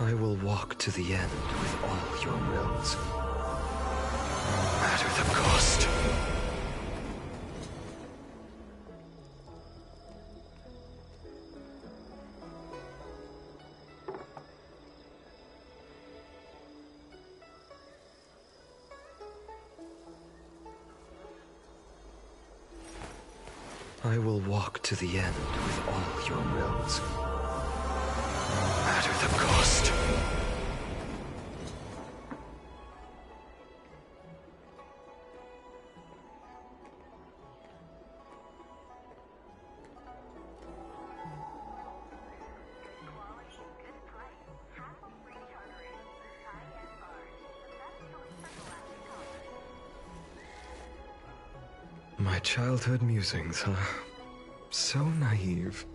I will walk to the end with all your wills, no matter the cost. I will walk to the end with all your wills, no matter the cost. My childhood musings, huh? So naive.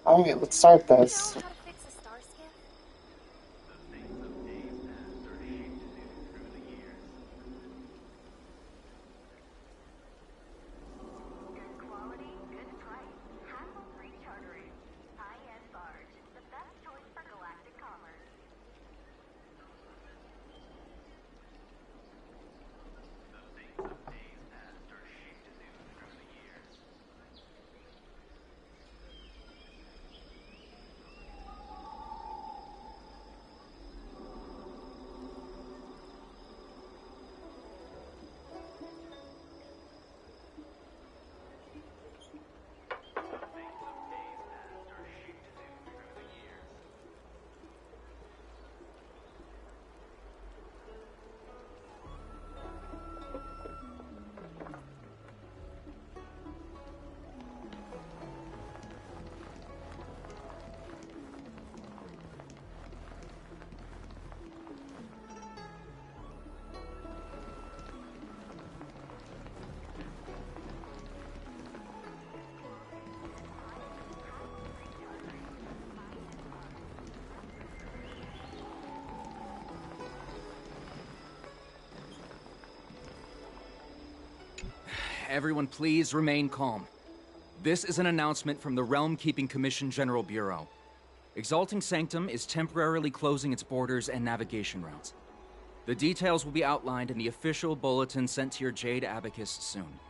Alright, let's start this. Everyone please remain calm. This is an announcement from the Realm Keeping Commission General Bureau. Exalting Sanctum is temporarily closing its borders and navigation routes. The details will be outlined in the official bulletin sent to your Jade Abacus soon.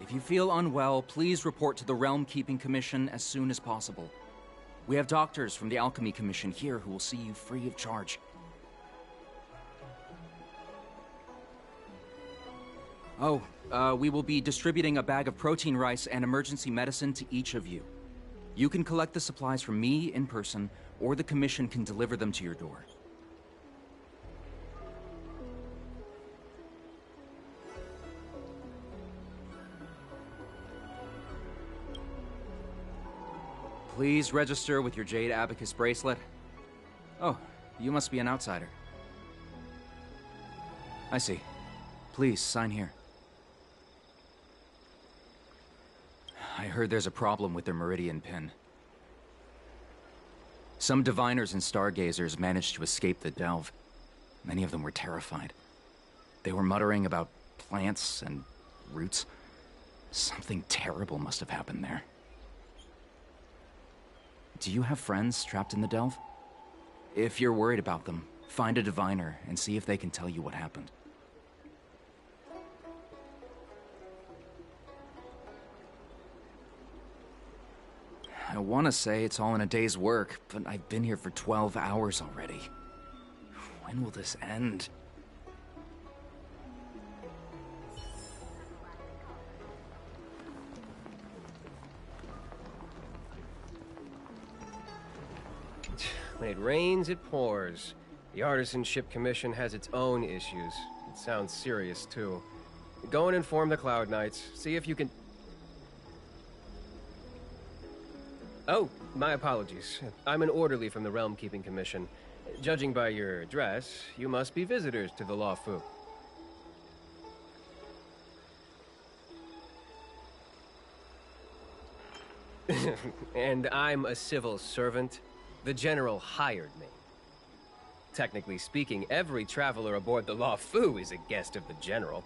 If you feel unwell, please report to the Realm Keeping Commission as soon as possible. We have doctors from the Alchemy Commission here who will see you free of charge. Oh, we will be distributing a bag of protein rice and emergency medicine to each of you. You can collect the supplies from me in person, or the Commission can deliver them to your door. Please register with your Jade Abacus bracelet. Oh, you must be an outsider. I see. Please, sign here. I heard there's a problem with their Meridian pin. Some diviners and stargazers managed to escape the delve. Many of them were terrified. They were muttering about plants and roots. Something terrible must have happened there. Do you have friends trapped in the delve? If you're worried about them, find a diviner and see if they can tell you what happened. I want to say it's all in a day's work, but I've been here for 12 hours already. When will this end? When it rains, it pours. The Artisanship Commission has its own issues. It sounds serious, too. Go and inform the Cloud Knights. See if you can... Oh, my apologies. I'm an orderly from the Realm Keeping Commission. Judging by your address, you must be visitors to the Lawfu. And I'm a civil servant. The General hired me. Technically speaking, every traveler aboard the Lawfu is a guest of the General.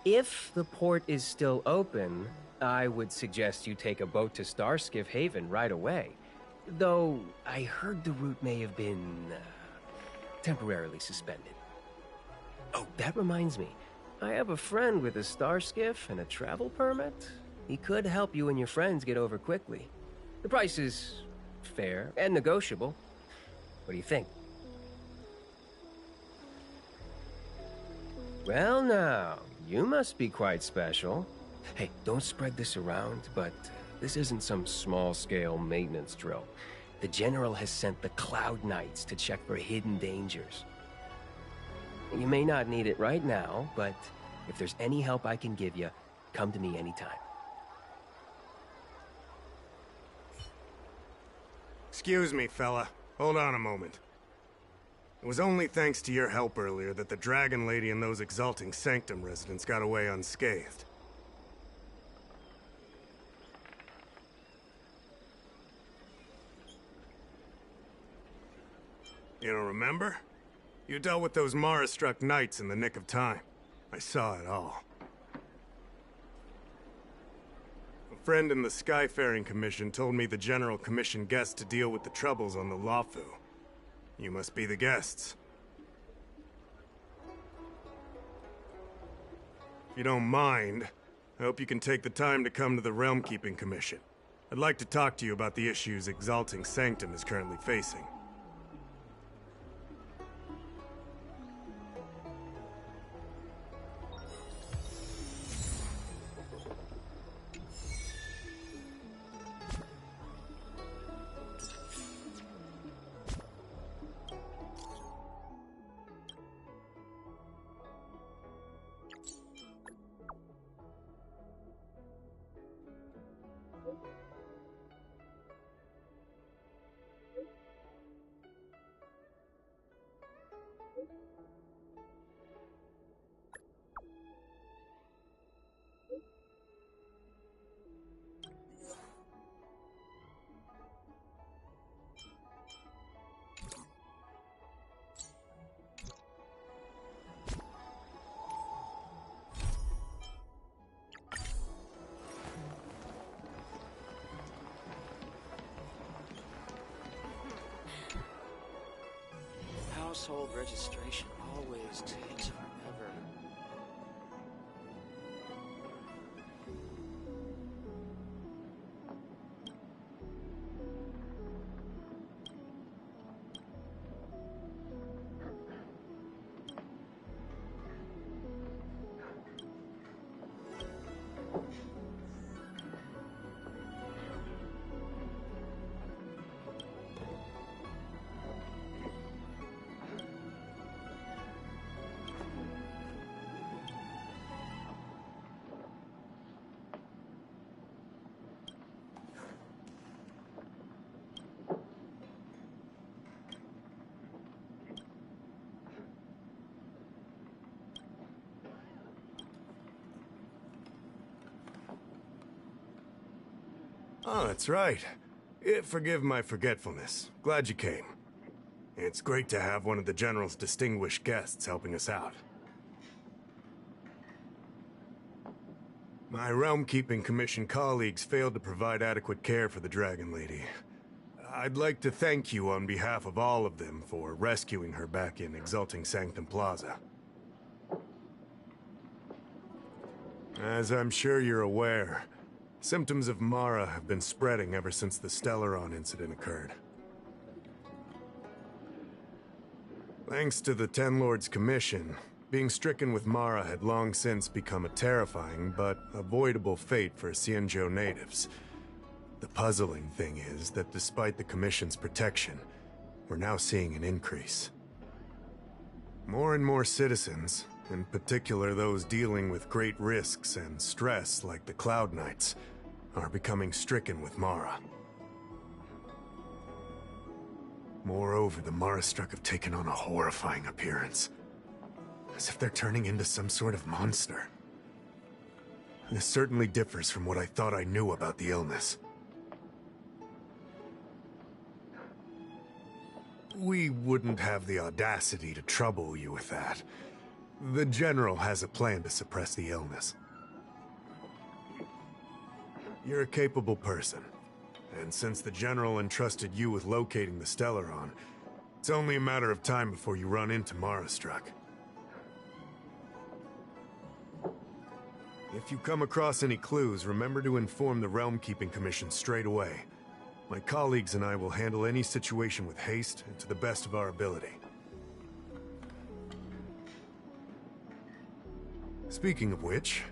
If the port is still open, I would suggest you take a boat to Starskiff Haven right away. Though, I heard the route may have been temporarily suspended. Oh, that reminds me. I have a friend with a Starskiff and a travel permit. He could help you and your friends get over quickly. The price is fair and negotiable. What do you think? Well now, you must be quite special. Hey, don't spread this around, but this isn't some small-scale maintenance drill. The General has sent the Cloud Knights to check for hidden dangers. You may not need it right now, but if there's any help I can give you, come to me anytime. Excuse me, fella. Hold on a moment. It was only thanks to your help earlier that the Dragon Lady and those Exalting Sanctum residents got away unscathed. You don't remember? You dealt with those Mara-struck knights in the nick of time. I saw it all. A friend in the Skyfaring Commission told me the General commissioned guests to deal with the troubles on the Lawfu. You must be the guests. If you don't mind, I hope you can take the time to come to the Realm Keeping Commission. I'd like to talk to you about the issues Exalting Sanctum is currently facing. Household registration always takes forever. Oh, that's right. Forgive my forgetfulness. Glad you came. It's great to have one of the General's distinguished guests helping us out. My Realm Keeping Commission colleagues failed to provide adequate care for the Dragon Lady. I'd like to thank you on behalf of all of them for rescuing her back in Exalting Sanctum Plaza. As I'm sure you're aware, symptoms of Mara have been spreading ever since the Stellaron incident occurred. Thanks to the Ten Lords' Commission, being stricken with Mara had long since become a terrifying but avoidable fate for Xianzhou natives. The puzzling thing is that despite the Commission's protection, we're now seeing an increase. More and more citizens, in particular those dealing with great risks and stress like the Cloud Knights, are becoming stricken with Mara. Moreover, the Marastruck have taken on a horrifying appearance, as if they're turning into some sort of monster. This certainly differs from what I thought I knew about the illness. We wouldn't have the audacity to trouble you with that. The General has a plan to suppress the illness. You're a capable person, and since the General entrusted you with locating the Stellaron, it's only a matter of time before you run into Marastruck. If you come across any clues, remember to inform the Realm Keeping Commission straight away. My colleagues and I will handle any situation with haste and to the best of our ability. Speaking of which,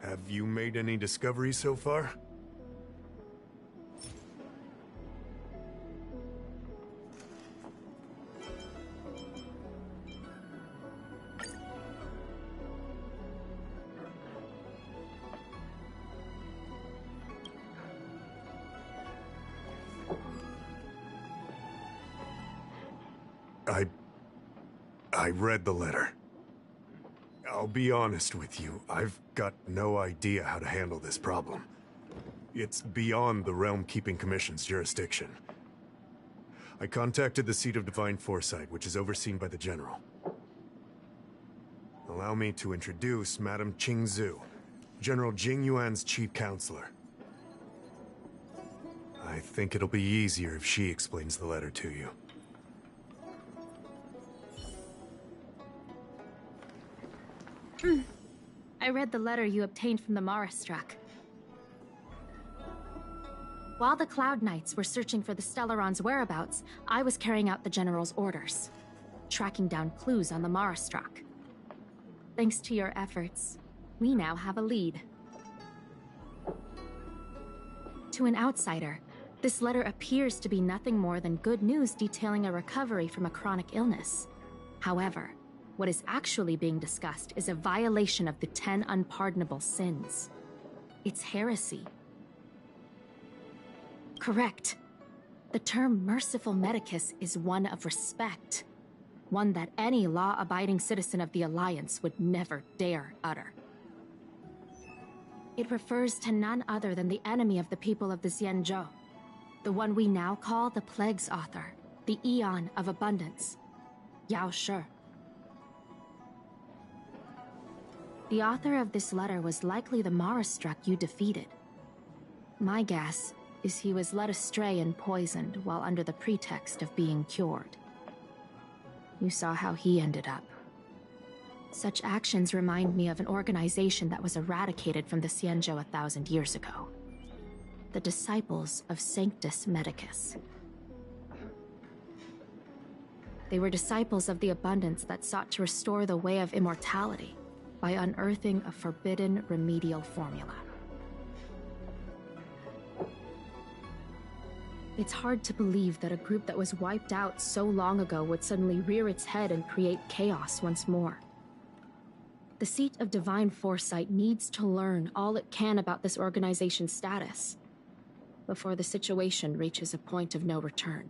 have you made any discoveries so far? I read the letter. I'll be honest with you, I've got no idea how to handle this problem. It's beyond the Realm Keeping Commission's jurisdiction. I contacted the Seat of Divine Foresight, which is overseen by the General. Allow me to introduce Madame Qingzhu, General Jing Yuan's chief counselor. I think it'll be easier if she explains the letter to you. I read the letter you obtained from the Marastruck. While the Cloud Knights were searching for the Stellaron's whereabouts, I was carrying out the General's orders, tracking down clues on the Marastruck. Thanks to your efforts, we now have a lead. To an outsider, this letter appears to be nothing more than good news detailing a recovery from a chronic illness. However, what is actually being discussed is a violation of the 10 unpardonable sins. It's heresy. Correct. The term merciful medicus is one of respect, one that any law-abiding citizen of the Alliance would never dare utter. It refers to none other than the enemy of the people of the Xianzhou, the one we now call the Plague's author, the Eon of Abundance, Yao Shi. The author of this letter was likely the Marastruck you defeated. My guess is he was led astray and poisoned while under the pretext of being cured. You saw how he ended up. Such actions remind me of an organization that was eradicated from the Xianzhou 1,000 years ago. The Disciples of Sanctus Medicus. They were disciples of the Abundance that sought to restore the way of immortality by unearthing a forbidden remedial formula. It's hard to believe that a group that was wiped out so long ago would suddenly rear its head and create chaos once more. The Seat of Divine Foresight needs to learn all it can about this organization's status before the situation reaches a point of no return.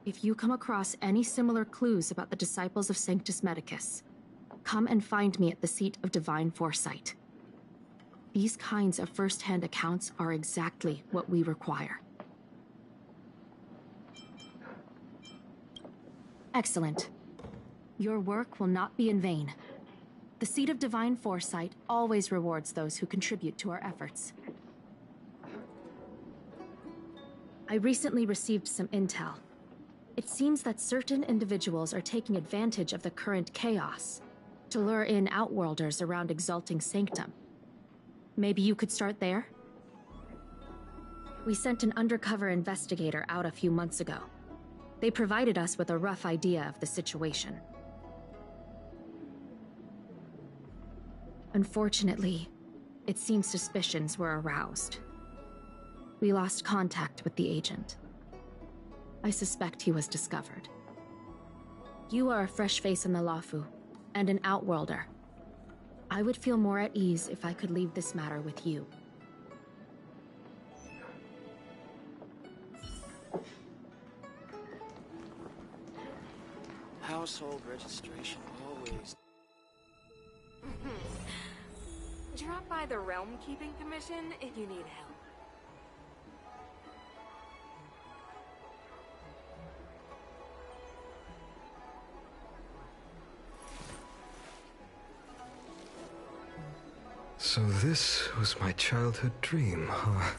If you come across any similar clues about the Disciples of Sanctus Medicus, come and find me at the Seat of Divine Foresight. These kinds of first-hand accounts are exactly what we require. Excellent. Your work will not be in vain. The Seat of Divine Foresight always rewards those who contribute to our efforts. I recently received some intel. It seems that certain individuals are taking advantage of the current chaos to lure in Outworlders around Exalting Sanctum. Maybe you could start there? We sent an undercover investigator out a few months ago. They provided us with a rough idea of the situation. Unfortunately, it seems suspicions were aroused. We lost contact with the agent. I suspect he was discovered. You are a fresh face in the Lafu, and an outworlder. I would feel more at ease if I could leave this matter with you. Household registration always. Drop by the Realm Keeping Commission if you need help. So this was my childhood dream, huh?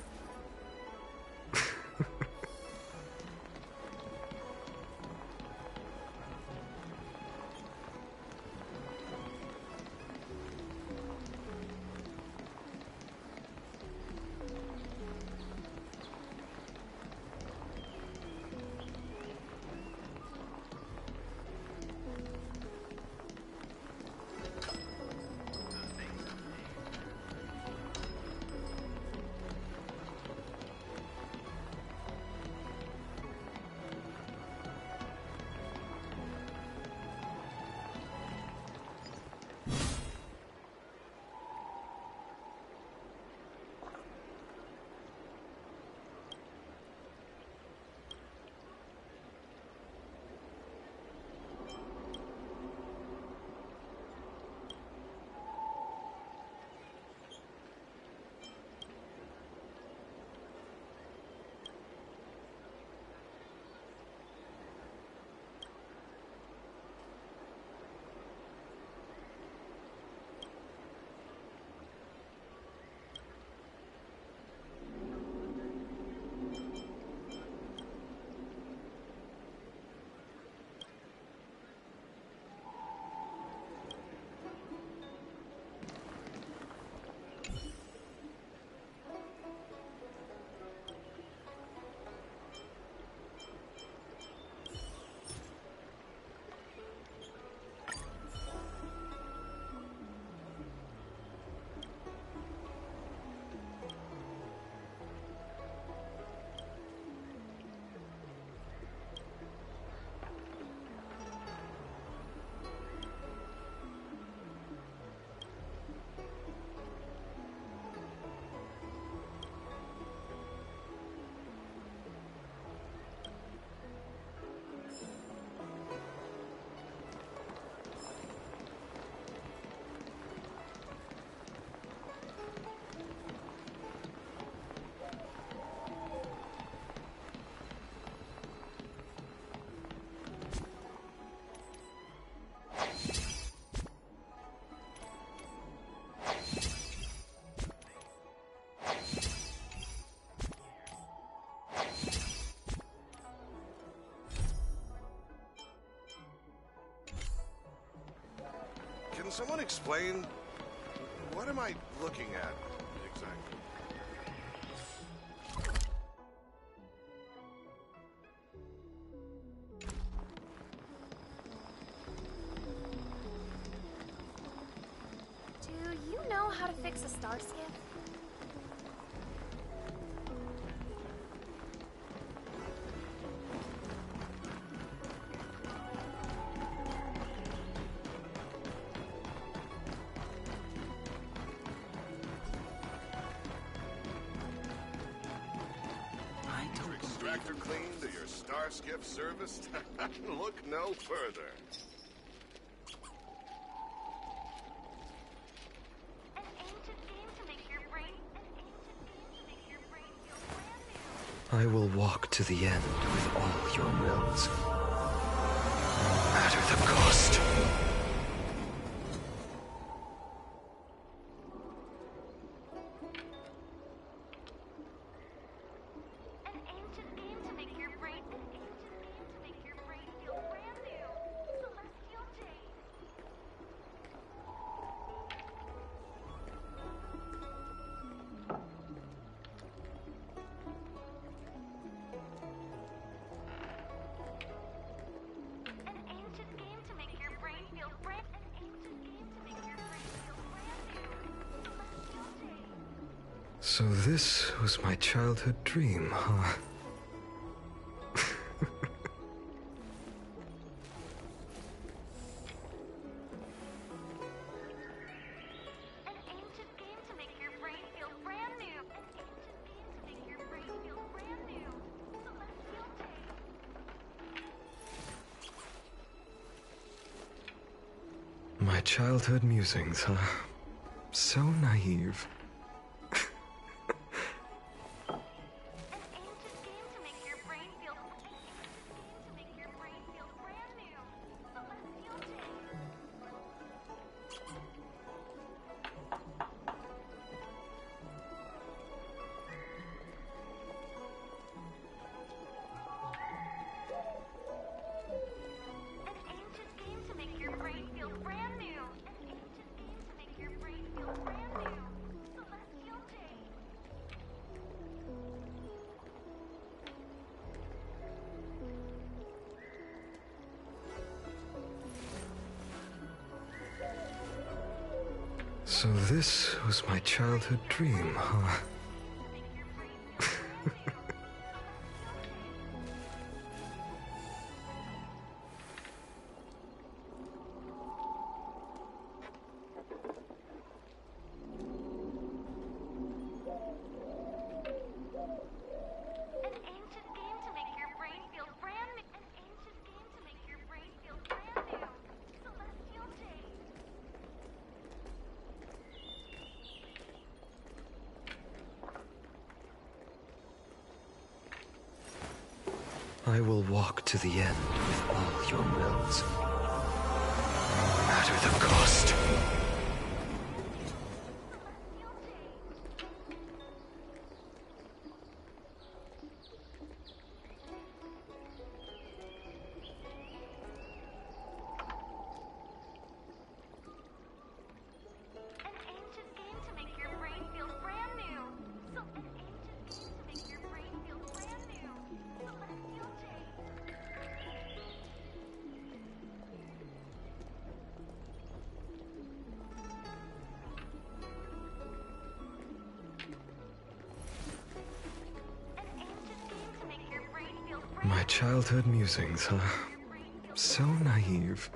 Can someone explain? What am I looking at exactly? Do you know how to fix a star skiff? Extractor clean to your star skiff service? Look no further. An ancient game to make your brain. An ancient game to make your brain feel brand new. I will walk to the end with all your wills, no matter the cost. An ancient game to make your brain. An ancient game to make your brain feel brand new. Celestial Jade. So this was my childhood dream, huh? An ancient game to make your brain feel brand new. An ancient game to make your brain feel brand new. Celestial Day. My childhood musings, huh? So naive. An ancient game to make your brain feel. An ancient game to make your brain feel brand new. Celestial Day. An ancient game to make your brain feel brand new. An ancient game to make your brain feel brand new. Celestial Day. So this was my childhood dream, huh? An ancient game to make your brain feel brand new. An ancient game to make your brain feel brand new. Celestial Day. I will walk to the end with all your wills. No matter the cost. Celestial Day. An ancient game to make your brain feel brand new. So an ancient game to make your brain feel brand new. Celestial Day. An ancient game to make your brain feel brand My childhood musings, huh? So naive.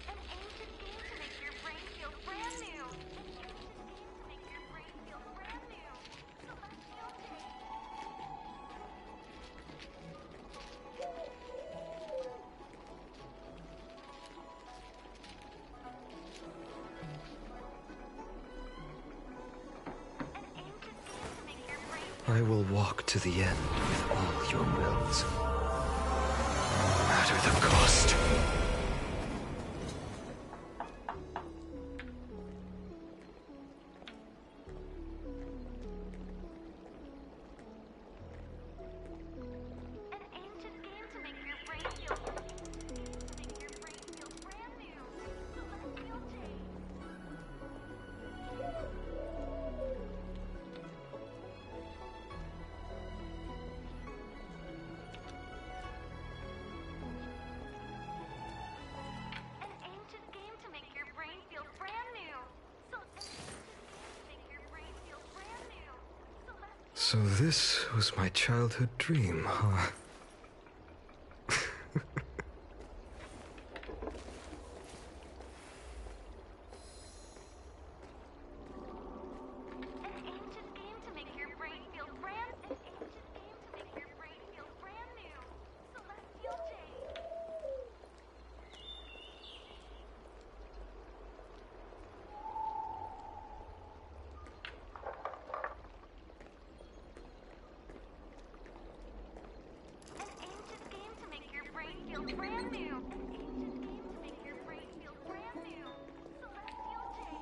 An ancient game to make your brain feel brand new. An ancient game to make your brain feel brand new. Celestial Day. An ancient game to make your brain feel. I will walk to the end with all your wills. No matter the cost. An ancient game to make your brain feel. An ancient game to make your brain feel brand new. Celestial Day. An ancient game to make your brain feel brand new. So an ancient game to make your brain feel brand new. Celestial. So this was my childhood dream, huh? An ancient game to make your brain feel brand. An ancient game to make your brain feel brand new. Celestial Day. An ancient game to make your brain feel brand new. An ancient game to make your brain feel brand new. Celestial Day.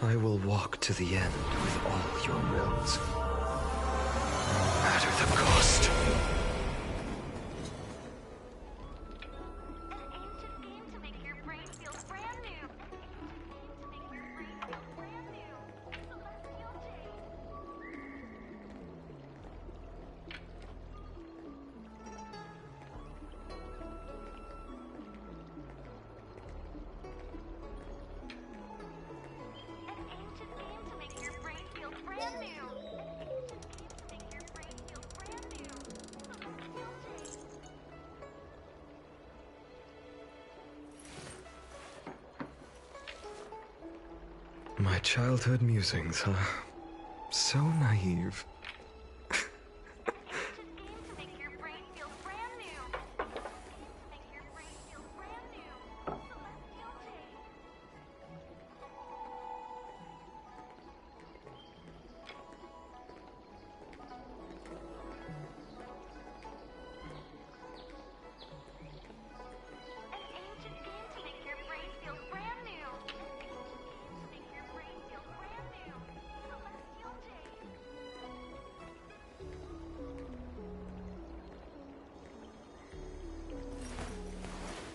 I will walk to the end with all your wills. No matter the cost. An ancient game to make your brain feel brand new. An ancient game to make your brain feel brand new. Celestial Day. My childhood musings, huh? So naive. Ancient game to make your brain feel brand new. Ancient game to make your brain feel brand new. Celestial Jade. An ancient game to make your brain feel brand new. An ancient game to make your brain feel brand new. Celestial Jade.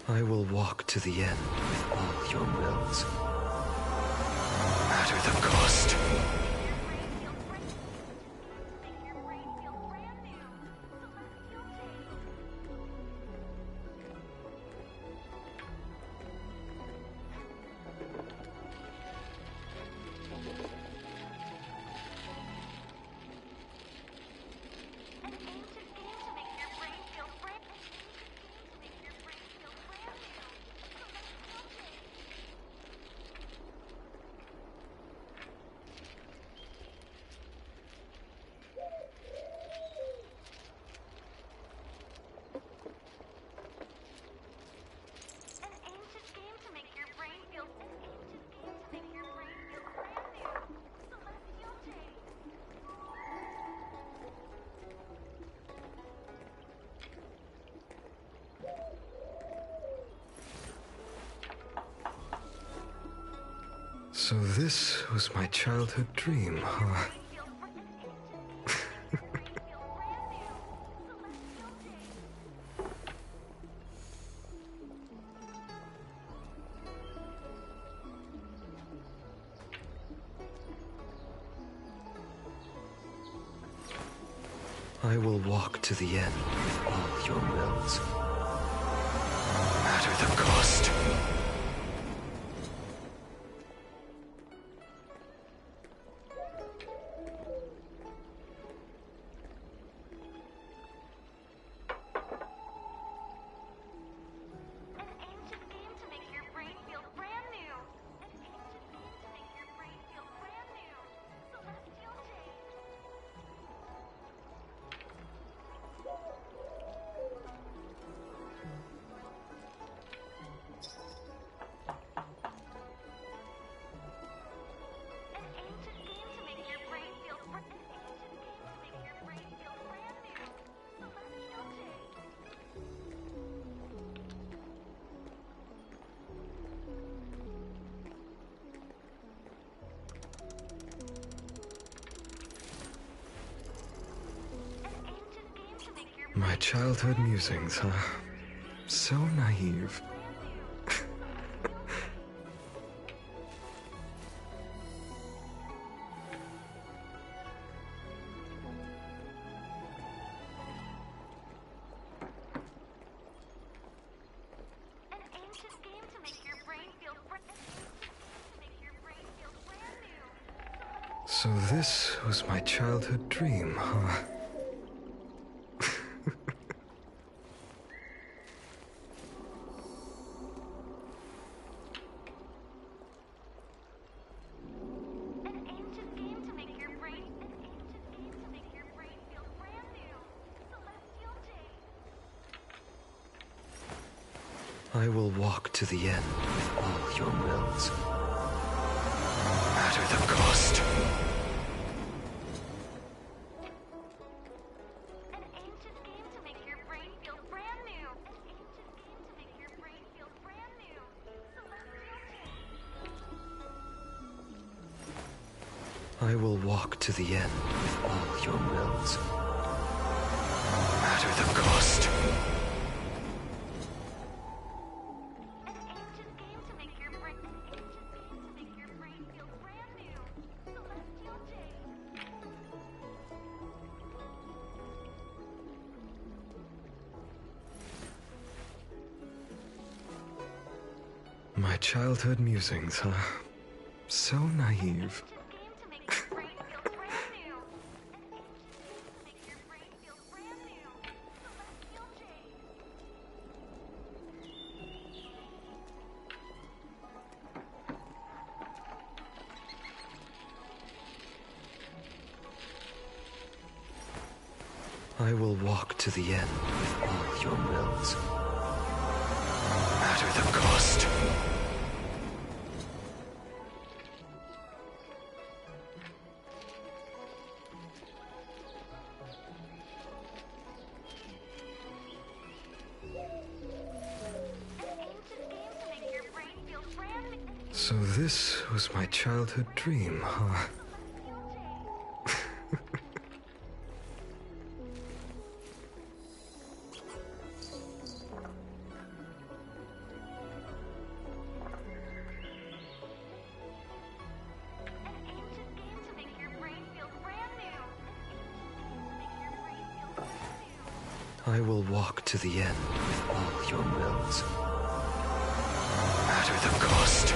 I will walk to the end with all your wills. No matter the cost. Make your brain feel brand new. Celestial Jade. An ancient game to make your brain feel brand new. An ancient game to make your brain feel brand new. Celestial Jade. An ancient game to make your brain feel. An ancient game to make your brain feel brand new. Celestial Jade. So this was my childhood dream, huh? Feel an ancient game to make your brain feel brand new. Celestial Jade. I will walk to the end with all your wills. No matter the cost. An ancient game to make your brain feel brand new. An ancient game to make your brain feel brand new. Celestial Jade. An ancient game to make your brain feel an ancient game to make your brain feel brand new. Celestial Jade. An ancient game to make your My childhood musings, huh? So naive. An ancient game to make your brain feel an ancient game to make your brain feel brand new. So this was my childhood dream, huh? An ancient game to make your brain an ancient game to make your brain feel brand new. Celestial Jade. I will walk to the end with all your wills. No matter the cost. An ancient game to make your brain feel brand new. An ancient game to make your brain feel brand new. Celestial Jade. I will walk to the end with all your wills. No matter the cost. An ancient game to make your brain an ancient game to make your brain feel brand new. Celestial Jade. My childhood musings, huh? So naive. Ancient game to make your brain feel brand new. An ancient game to make your brain feel brand new. Celestial Jade. I will walk to the end with all your wills, no matter the cost. So this was my childhood dream, huh? I will walk to the end with all your wills, no matter the cost.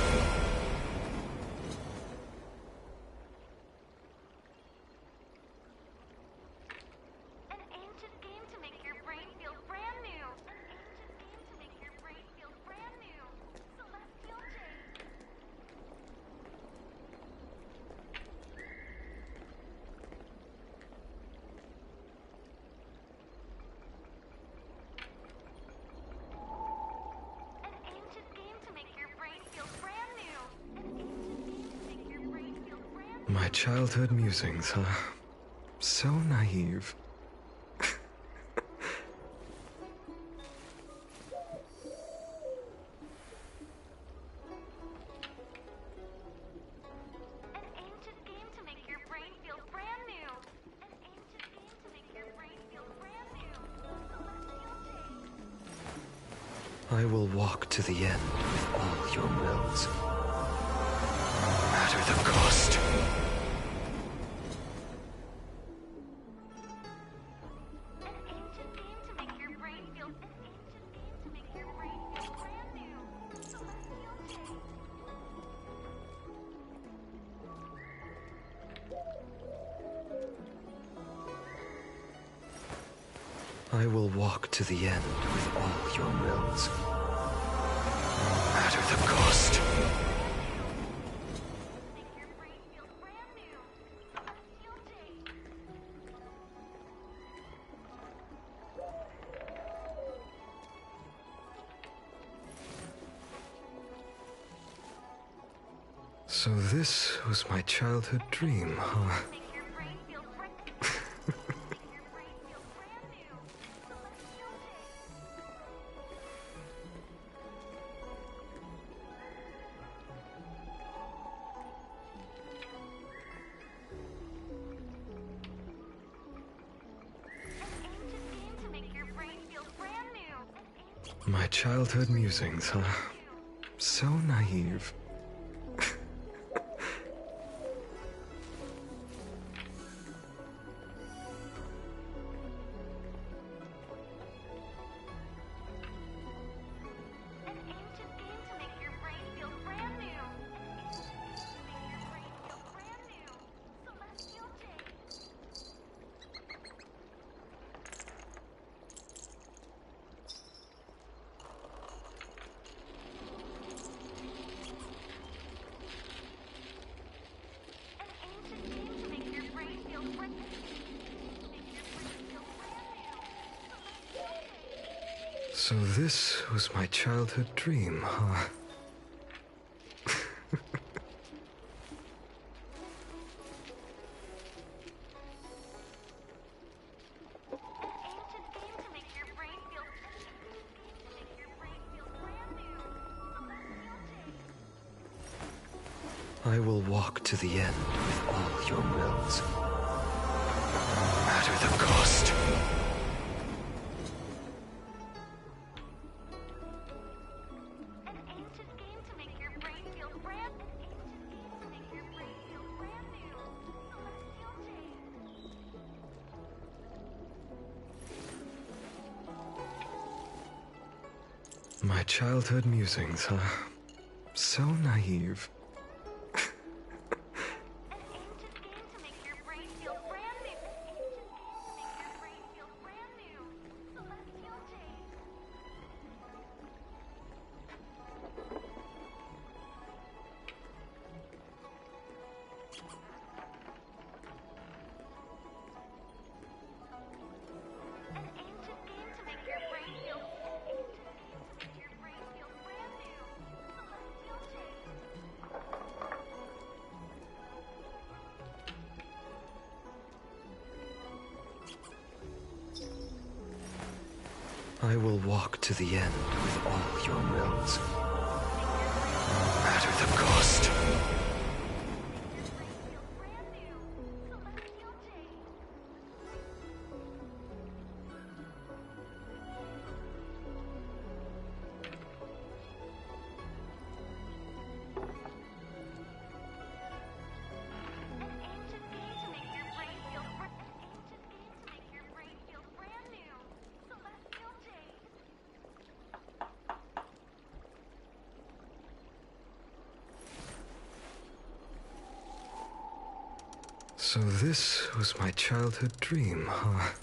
An ancient game to make your brain feel brand new. An ancient game to make your brain feel brand new. Celestial Jade. An ancient game to make your brain feel brand new. An ancient game to make your brain feel brand new. My childhood musings, huh? So naive. An ancient game to make your brain feel brand new. An ancient game to make your brain feel brand new. Celestial Jade. I will walk to the end with all your wills, no matter the cost. An ancient game to make your brain feel. An ancient game to make your brain feel brand new. Celestial Jade. I will walk to the end with all your wills, no matter the cost. Make your brain feel brand new. Celestial Jade. So this was my childhood dream, huh? Make your brain feel brand. Make your brain feel brand new. Celestial Jade. An ancient game to make your brain feel brand new. An ancient My childhood musings, huh? So naive. An ancient game to make your brain feel brand new. An ancient game to make your brain feel brand new. Celestial Jade. An ancient game to make your brain feel brand new. Make your brain feel brand new. Celestial Jade. So this was my childhood dream, huh? An ancient game to make your brain feel. An ancient game to make your brain feel brand new. Celestial Jade. I will walk to the end with all your wills, no matter the cost. An ancient game to make your brain feel brand. An ancient game to make your brain feel brand new. Celestial Jade. My childhood musings, huh? So naive. An ancient game to make your brain feel brand new. An ancient game to make your brain feel brand new. Celestial Jade. I will walk to the end with all your wills, no matter the cost. So this was my childhood dream, huh?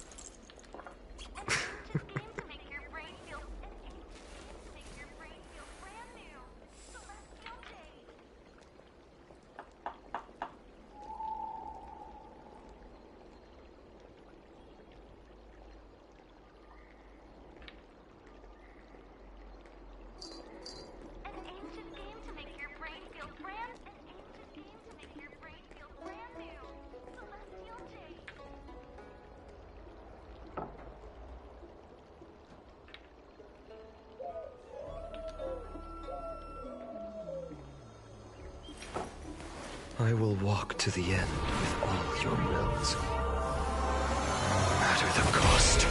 I will walk to the end with all your wills, no matter the cost.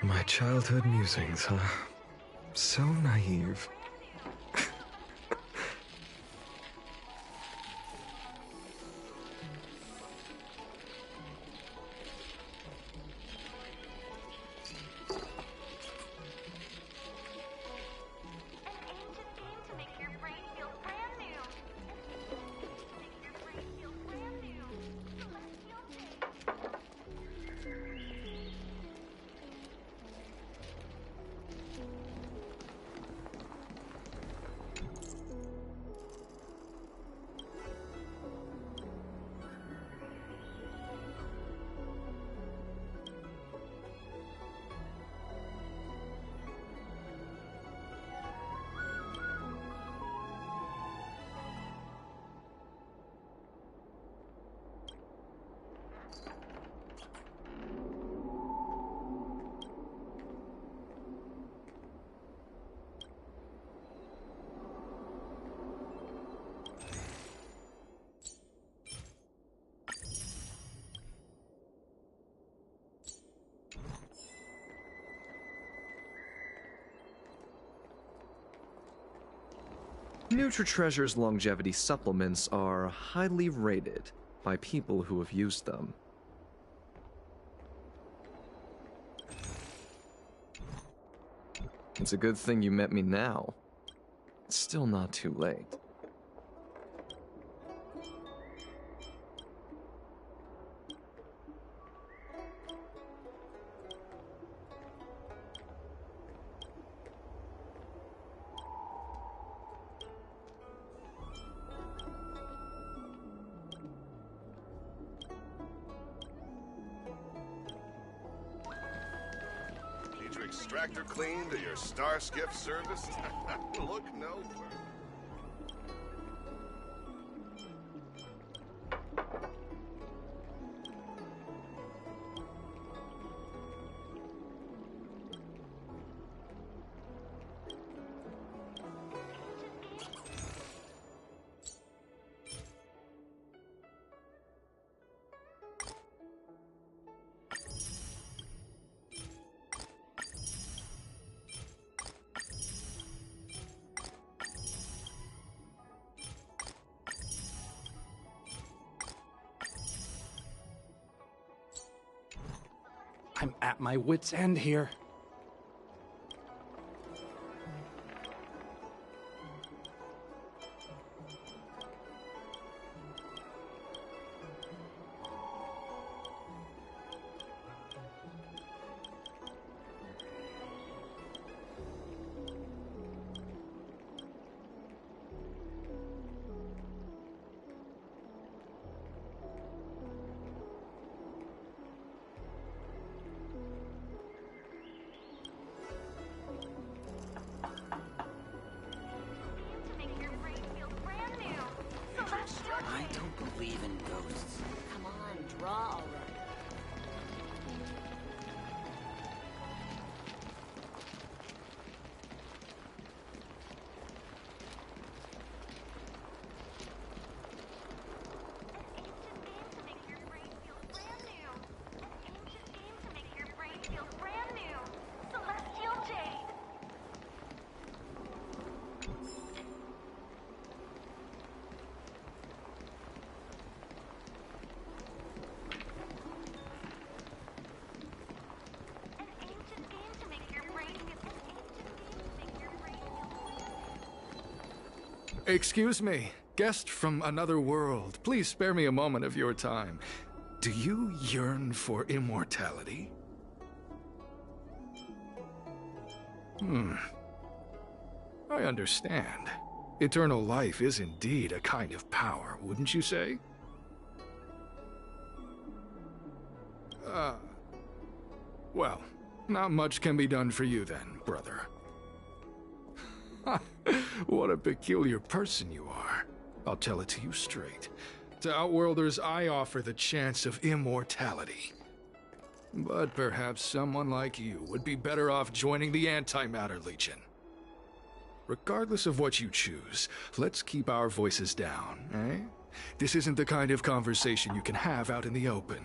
My childhood musings, huh? So naive. NutriTreasure's longevity supplements are highly rated by people who have used them. It's a good thing you met me now. It's still not too late. Extractor cleaned or your star skiff serviced? Look no further. I'm at my wit's end here. believe in ghosts. Come on, draw already. Excuse me, guest from another world. Please spare me a moment of your time. Do you yearn for immortality? I understand. Eternal life is indeed a kind of power, wouldn't you say? Well, not much can be done for you then, brother. What a peculiar person you are. I'll tell it to you straight. To Outworlders, I offer the chance of immortality. But perhaps someone like you would be better off joining the Antimatter Legion. Regardless of what you choose, let's keep our voices down, eh? This isn't the kind of conversation you can have out in the open.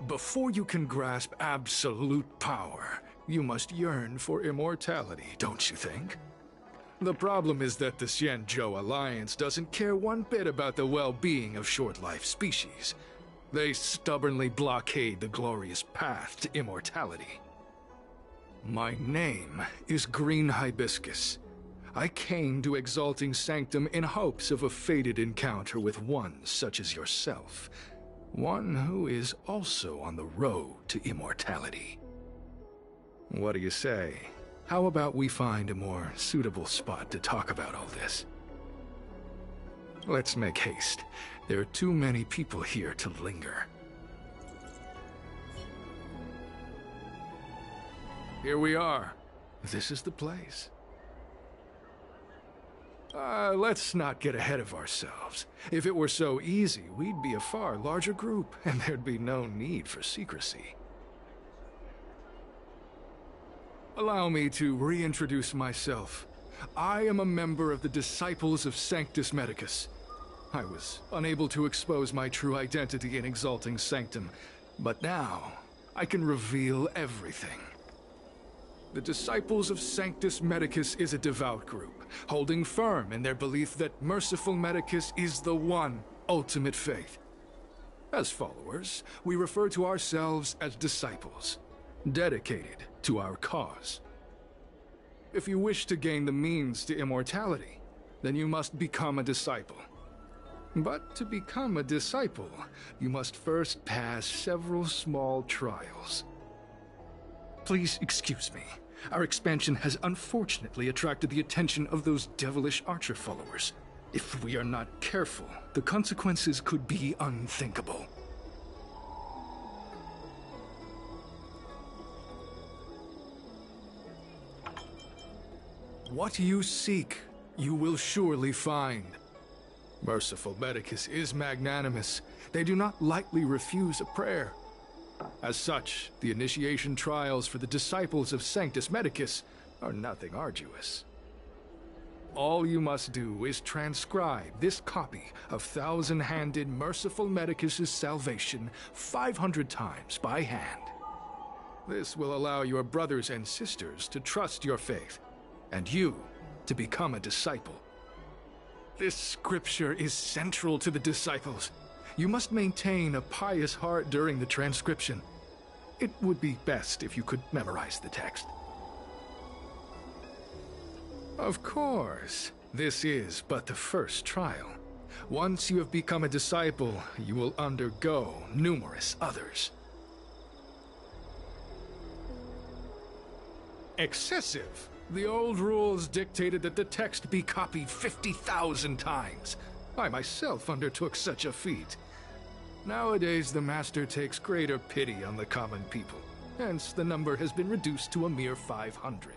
Before you can grasp absolute power, you must yearn for immortality, don't you think? The problem is that the Xianzhou Alliance doesn't care one bit about the well-being of short-life species. They stubbornly blockade the glorious path to immortality. My name is Green Hibiscus. I came to Exalting Sanctum in hopes of a fated encounter with one such as yourself. One who is also on the road to immortality. What do you say? How about we find a more suitable spot to talk about all this? Let's make haste. There are too many people here to linger. Here we are. This is the place. Let's not get ahead of ourselves. If it were so easy, we'd be a far larger group, and there'd be no need for secrecy. Allow me to reintroduce myself. I am a member of the Disciples of Sanctus Medicus. I was unable to expose my true identity in Exalting Sanctum, but now I can reveal everything. The Disciples of Sanctus Medicus is a devout group, holding firm in their belief that Merciful Medicus is the one ultimate faith. As followers, we refer to ourselves as disciples, dedicated to our cause. If you wish to gain the means to immortality, then you must become a disciple. But to become a disciple, you must first pass several small trials. Please excuse me. Our expansion has unfortunately attracted the attention of those devilish archer followers. If we are not careful, the consequences could be unthinkable. What you seek, you will surely find. Merciful Medicus is magnanimous. They do not lightly refuse a prayer. As such, the initiation trials for the Disciples of Sanctus Medicus are nothing arduous. All you must do is transcribe this copy of Thousand-Handed Merciful Medicus's Salvation 500 times by hand. This will allow your brothers and sisters to trust your faith, and you to become a disciple. This scripture is central to the disciples. You must maintain a pious heart during the transcription. It would be best if you could memorize the text. Of course, this is but the first trial. Once you have become a disciple, you will undergo numerous others. Excessive! The old rules dictated that the text be copied 50,000 times. I myself undertook such a feat. Nowadays, the Master takes greater pity on the common people. Hence, the number has been reduced to a mere 500.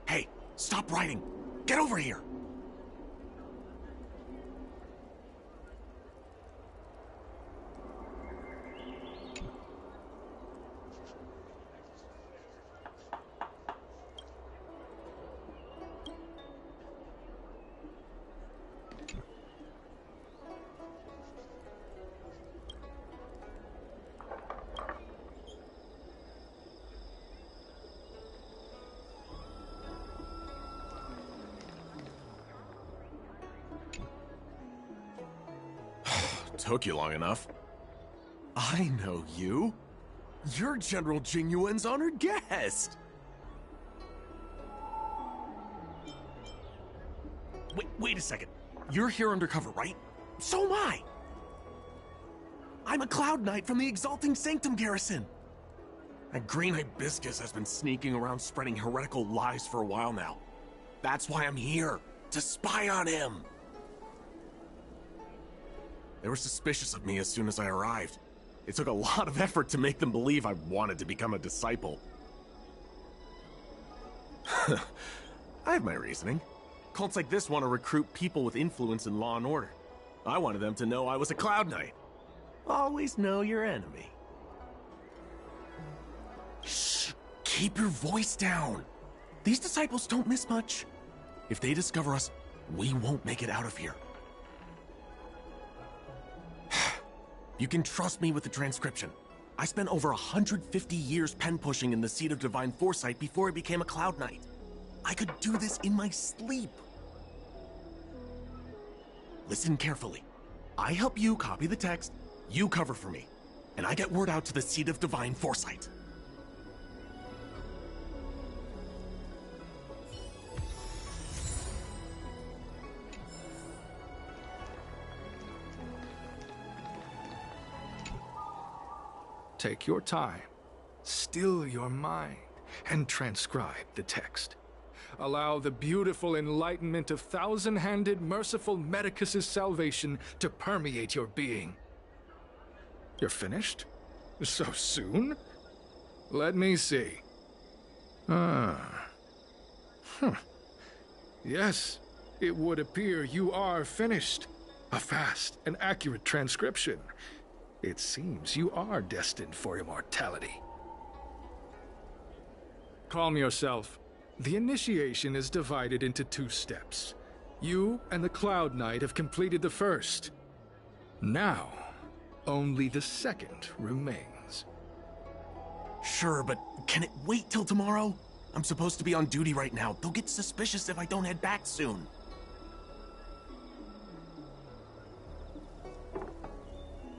Hey, stop writing! Get over here! Took you long enough. I know you. You're General Jinyuan's honored guest. Wait a second. You're here undercover, right? So am I. I'm a Cloud Knight from the Exalting Sanctum garrison. And Green Hibiscus has been sneaking around spreading heretical lies for a while now. That's why I'm here, to spy on him. They were suspicious of me as soon as I arrived. It took a lot of effort to make them believe I wanted to become a disciple. I have my reasoning. Cults like this want to recruit people with influence in law and order. I wanted them to know I was a Cloud Knight. Always know your enemy. Shh! Keep your voice down. These disciples don't miss much. If they discover us, we won't make it out of here. You can trust me with the transcription. I spent over 150 years pen pushing in the Seat of Divine Foresight before I became a Cloud Knight. I could do this in my sleep. Listen carefully. I help you copy the text, you cover for me, and I get word out to the Seat of Divine Foresight. Take your time, still your mind, and transcribe the text. Allow the beautiful enlightenment of thousand-handed, merciful Medicus's salvation to permeate your being. You're finished? So soon? Let me see. Yes, it would appear you are finished. A fast and accurate transcription. It seems you are destined for immortality. Calm yourself. The initiation is divided into 2 steps. You and the Cloud Knight have completed the first. Now, only the second remains. Sure, but can it wait till tomorrow? I'm supposed to be on duty right now. They'll get suspicious if I don't head back soon.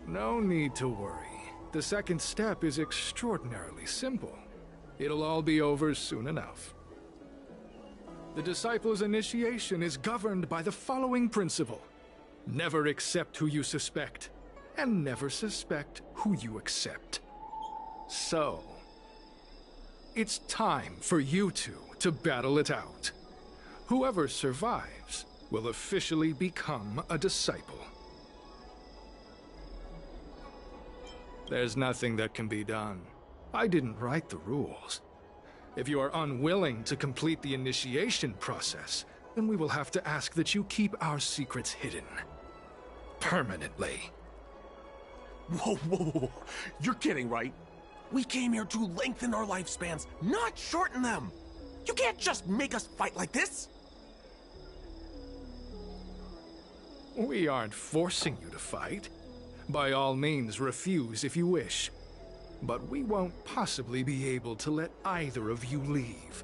No need to worry. The second step is extraordinarily simple. It'll all be over soon enough. The disciple's initiation is governed by the following principle. Never accept who you suspect, and never suspect who you accept. So, it's time for you two to battle it out. Whoever survives will officially become a disciple. There's nothing that can be done. I didn't write the rules. If you are unwilling to complete the initiation process, then we will have to ask that you keep our secrets hidden. Permanently. Whoa. You're kidding, right? We came here to lengthen our lifespans, not shorten them. You can't just make us fight like this. We aren't forcing you to fight. By all means, refuse if you wish. But we won't possibly be able to let either of you leave.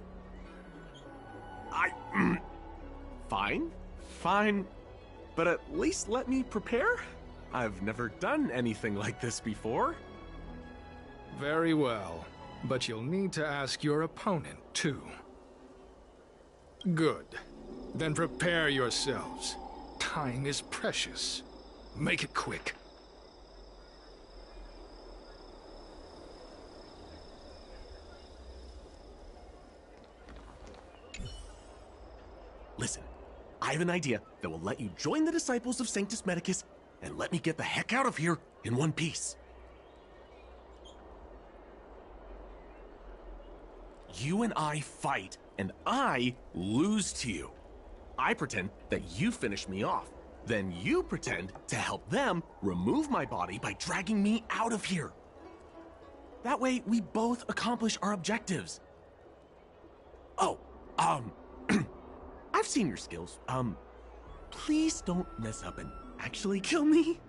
Fine. But at least let me prepare? I've never done anything like this before. Very well. But you'll need to ask your opponent, too. Good. Then prepare yourselves. Time is precious. Make it quick. Listen, I have an idea that will let you join the Disciples of Sanctus Medicus and let me get the heck out of here in one piece. you and I fight, and I lose to you. I pretend that you finish me off. Then you pretend to help them remove my body by dragging me out of here. That way, we both accomplish our objectives. Oh, I've seen your skills. Please don't mess up and actually kill me.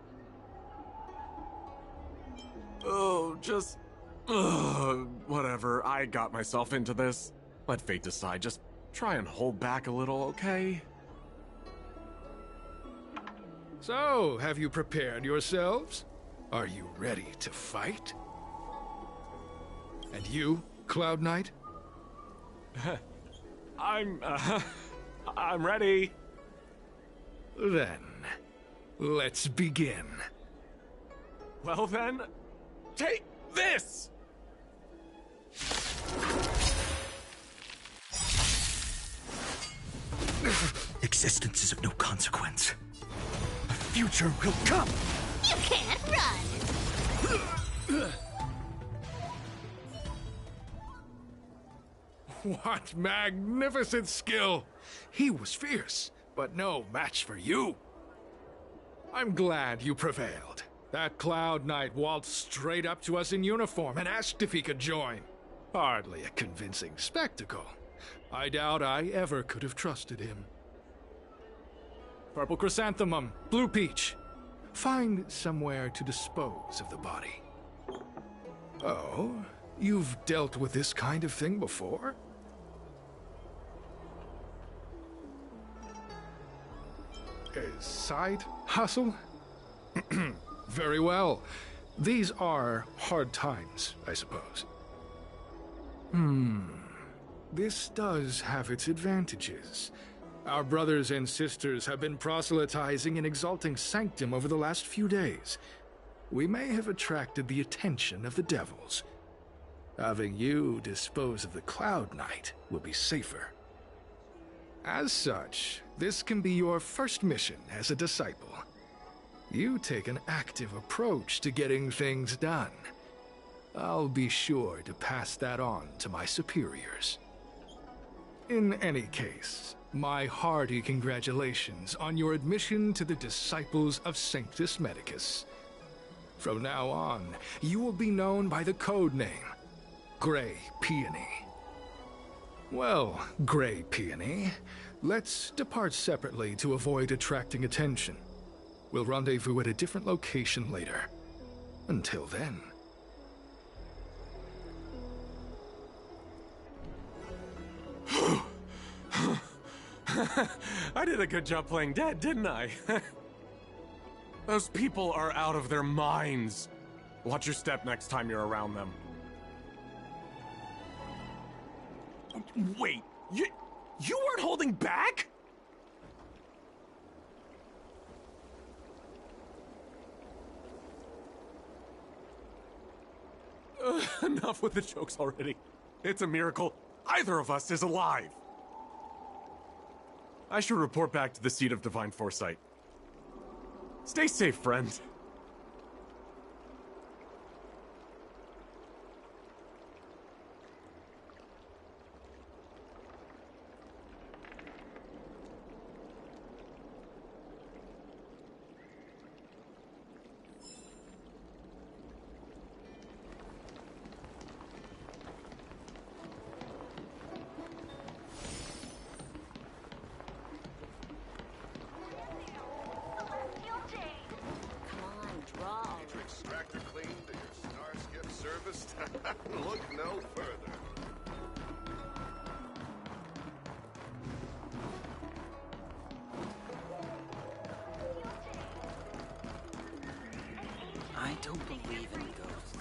Oh, just... whatever. I got myself into this. Let fate decide. Just try and hold back a little, okay? So, have you prepared yourselves? Are you ready to fight? And you, Cloud Knight? I'm ready. Then, let's begin. Well then, take this! Existence is of no consequence. A future will come! You can't run! What magnificent skill! He was fierce, but no match for you. I'm glad you prevailed. That Cloud Knight waltzed straight up to us in uniform and asked if he could join. Hardly a convincing spectacle. I doubt I ever could have trusted him. Purple chrysanthemum, blue peach. Find somewhere to dispose of the body. Oh, you've dealt with this kind of thing before? A side hustle? Very well. These are hard times, I suppose. This does have its advantages. Our brothers and sisters have been proselytizing and exalting Sanctum over the last few days. We may have attracted the attention of the devils. Having you dispose of the Cloud Knight will be safer. As such, this can be your first mission as a disciple. You take an active approach to getting things done. I'll be sure to pass that on to my superiors. In any case, my hearty congratulations on your admission to the Disciples of Sanctus Medicus. From now on, you will be known by the code name, Grey Peony. Well, Grey Peony, let's depart separately to avoid attracting attention. We'll rendezvous at a different location later. Until then. I did a good job playing dead, didn't I? Those people are out of their minds. Watch your step next time you're around them. Wait, you weren't holding back? Enough with the jokes already. It's a miracle either of us is alive. I should report back to the seat of divine foresight. Stay safe, friend. Look no further. I don't believe in ghosts.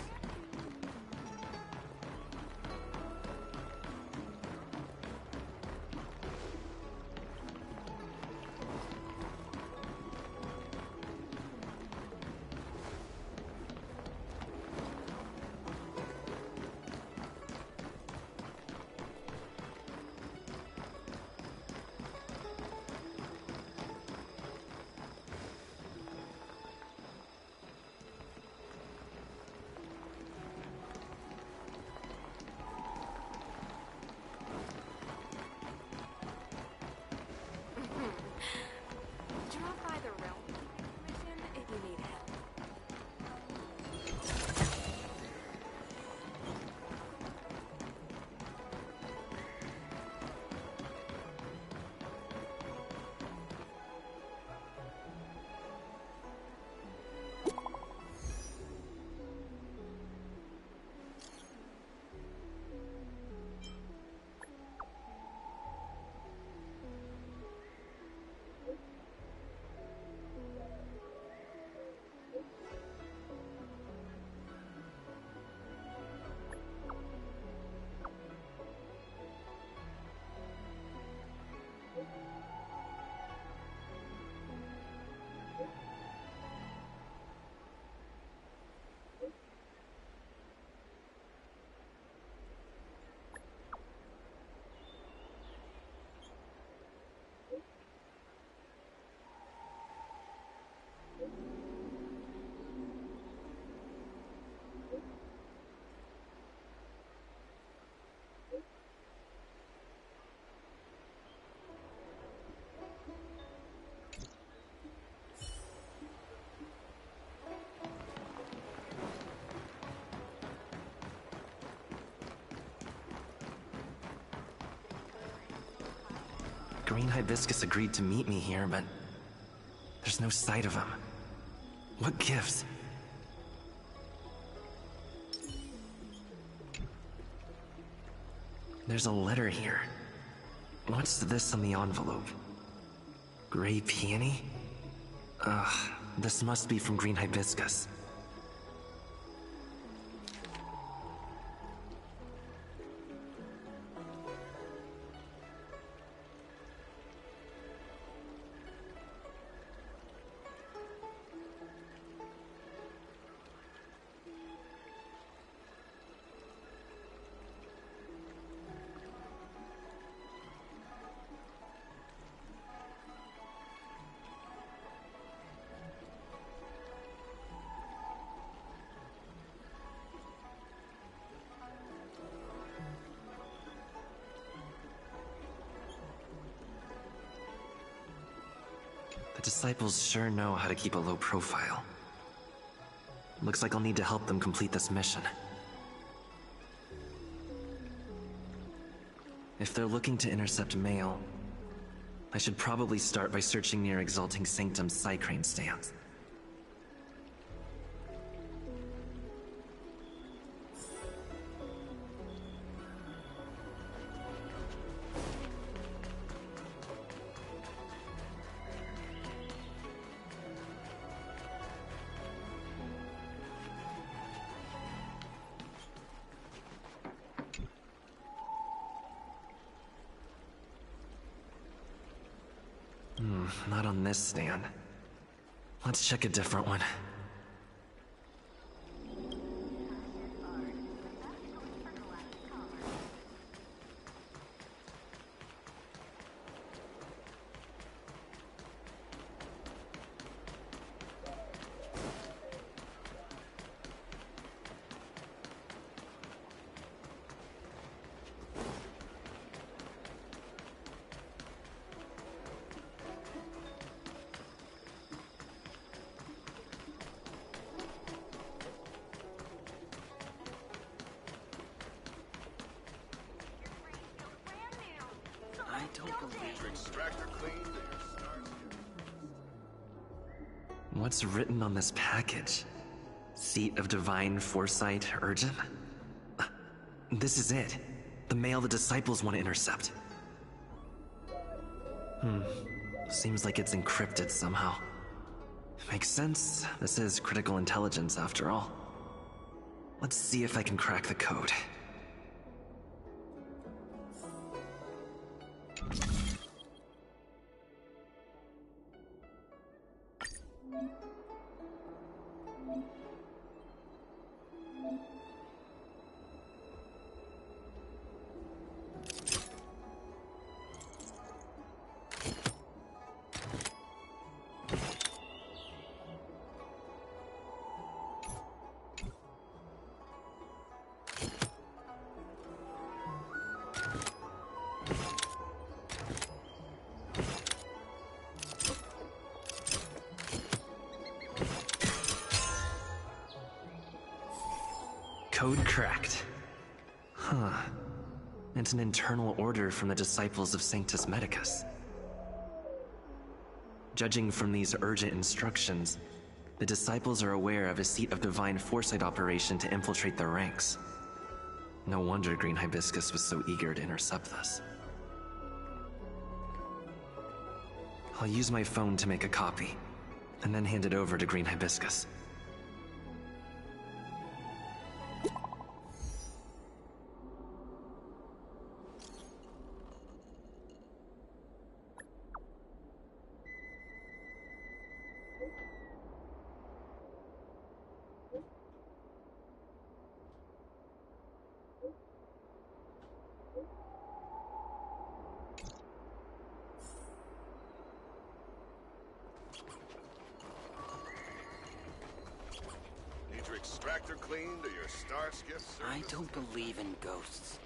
Green Hibiscus agreed to meet me here, but there's no sight of him. What gives? There's a letter here. What's this on the envelope? Gray peony? Ugh, this must be from Green Hibiscus. The disciples sure know how to keep a low profile. Looks like I'll need to help them complete this mission. If they're looking to intercept mail, I should probably start by searching near Exalting Sanctum's Psycrane stands. Not on this stand. Let's check a different one. I don't believe Extractor cleaned to your stars. What's written on this package? Seat of Divine Foresight, Urgent? This is it. The mail the disciples want to intercept. Seems like it's encrypted somehow. Makes sense. This is critical intelligence after all. Let's see if I can crack the code. Code cracked. Huh. It's an internal order from the disciples of Sanctus Medicus. Judging from these urgent instructions, the disciples are aware of a Seat of Divine Foresight operation to infiltrate their ranks. No wonder Green Hibiscus was so eager to intercept this. I'll use my phone to make a copy, and then hand it over to Green Hibiscus. Need your extractor cleaned or your star skiff serviced? I don't believe in ghosts.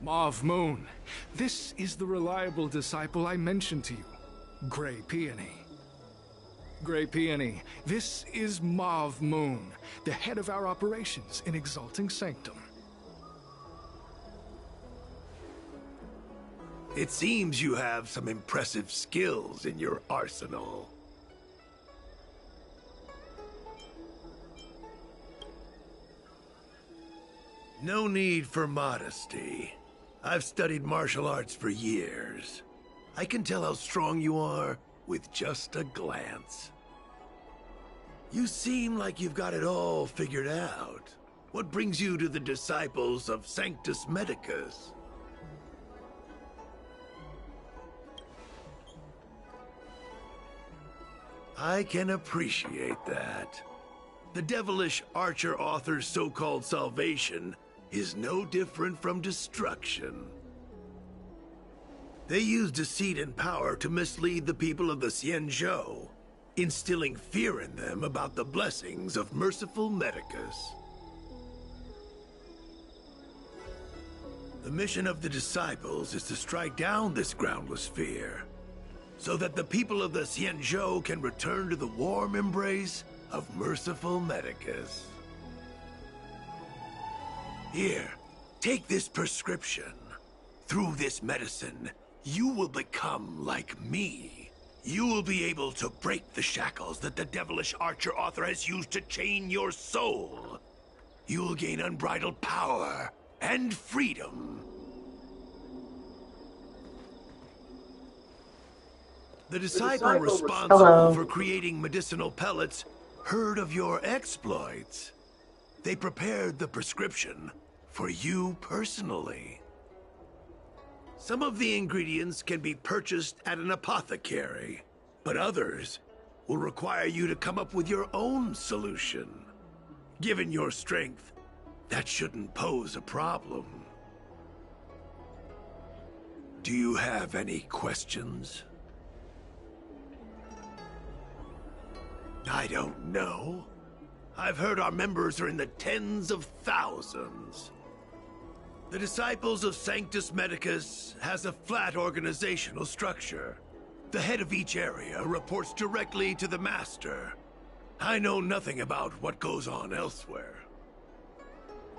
Mauve Moon, this is the reliable disciple I mentioned to you, Grey Peony. Grey Peony, this is Mauve Moon, the head of our operations in Exalting Sanctum. It seems you have some impressive skills in your arsenal. No need for modesty. I've studied martial arts for years. I can tell how strong you are with just a glance. You seem like you've got it all figured out. What brings you to the disciples of Sanctus Medicus? I can appreciate that. The devilish archer author's so-called salvation is no different from destruction. They use deceit and power to mislead the people of the Xianzhou, instilling fear in them about the blessings of merciful Medicus. The mission of the disciples is to strike down this groundless fear, so that the people of the Xianzhou can return to the warm embrace of merciful Medicus. Here, take this prescription. Through this medicine, you will become like me. You will be able to break the shackles that the devilish archer author has used to chain your soul. You will gain unbridled power and freedom. The disciple responsible for creating medicinal pellets heard of your exploits. They prepared the prescription for you personally. Some of the ingredients can be purchased at an apothecary, but others will require you to come up with your own solution. Given your strength, that shouldn't pose a problem. Do you have any questions? I don't know. I've heard our members are in the tens of thousands. The Disciples of Sanctus Medicus has a flat organizational structure. The head of each area reports directly to the Master. I know nothing about what goes on elsewhere.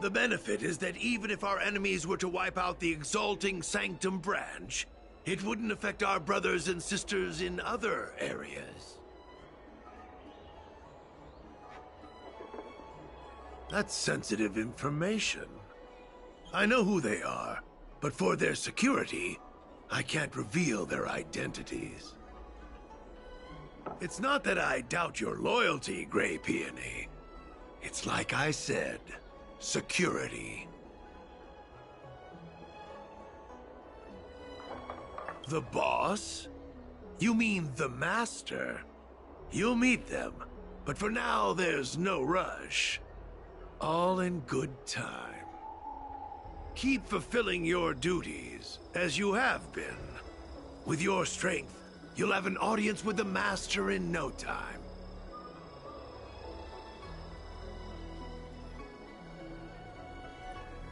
The benefit is that even if our enemies were to wipe out the Exalting Sanctum branch, it wouldn't affect our brothers and sisters in other areas. That's sensitive information. I know who they are, but for their security, I can't reveal their identities. It's not that I doubt your loyalty, Grey Peony. It's like I said, security. The boss? You mean the Master? You'll meet them, but for now there's no rush. All in good time. Keep fulfilling your duties, as you have been. With your strength, you'll have an audience with the Master in no time.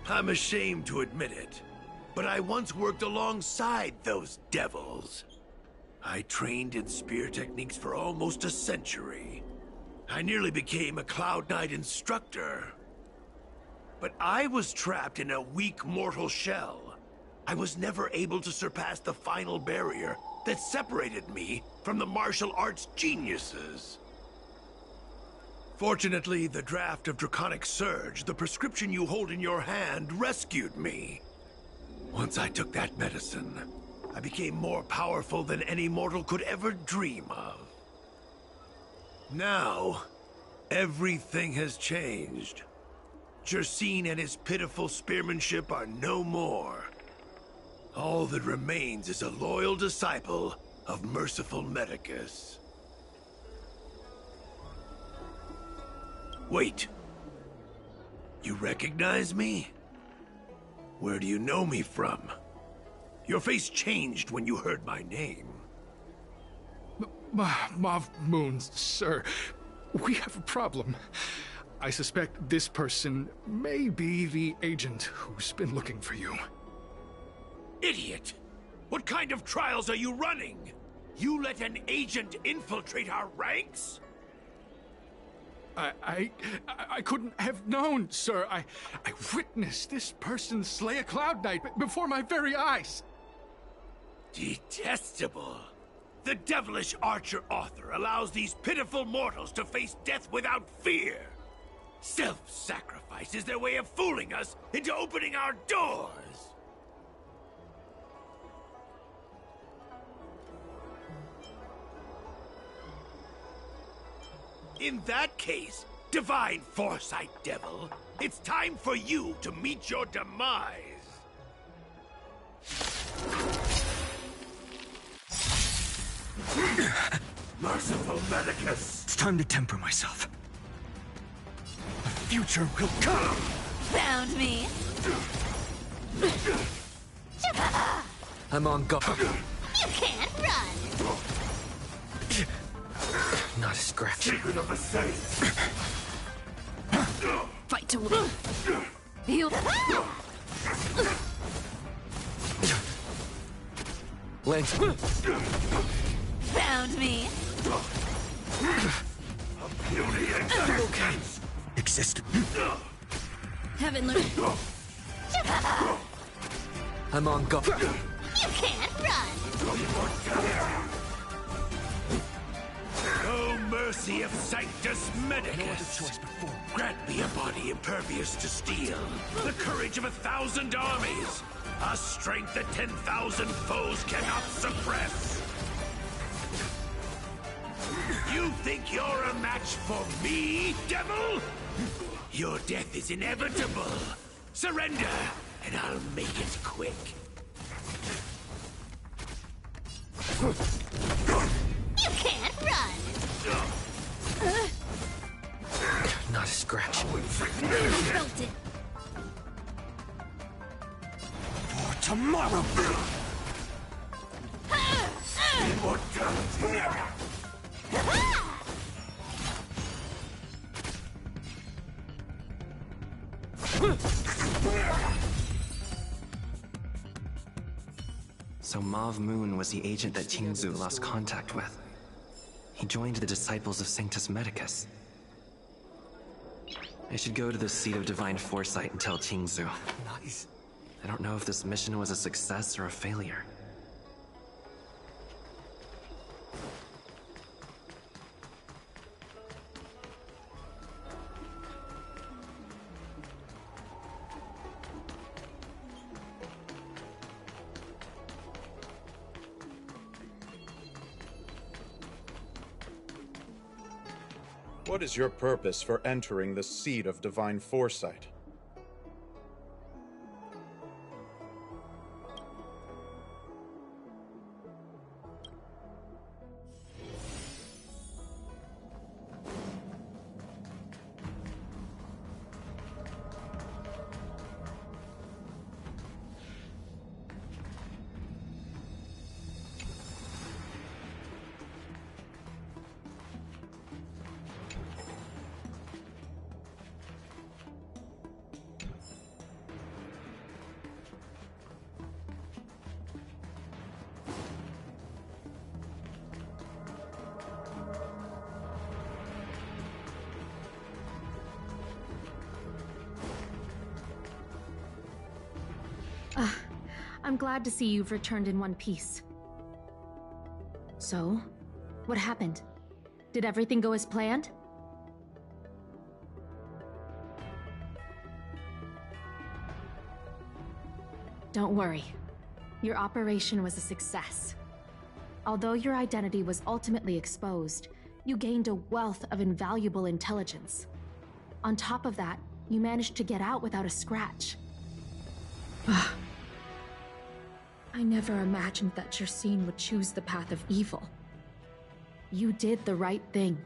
I'm ashamed to admit it, but I once worked alongside those devils. I trained in spear techniques for almost a century. I nearly became a Cloud Knight instructor. But I was trapped in a weak mortal shell. I was never able to surpass the final barrier that separated me from the martial arts geniuses. Fortunately, the draft of Draconic Surge, the prescription you hold in your hand, rescued me. Once I took that medicine, I became more powerful than any mortal could ever dream of. Now, everything has changed. Jersine and his pitiful spearmanship are no more. All that remains is a loyal disciple of merciful Medicus. Wait. You recognize me? Where do you know me from? Your face changed when you heard my name. Mauve Moon, sir. We have a problem. I suspect this person may be the agent who's been looking for you. Idiot! What kind of trials are you running? You let an agent infiltrate our ranks? I couldn't have known, sir. I witnessed this person slay a Cloud Knight before my very eyes. Detestable. The devilish archer author allows these pitiful mortals to face death without fear. Self-sacrifice is their way of fooling us into opening our doors. In that case, Divine Foresight Devil, it's time for you to meet your demise. Merciful Medicus! It's time to temper myself. The future will come! Found me. I'm on guard. You can't run. Not a scratch. Secret of the Saints! Fight to win. You. Lance. Found me. Okay. Exist. Haven't learned. I'm on guard. You can't run. No mercy of Sanctus Medicus. Grant me a body impervious to steel, the courage of 1,000 armies, a strength that 10,000 foes cannot suppress. You think you're a match for me, devil? Your death is inevitable. Surrender, and I'll make it quick. You can't run. Not a scratch. Felt it. For tomorrow. Immortality. So Mauve Moon was the agent that Qingzu lost contact with. He joined the Disciples of Sanctus Medicus. I should go to the Seat of Divine Foresight and tell Qingzu. Nice. I don't know if this mission was a success or a failure. What is your purpose for entering the Seat of Divine Foresight? I'm glad to see you've returned in one piece. So, what happened? Did everything go as planned? Don't worry. Your operation was a success. Although your identity was ultimately exposed, you gained a wealth of invaluable intelligence. On top of that, you managed to get out without a scratch. I never imagined that Jersine would choose the path of evil. You did the right thing.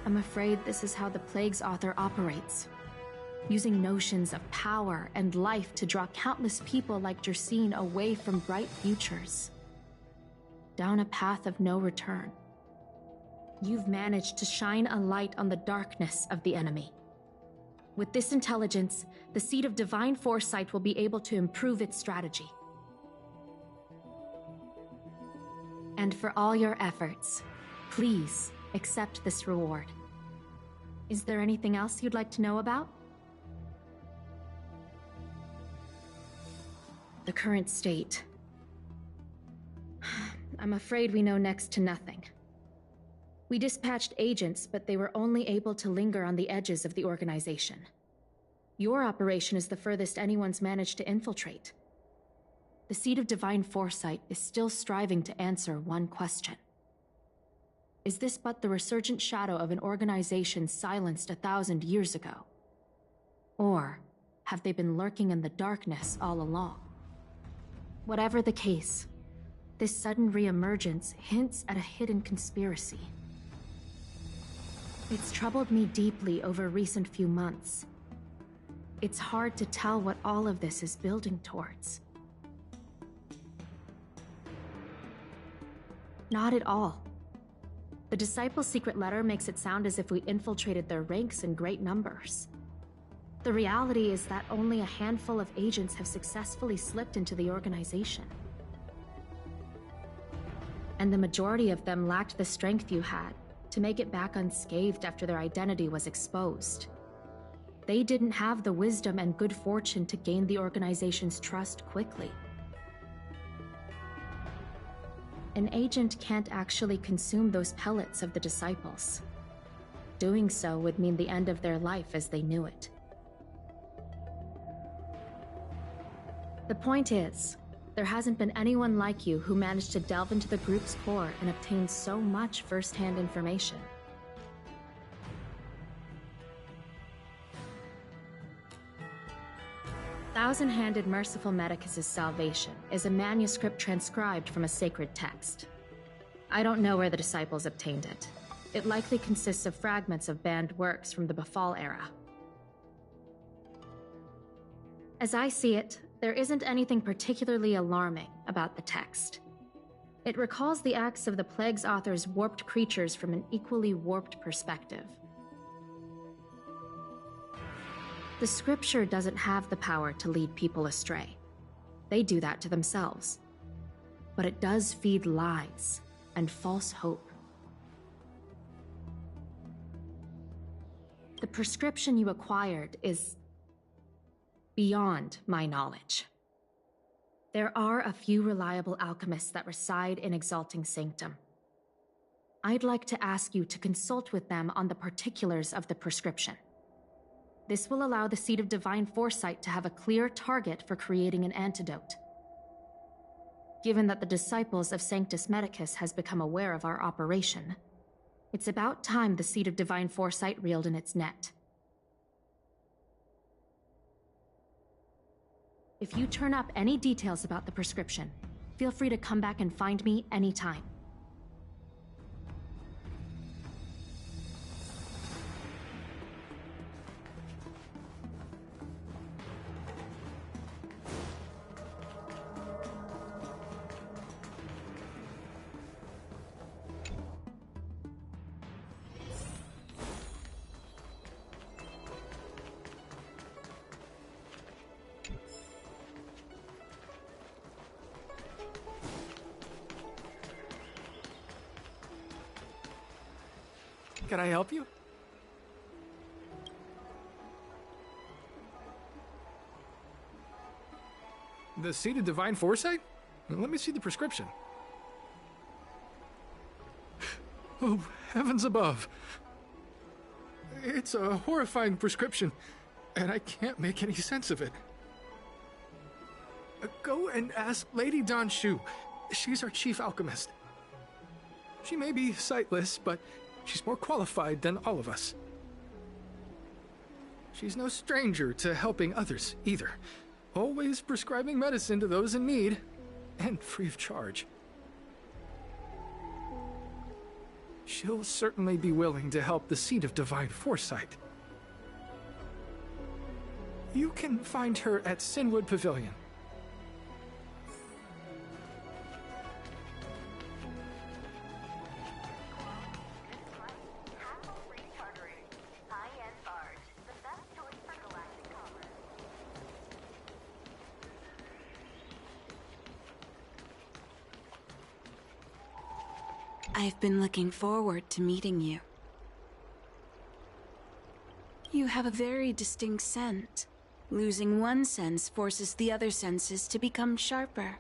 I'm afraid this is how the Plague's author operates. Using notions of power and life to draw countless people like Jersine away from bright futures. Down a path of no return. You've managed to shine a light on the darkness of the enemy. With this intelligence, the Seed of Divine Foresight will be able to improve its strategy. And for all your efforts, please accept this reward. Is there anything else you'd like to know about? The current state. I'm afraid we know next to nothing. We dispatched agents, but they were only able to linger on the edges of the organization. Your operation is the furthest anyone's managed to infiltrate. The Seed of Divine Foresight is still striving to answer one question. Is this but the resurgent shadow of an organization silenced 1,000 years ago? Or have they been lurking in the darkness all along? Whatever the case, this sudden reemergence hints at a hidden conspiracy. It's troubled me deeply over recent few months. It's hard to tell what all of this is building towards. Not at all. The Disciples' secret letter makes it sound as if we infiltrated their ranks in great numbers. The reality is that only a handful of agents have successfully slipped into the organization. And the majority of them lacked the strength you had to make it back unscathed after their identity was exposed. They didn't have the wisdom and good fortune to gain the organization's trust quickly. An agent can't actually consume those pellets of the Disciples. Doing so would mean the end of their life as they knew it. The point is, there hasn't been anyone like you who managed to delve into the group's core and obtain so much first-hand information. Thousand-Handed Merciful Medicus' Salvation is a manuscript transcribed from a sacred text. I don't know where the Disciples obtained it. It likely consists of fragments of banned works from the Befall era. As I see it, there isn't anything particularly alarming about the text. It recalls the acts of the Plague's author's warped creatures from an equally warped perspective. The scripture doesn't have the power to lead people astray. They do that to themselves. But it does feed lies and false hope. The prescription you acquired is beyond my knowledge. There are a few reliable alchemists that reside in Exalting Sanctum. I'd like to ask you to consult with them on the particulars of the prescription. This will allow the Seed of Divine Foresight to have a clear target for creating an antidote. Given that the Disciples of Sanctus Medicus has become aware of our operation, it's about time the Seed of Divine Foresight reeled in its net. If you turn up any details about the prescription, feel free to come back and find me anytime. Can I help you? The Seed of Divine Foresight? Let me see the prescription. Oh, heavens above. It's a horrifying prescription, and I can't make any sense of it. Go and ask Lady Don Shu. She's our chief alchemist. She may be sightless, but she's more qualified than all of us. She's no stranger to helping others, either. Always prescribing medicine to those in need, and free of charge. She'll certainly be willing to help the Seed of Divine Foresight. You can find her at Sinwood Pavilion. High-end bars, the best choice I've been looking forward to meeting you. You have a very distinct scent. Losing one sense forces the other senses to become sharper.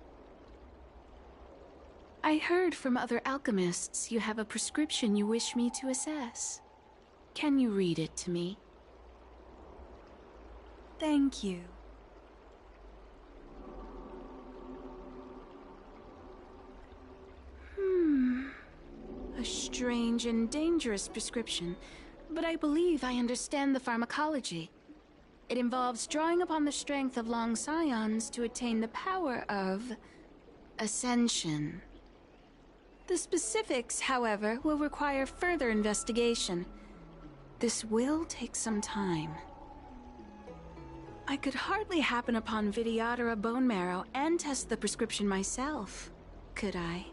I heard from other alchemists you have a prescription you wish me to assess. Can you read it to me? Thank you. A strange and dangerous prescription, but I believe I understand the pharmacology. It involves drawing upon the strength of long scions to attain the power of ascension. The specifics, however, will require further investigation. This will take some time. I could hardly happen upon Vidyadhara bone marrow and test the prescription myself, could I?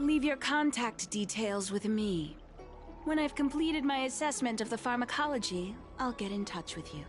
Leave your contact details with me. When I've completed my assessment of the pharmacology, I'll get in touch with you.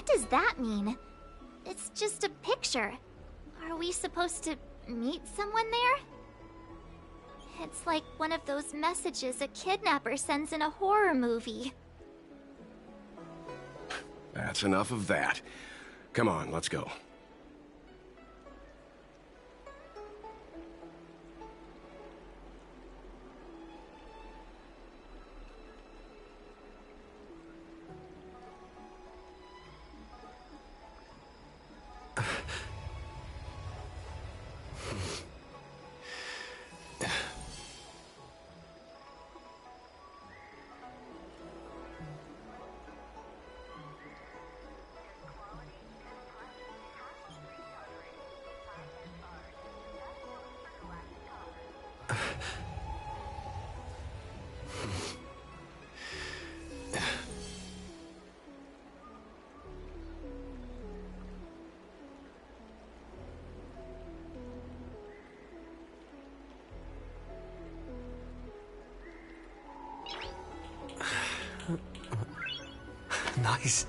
does that mean? It's just a picture. Are we supposed to meet someone there? It's like one of those messages a kidnapper sends in a horror movie. That's enough of that. Come on, let's go. Nice.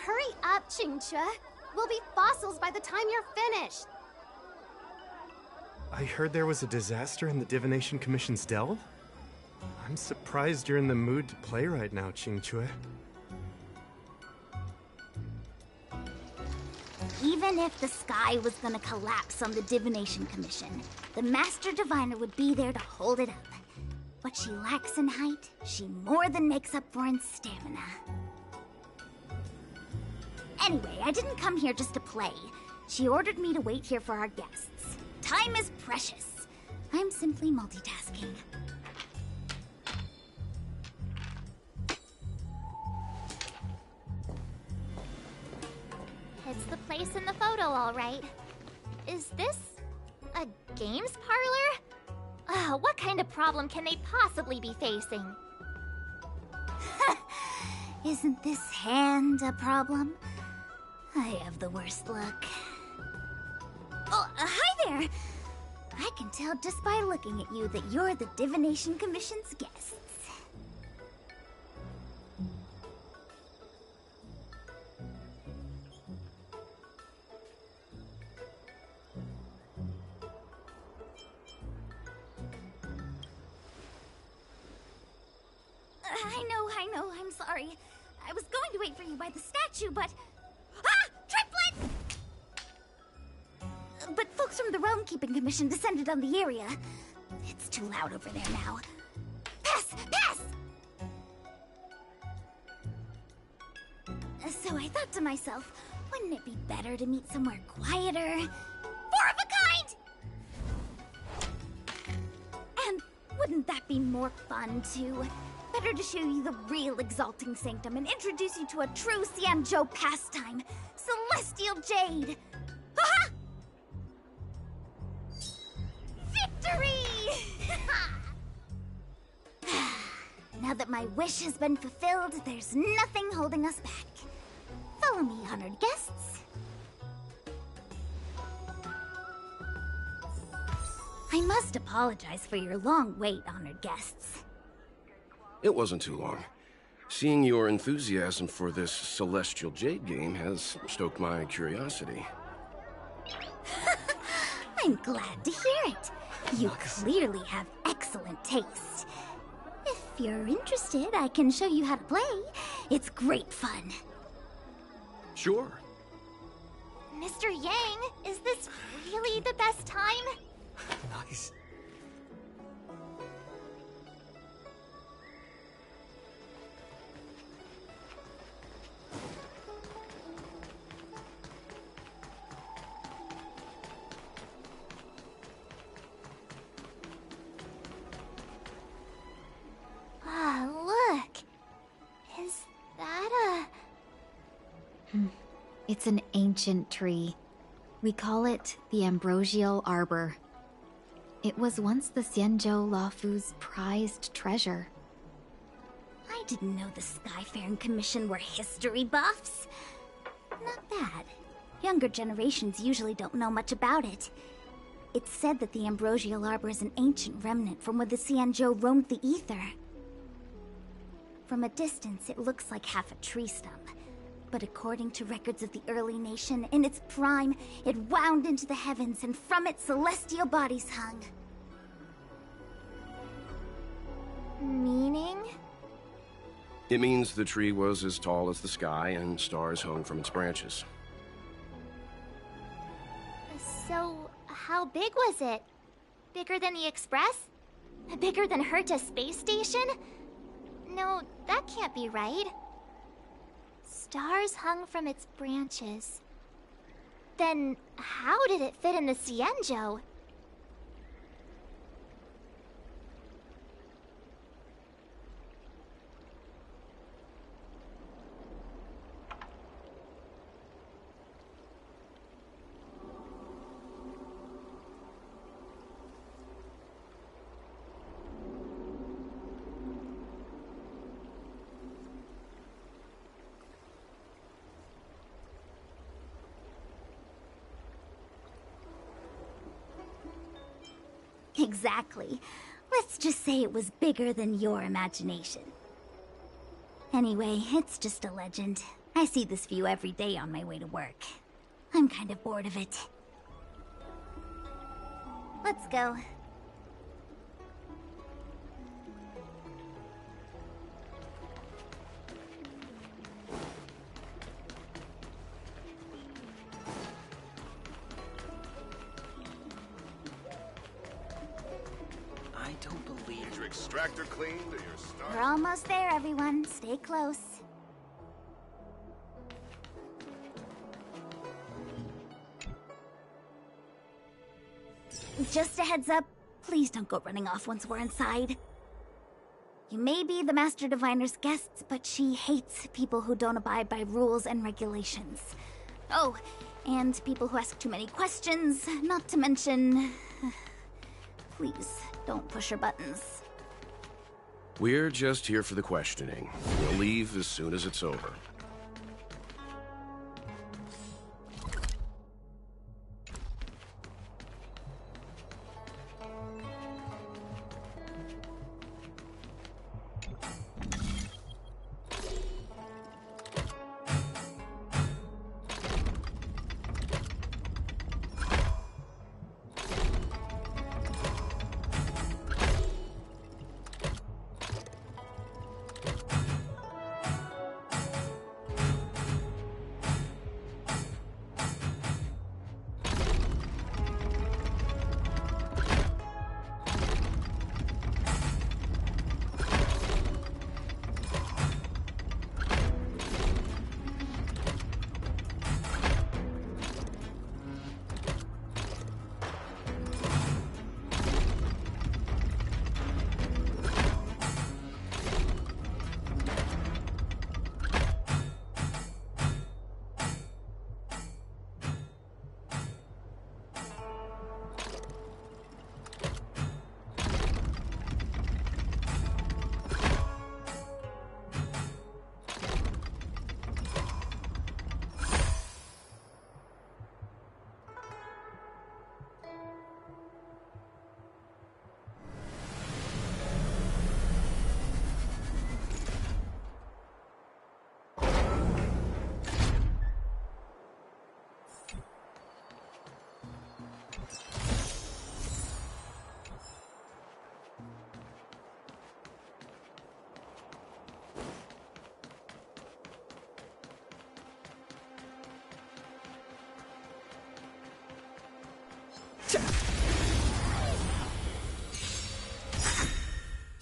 Hurry up, Chingchue. We'll be fossils by the time you're finished. I heard there was a disaster in the Divination Commission's delve? I'm surprised you're in the mood to play right now, Chingchue. Even if the sky was gonna collapse on the Divination Commission, the Master Diviner would be there to hold it up. What she lacks in height, she more than makes up for in stamina. Anyway, I didn't come here just to play. She ordered me to wait here for our guests. Time is precious. I'm simply multitasking. It's the place in the photo, all right. Is this a games parlor? What kind of problem can they possibly be facing? Isn't this hand a problem? I have the worst luck. Oh, hi there! I can tell just by looking at you that you're the Divination Commission's guests. I know, I'm sorry. I was going to wait for you by the statue, but... Ah! Triplet! But folks from the Realm Keeping Commission descended on the area. It's too loud over there now. Pass! Pass! So I thought to myself, wouldn't it be better to meet somewhere quieter? Four of a kind! And wouldn't that be more fun, too? Better to show you the real Exalting Sanctum and introduce you to a true Xianzhou pastime, Celestial Jade! Ha-ha! Victory! Now that my wish has been fulfilled, there's nothing holding us back. Follow me, honored guests. I must apologize for your long wait, honored guests. It wasn't too long. Seeing your enthusiasm for this Celestial Jade game has stoked my curiosity. I'm glad to hear it. You clearly have excellent taste. If If you're interested, I can show you how to play. It's great fun. Sure. Mr. Yang, is this really the best time? Nice. Ah, look. Is that a... It's an ancient tree. We call it the Ambrosial Arbor. It was once the Xianzhou Luofu's prized treasure. I didn't know the Skyfaring Commission were history buffs. Not bad. Younger generations usually don't know much about it. It's said that the Ambrosial Arbor is an ancient remnant from when the Xianzhou roamed the ether. From a distance, it looks like half a tree stump. But according to records of the early nation, in its prime, it wound into the heavens and from it celestial bodies hung. Meaning? It means the tree was as tall as the sky and stars hung from its branches. So, how big was it? Bigger than the Express? Bigger than Herta Space Station? No, that can't be right. Stars hung from its branches. Then, how did it fit in the Xianzhou? Exactly. Let's just say it was bigger than your imagination. Anyway, it's just a legend. I see this view every day on my way to work. I'm kind of bored of it. Let's go. Your extractor cleaned or your star? We're almost there, everyone. Stay close. Just a heads up, please don't go running off once we're inside. You may be the Master Diviner's guests, but she hates people who don't abide by rules and regulations. Oh, and people who ask too many questions, not to mention... Please, don't push her buttons. We're just here for the questioning. We'll leave as soon as it's over.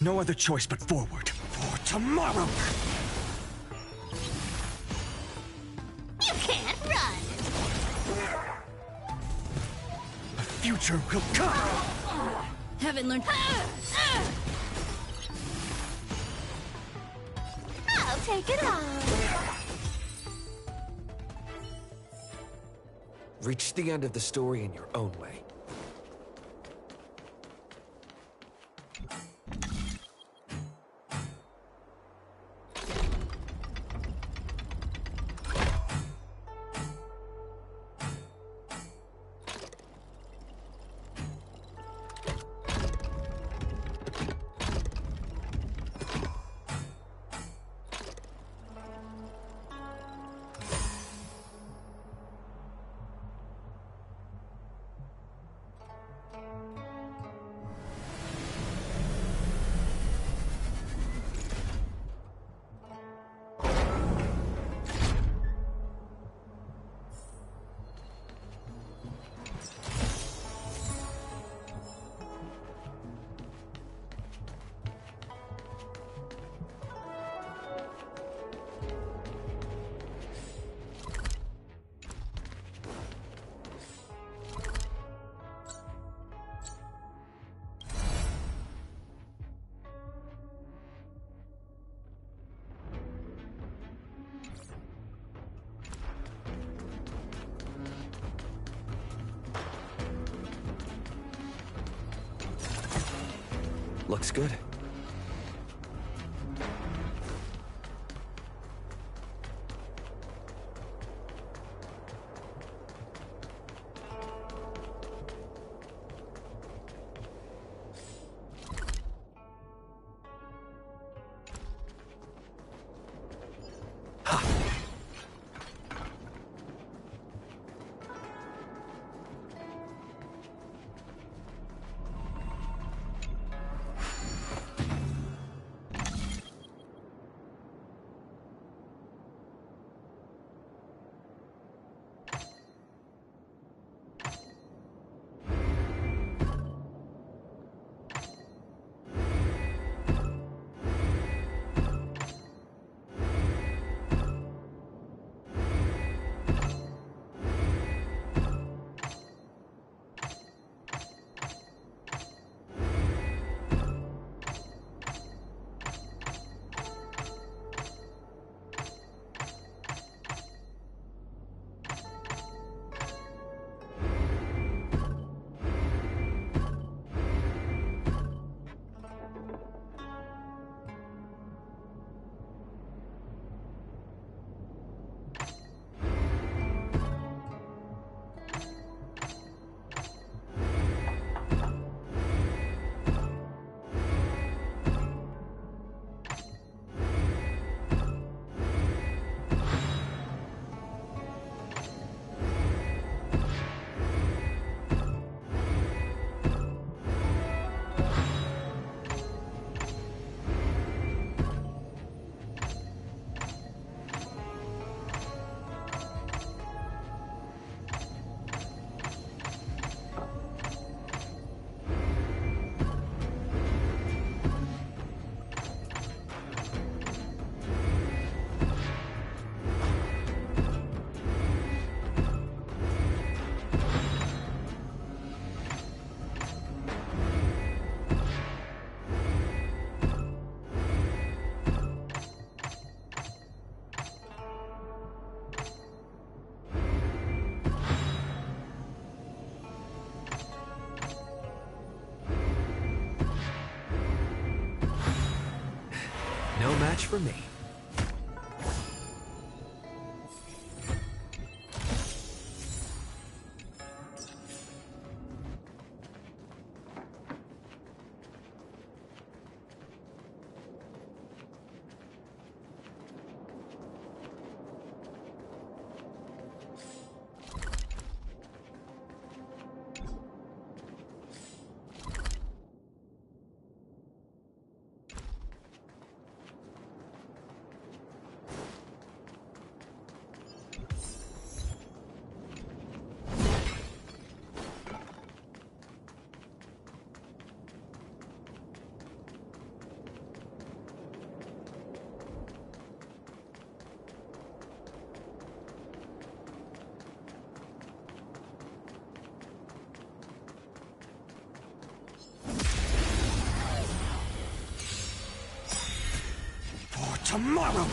No other choice but forward. For tomorrow! You can't run! The future will come! Haven't learned. I'll take it off. Reach the end of the story in your own way. Looks good. No match for me. tomorrow!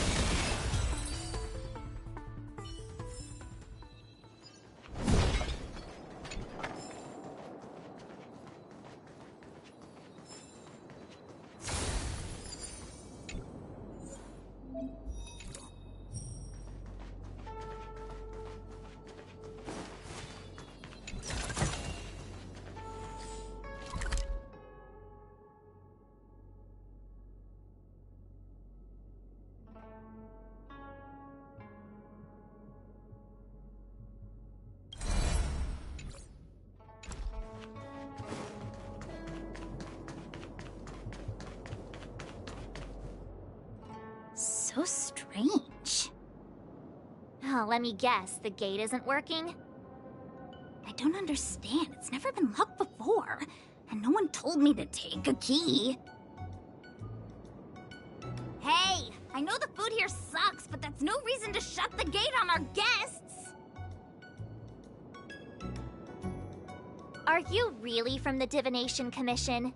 So strange. Oh, let me guess, the gate isn't working? I don't understand. It's never been locked before, and no one told me to take a key. Hey, I know the food here sucks, but that's no reason to shut the gate on our guests! Are you really from the Divination Commission?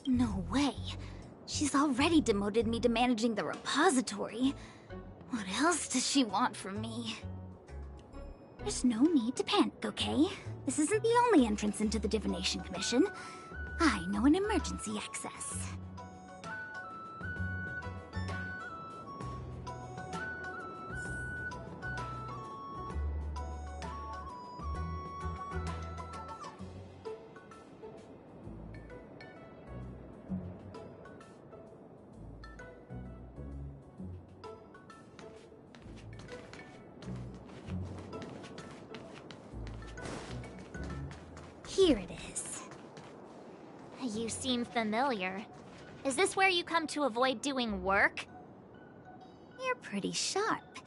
No way. She's already demoted me to managing the repository. What else does she want from me? There's no need to panic, okay? This isn't the only entrance into the Divination Commission. I know an emergency access. Here it is. You seem familiar. Is this where you come to avoid doing work? You're pretty sharp.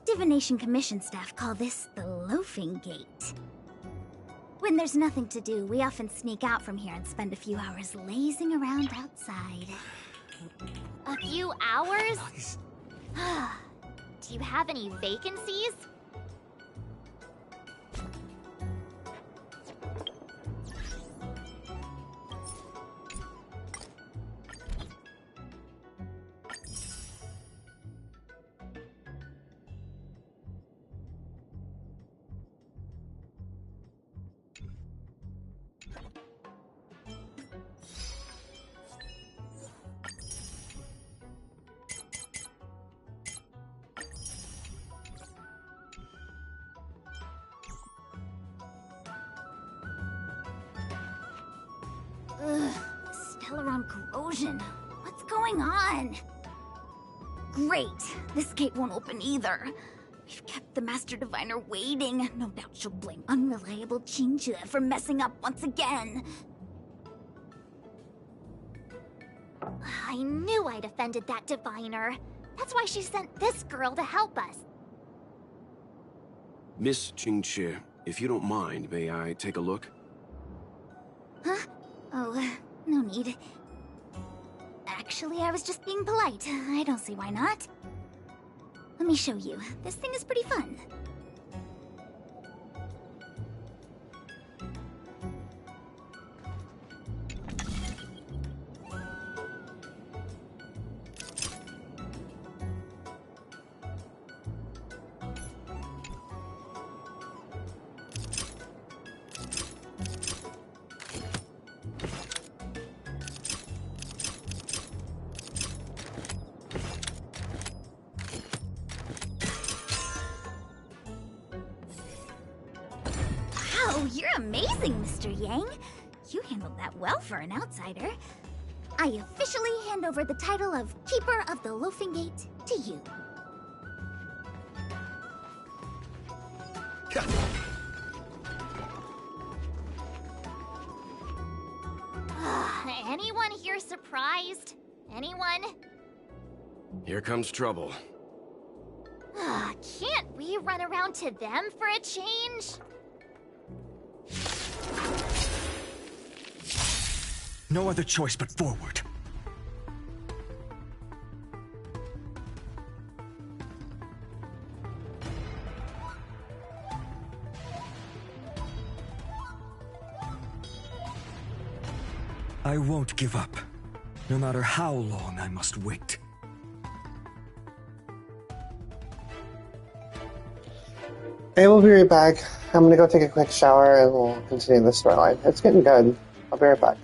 Divination Commission staff call this the loafing gate. When there's nothing to do, we often sneak out from here and spend a few hours lazing around outside. A few hours? Nice. Do you have any vacancies? Stellaron corrosion. What's going on? Great. This gate won't open either. We've kept the Master Diviner waiting. No doubt she'll blame unreliable Chinchilla for messing up once again. I knew I'd offended that Diviner. That's why she sent this girl to help us. Miss Qingqi, if you don't mind, may I take a look? Huh? Oh, no need. Actually, I was just being polite. I don't see why not. Let me show you. This thing is pretty fun. Wow, you're amazing, Mr. Yang. You handled that well for an outsider. I officially hand over the title of Keeper of the Loafing Gate to you. Anyone here surprised? Anyone? Here comes trouble. Can't we run around to them for a change? No other choice but forward. I won't give up, no matter how long I must wait. Hey, we'll be right back. I'm gonna go take a quick shower and we'll continue the storyline. It's getting good. I'll be right back.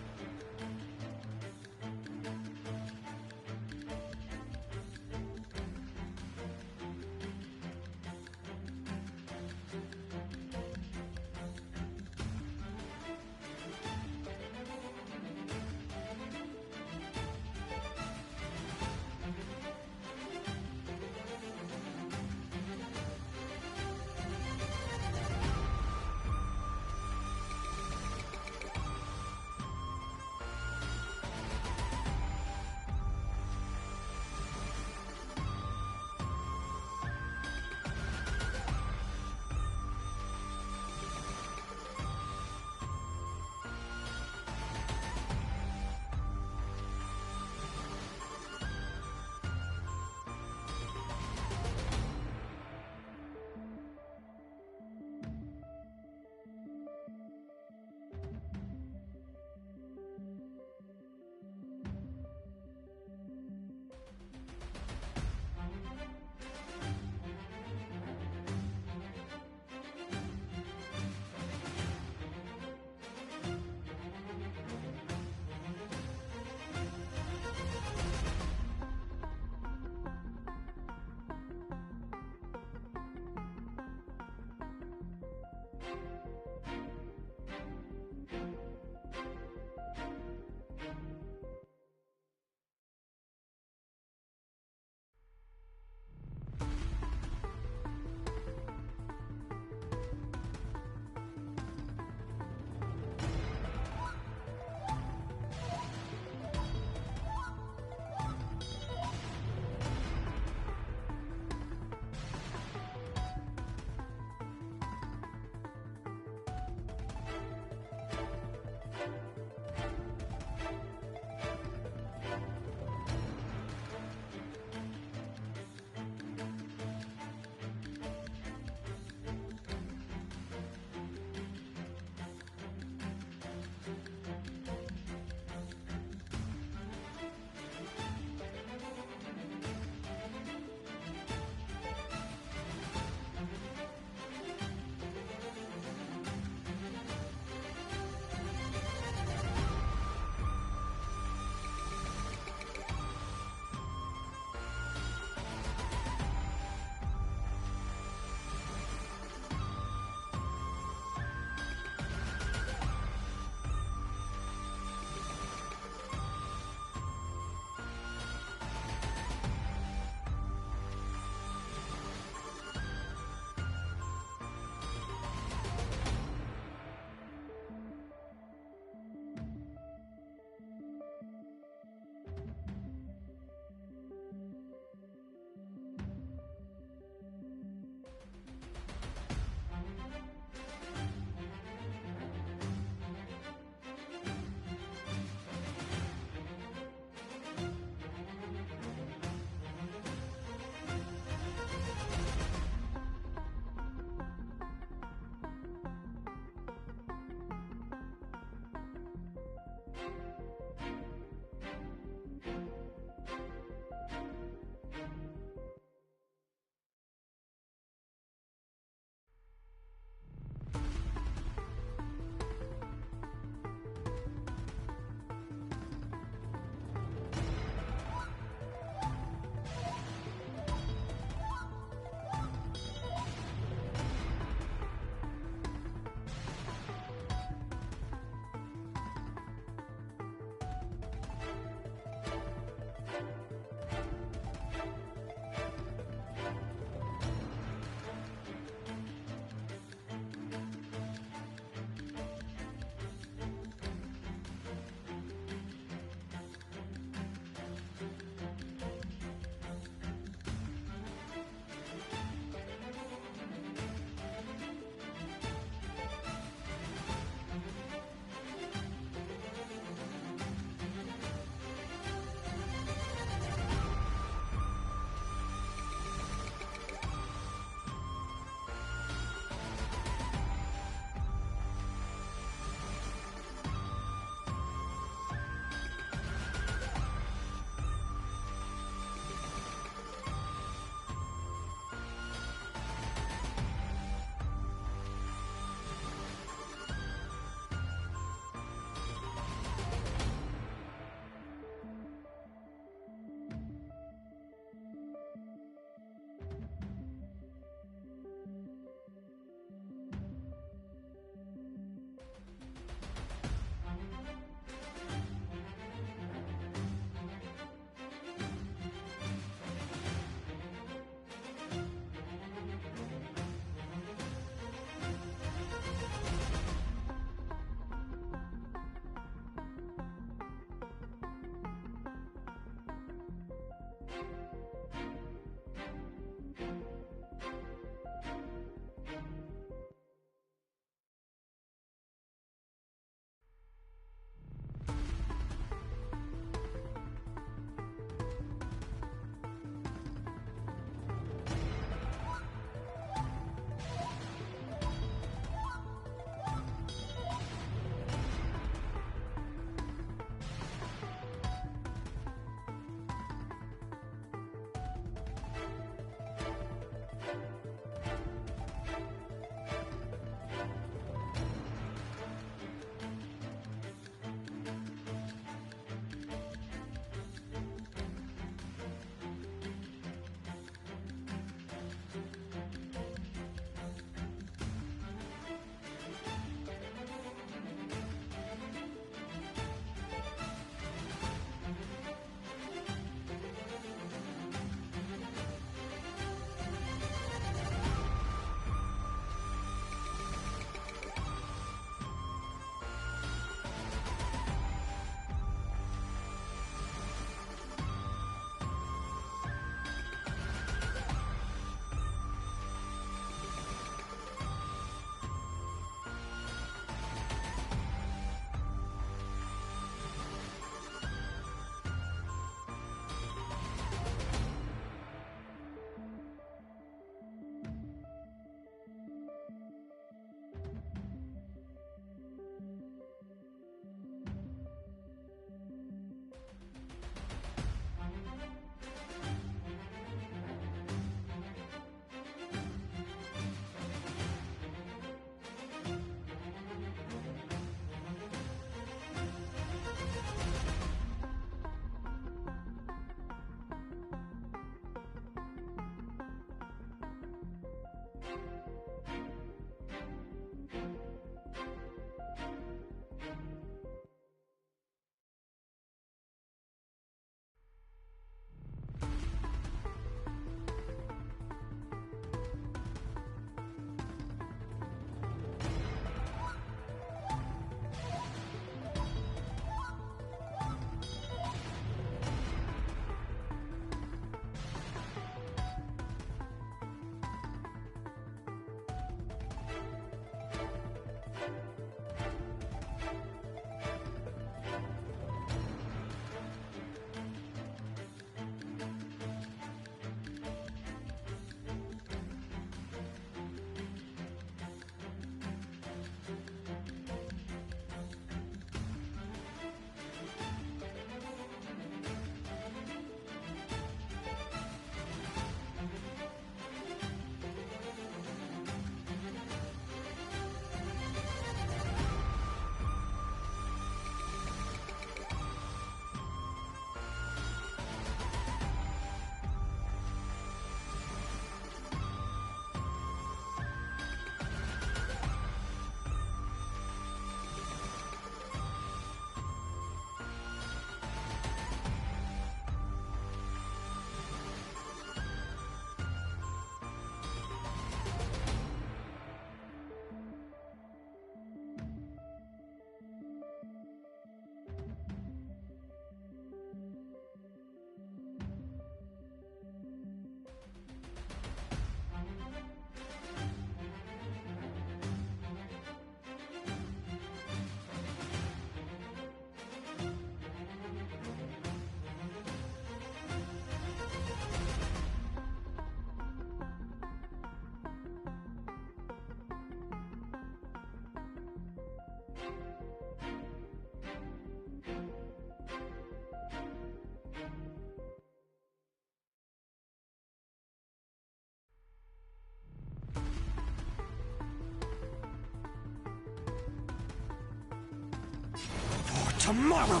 tomorrow!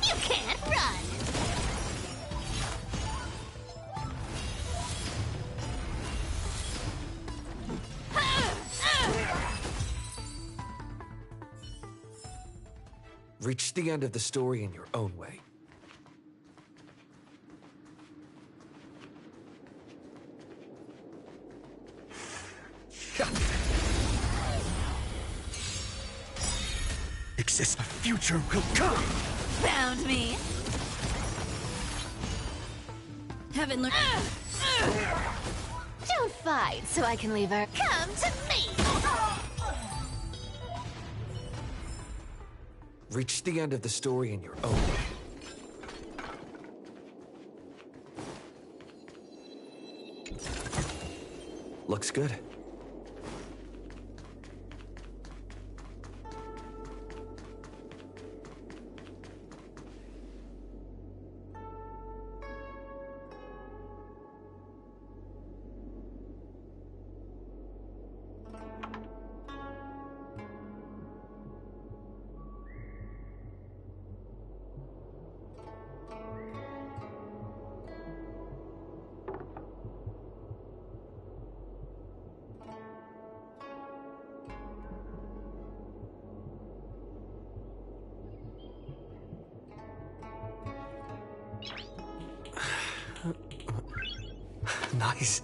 You can't run! Reach the end of the story in your own way. Exist, a future will come! Found me! Haven't learned. Don't fight so I can leave her. Come to me! Reach the end of the story in your own way. Looks good. Nice.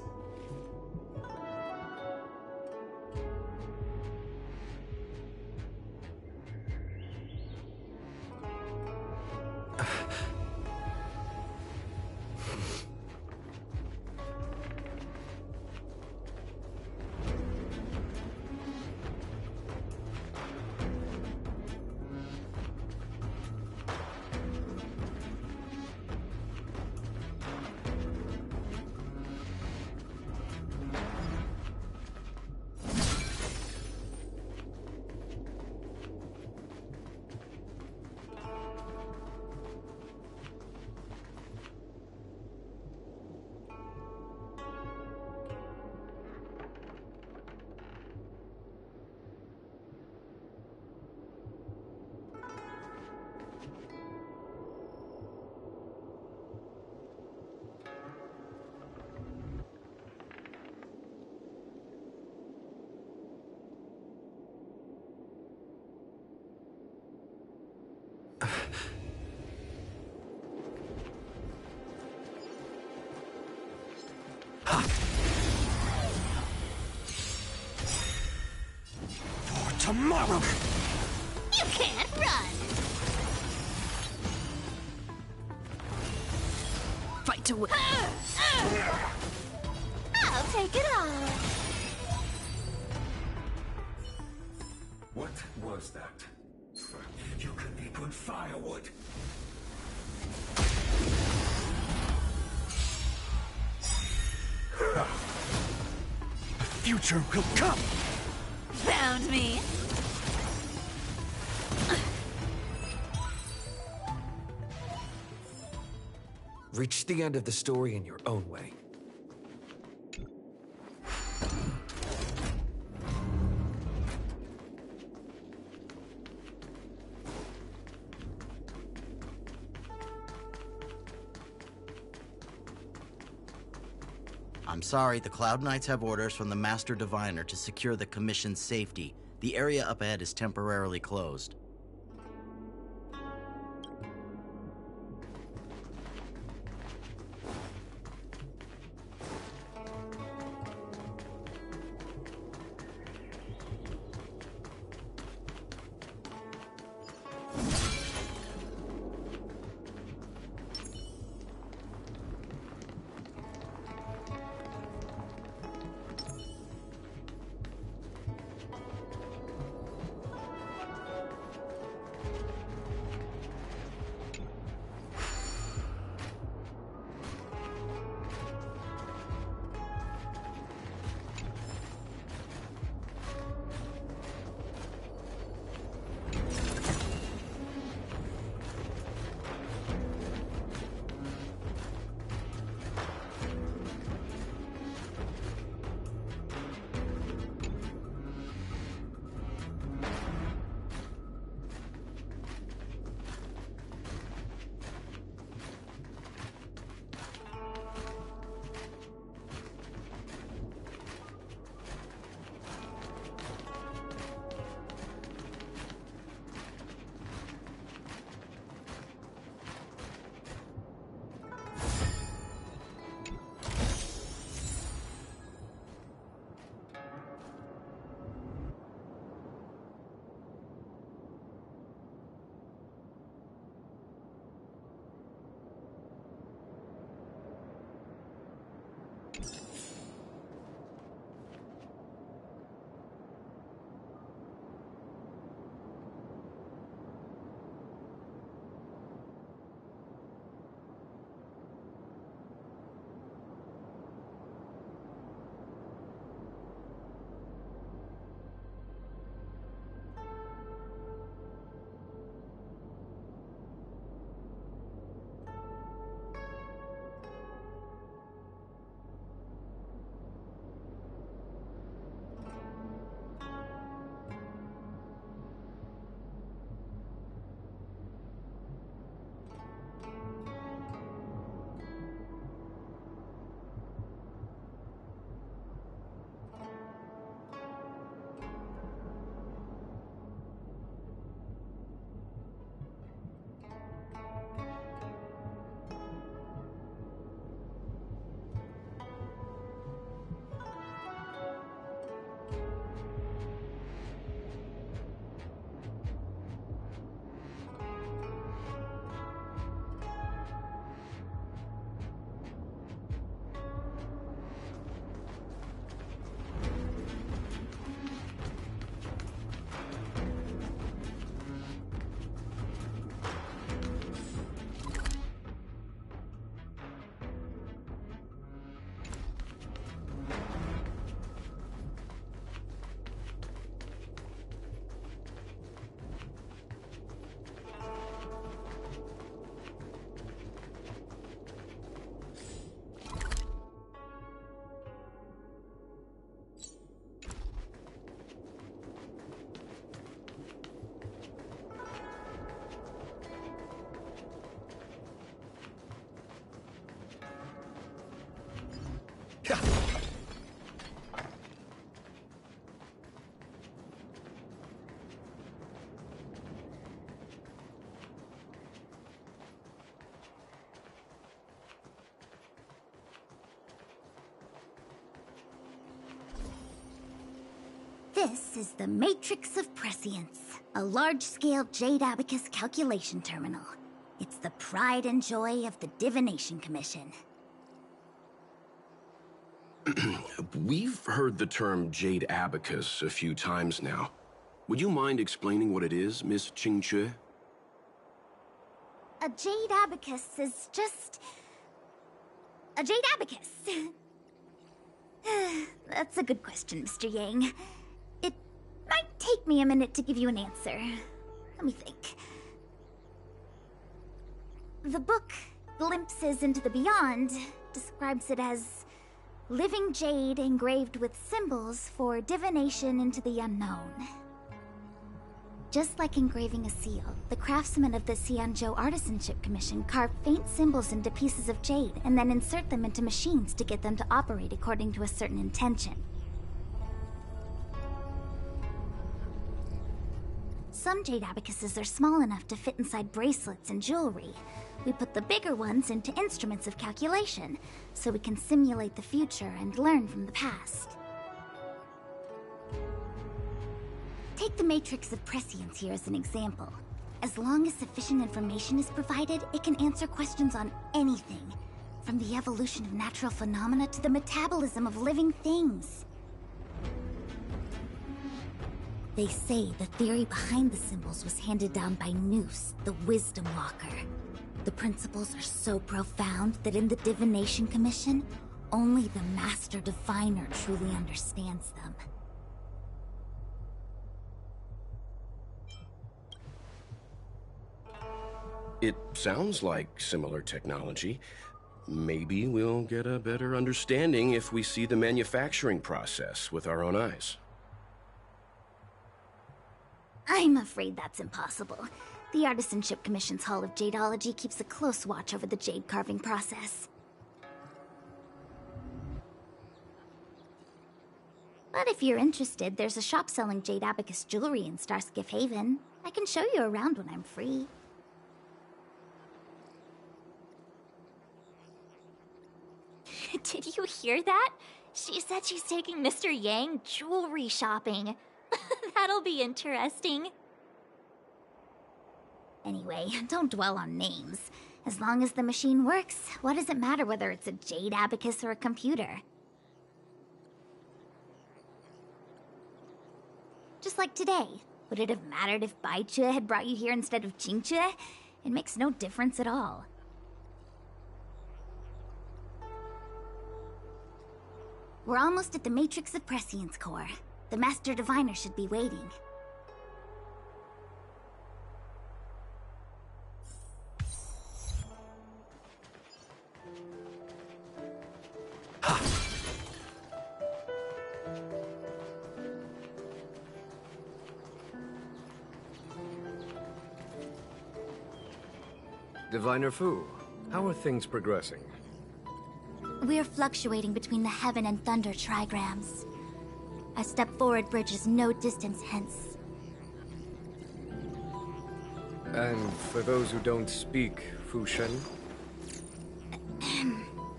For tomorrow! You can't run! Fight to win. I'll take it all! What was that? You could be good firewood. The future will come! Found me! Reach the end of the story in your own way. I'm sorry, the Cloud Knights have orders from the Master Diviner to secure the Commission's safety. The area up ahead is temporarily closed. This is the Matrix of Prescience, a large-scale Jade Abacus calculation terminal. It's the pride and joy of the Divination Commission. We've heard the term Jade Abacus a few times now. Would you mind explaining what it is, Miss Qingque? A Jade Abacus is just... a Jade Abacus. That's a good question, Mr. Yang. It might take me a minute to give you an answer. Let me think. The book, Glimpses into the Beyond, describes it as living jade engraved with symbols for divination into the unknown. Just like engraving a seal, the craftsmen of the Xianzhou Artisanship Commission carve faint symbols into pieces of jade and then insert them into machines to get them to operate according to a certain intention. Some jade abacuses are small enough to fit inside bracelets and jewelry. We put the bigger ones into instruments of calculation, so we can simulate the future and learn from the past. Take the Matrix of Prescience here as an example. As long as sufficient information is provided, it can answer questions on anything, from the evolution of natural phenomena to the metabolism of living things. They say the theory behind the symbols was handed down by Noose, the Wisdom Walker. The principles are so profound that in the Divination Commission, only the Master Diviner truly understands them. It sounds like similar technology. Maybe we'll get a better understanding if we see the manufacturing process with our own eyes. I'm afraid that's impossible. The Artisanship Commission's Hall of Jadeology keeps a close watch over the jade carving process. But if you're interested, there's a shop selling Jade Abacus jewelry in Starskiff Haven. I can show you around when I'm free. Did you hear that? She said she's taking Mr. Yang jewelry shopping. That'll be interesting. Anyway, don't dwell on names. As long as the machine works, what does it matter whether it's a jade abacus or a computer? Just like today. Would it have mattered if Baichue had brought you here instead of Qingchue? It makes no difference at all. We're almost at the Matrix of Prescience core. The Master Diviner should be waiting. Diviner Fu, how are things progressing? We're fluctuating between the Heaven and Thunder trigrams. A step forward bridges no distance hence. And for those who don't speak Fu Shen?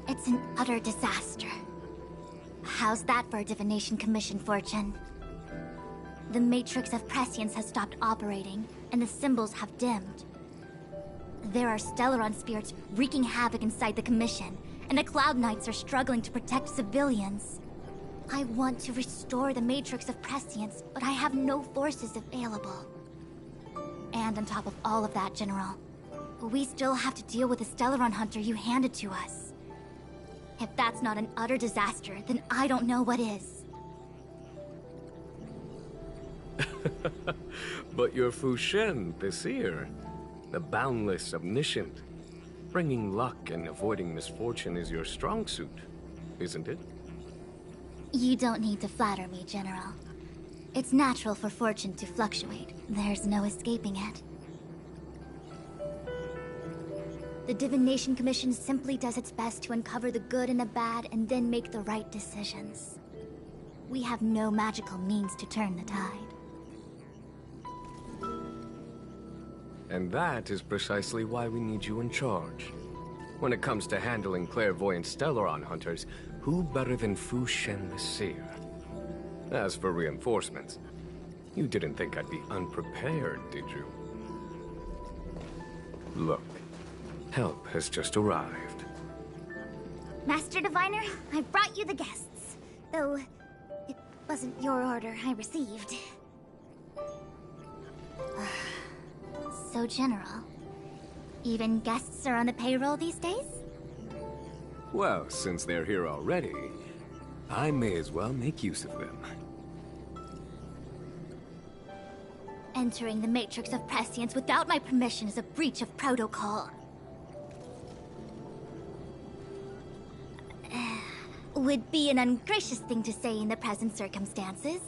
It's an utter disaster. How's that for a Divination Commission fortune? The Matrix of Prescience has stopped operating, and the symbols have dimmed. There are Stellaron spirits wreaking havoc inside the Commission, and the Cloud Knights are struggling to protect civilians. I want to restore the Matrix of Prescience, but I have no forces available. And on top of all of that, General, we still have to deal with the Stellaron Hunter you handed to us. If that's not an utter disaster, then I don't know what is. But you're Fu Shen, the seer. The boundless, omniscient. Bringing luck and avoiding misfortune is your strong suit, isn't it? You don't need to flatter me, General. It's natural for fortune to fluctuate. There's no escaping it. The Divination Commission simply does its best to uncover the good and the bad and then make the right decisions. We have no magical means to turn the tide. And that is precisely why we need you in charge. When it comes to handling clairvoyant Stellaron hunters, who better than Fu Shen the Seer? As for reinforcements, you didn't think I'd be unprepared, did you? Look, help has just arrived. Master Diviner, I brought you the guests. Though, it wasn't your order I received. So, General, even guests are on the payroll these days? Well, since they're here already, I may as well make use of them. Entering the Matrix of Prescience without my permission is a breach of protocol. Would be an ungracious thing to say in the present circumstances.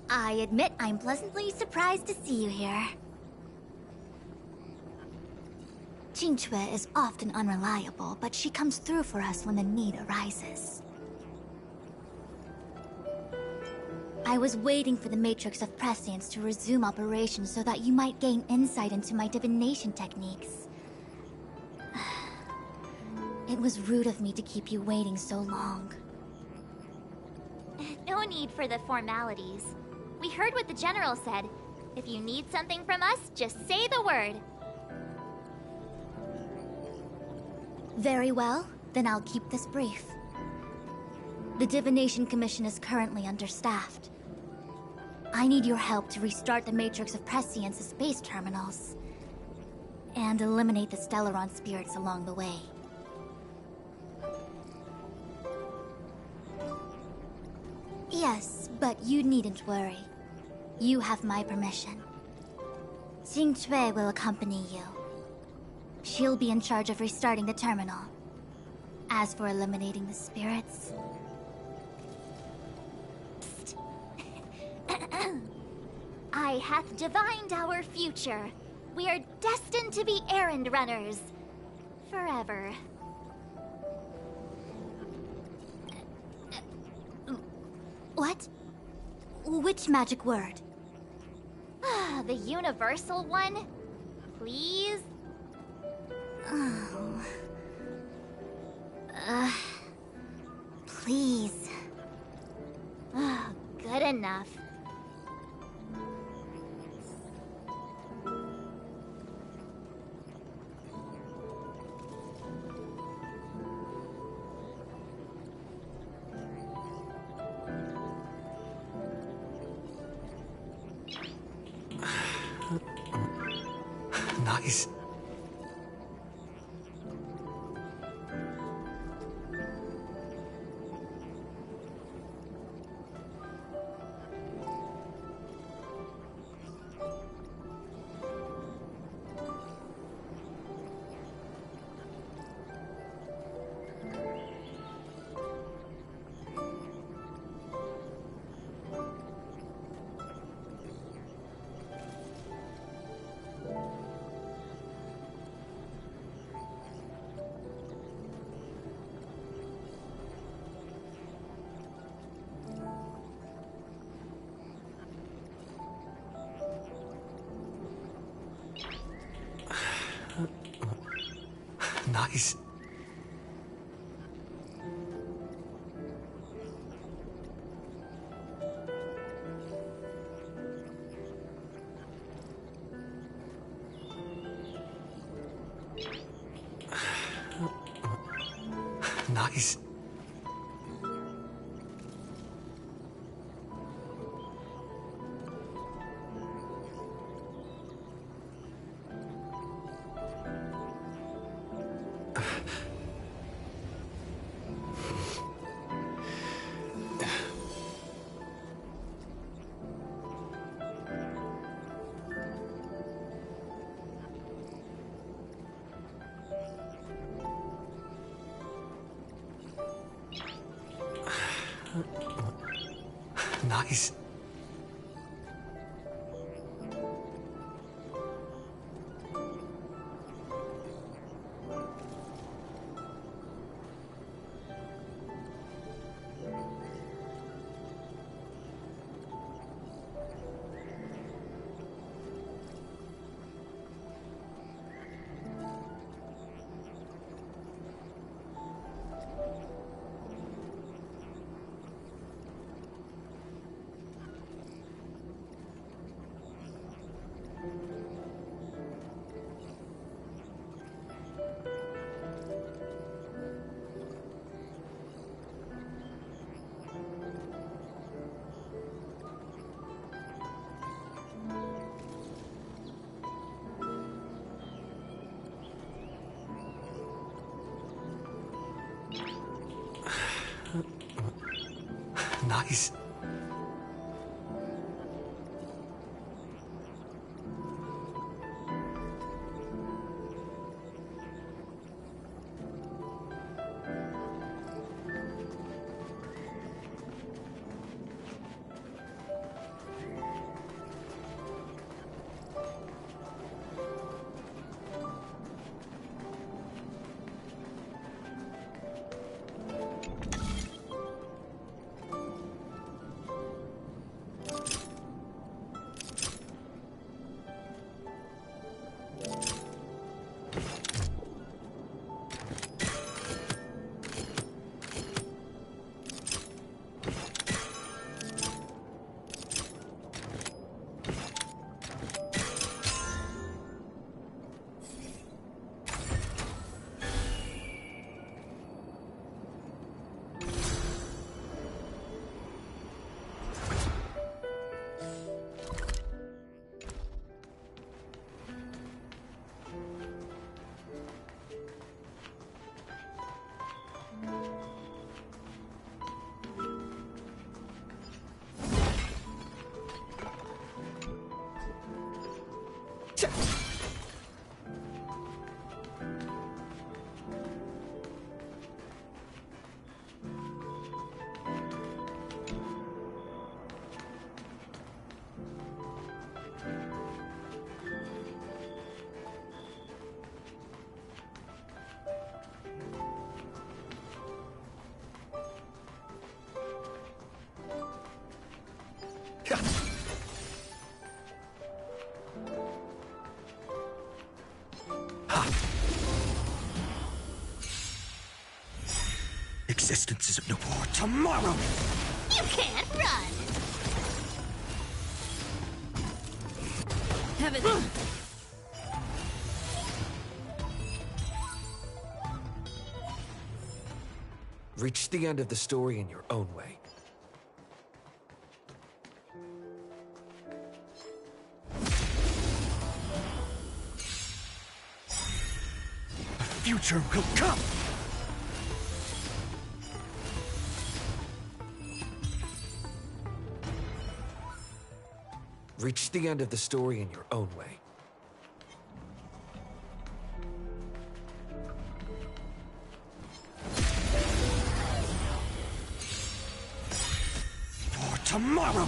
I admit I'm pleasantly surprised to see you here. Qingchue is often unreliable, but she comes through for us when the need arises. I was waiting for the Matrix of Prescience to resume operations so that you might gain insight into my divination techniques. It was rude of me to keep you waiting so long. No need for the formalities. We heard what the General said. If you need something from us, just say the word. Very well, then I'll keep this brief. The Divination Commission is currently understaffed. I need your help to restart the Matrix of Prescience's space terminals, and eliminate the Stellaron spirits along the way. Yes, but you needn't worry. You have my permission. Qingchue will accompany you. She'll be in charge of restarting the terminal. As for eliminating the spirits... I hath divined our future. We are destined to be errand runners. Forever. What? Which magic word? The universal one? Please? Oh. Please. Good enough. Nice. Nice. Nice. Nice. Nice. Existence is of no more tomorrow! You can't run! Heaven! Reach the end of the story in your own way. future will come! Reach the end of the story in your own way. For tomorrow!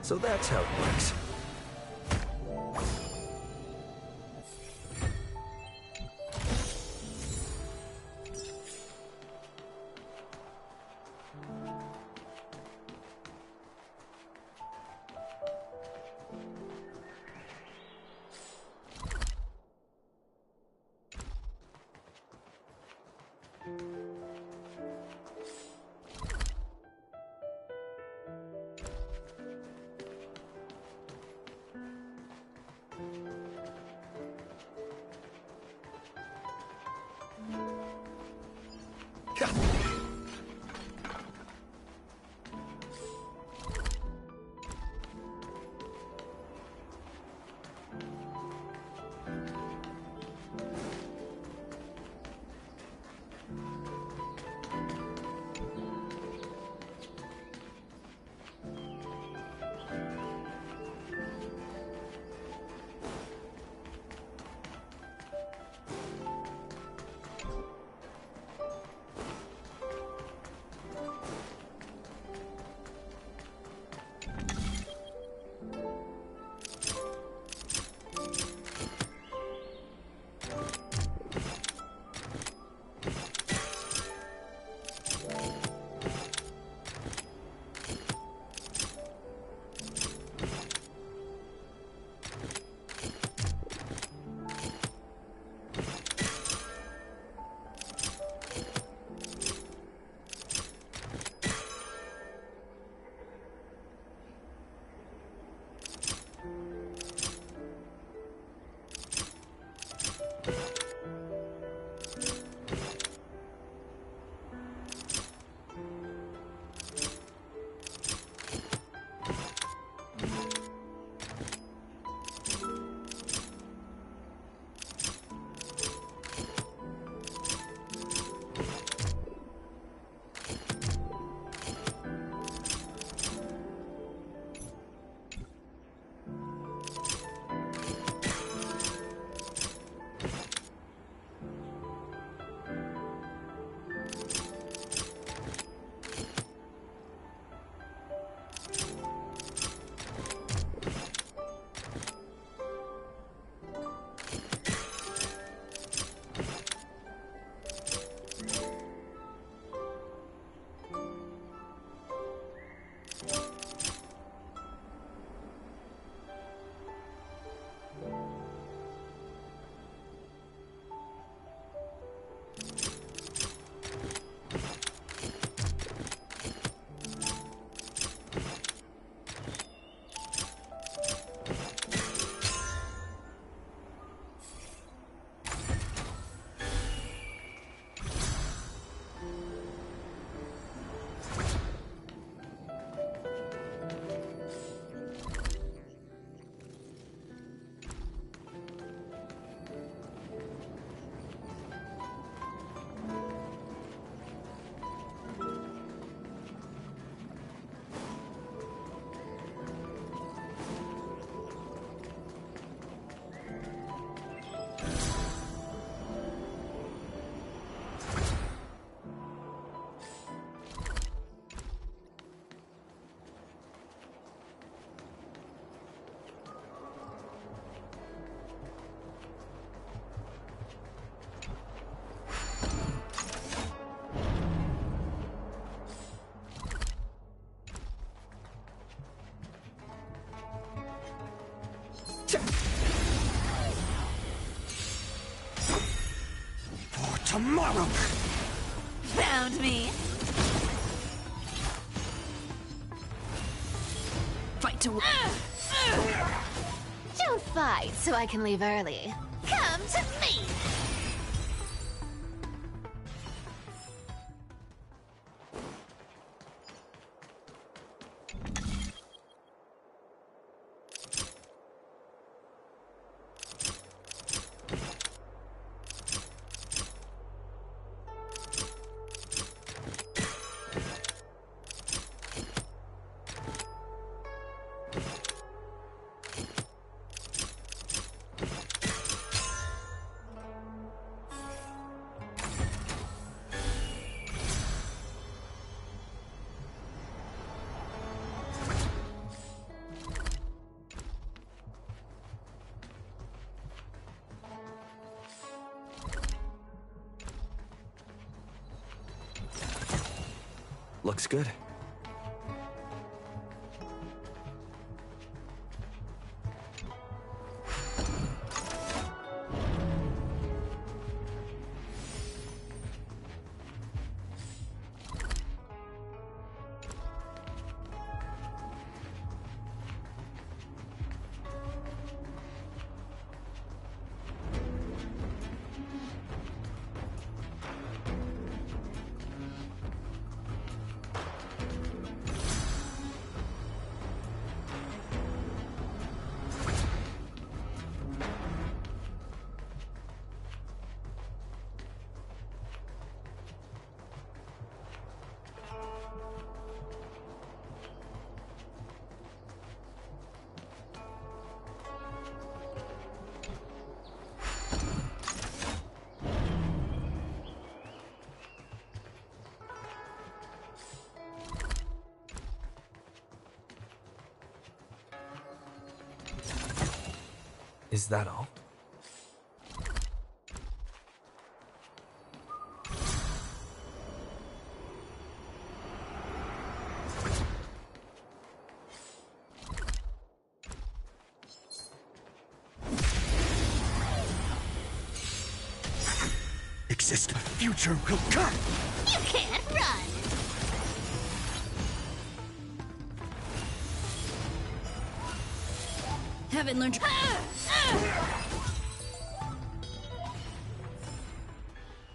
So that's how it works. For tomorrow! Found me. Fight to win. Don't fight so I can leave early. Come to me. Looks good. Is that all? Exist, the future will come! You can't run. Haven't learned.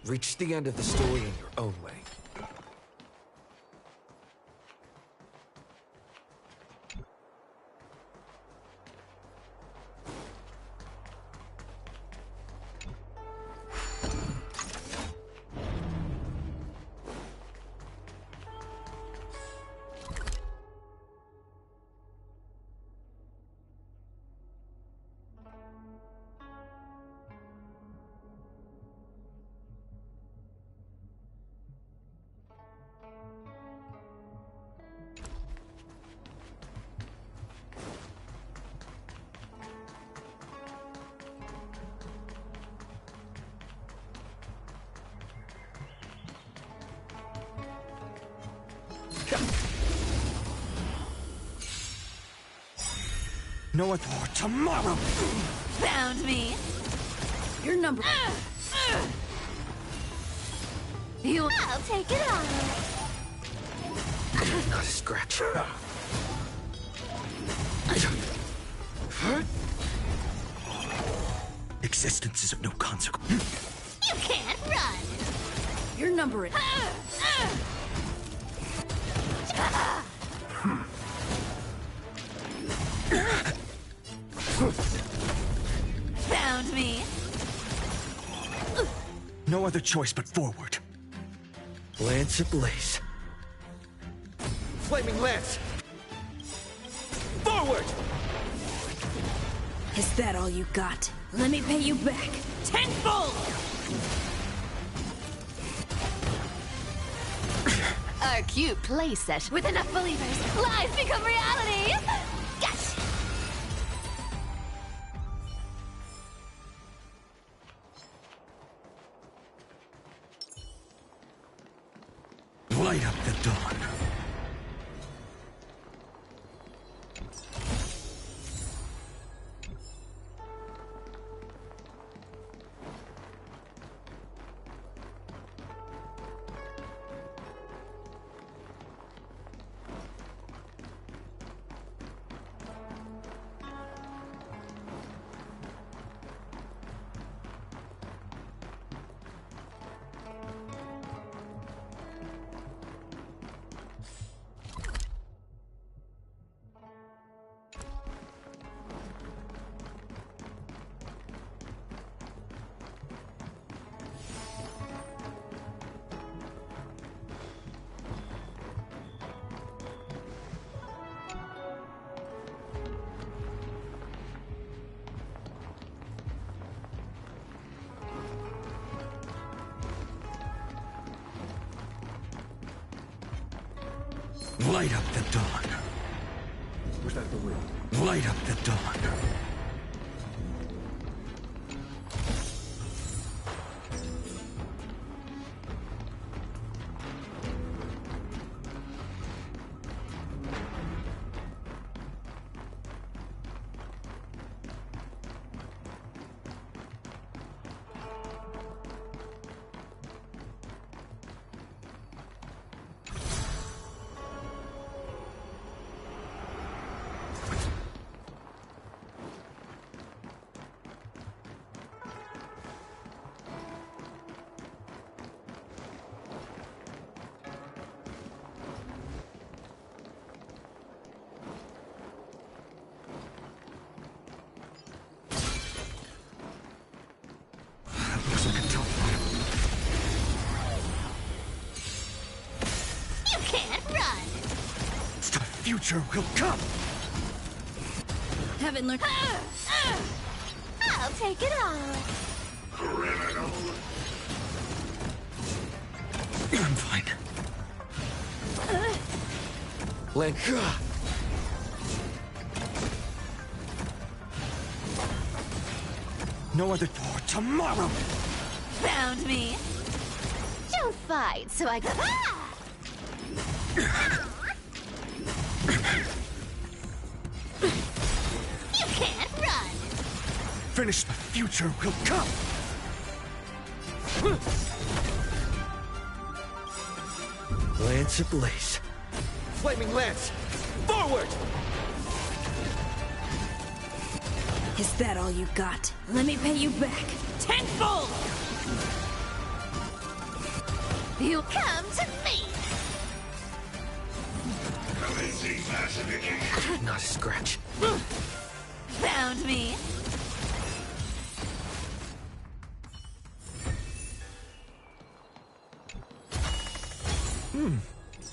Reach the end of the story in your own way. No one for tomorrow! Found me. Your number. I'll take it on. Not a scratch. Existence is of no consequence. You can't run. Your number. Found me. No other choice but forward. Lance ablaze. Flaming Lance! Forward! Is that all you got? Let me pay you back. Tenfold! Our cute playset. With enough believers, lies become reality. Gotcha. Light up the dawn. Light up the dawn. Push that away. Light up the dawn. Future will come! Haven't learned. I'll take it all. Criminal. I'm fine. Link. No other for tomorrow! Found me. Don't fight, so I can. You can't run. Finish the future will come! Lance ablaze. Flaming Lance! Forward! Is that all you got? Let me pay you back. Tenfold! You come to me! Not a scratch. Found me!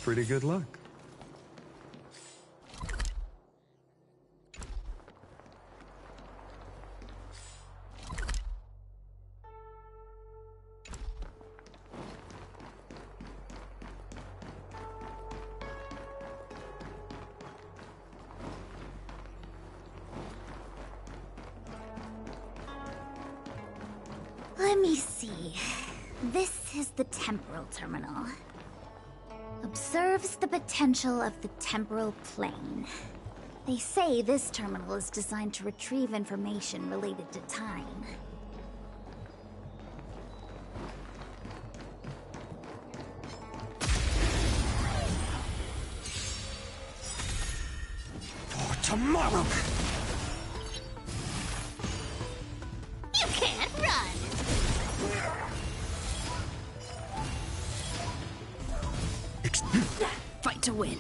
Pretty good luck. Let me see. This is the temporal terminal. Observes the potential of the temporal plane. They say this terminal is designed to retrieve information related to time. For tomorrow! You can't run! Fight to win.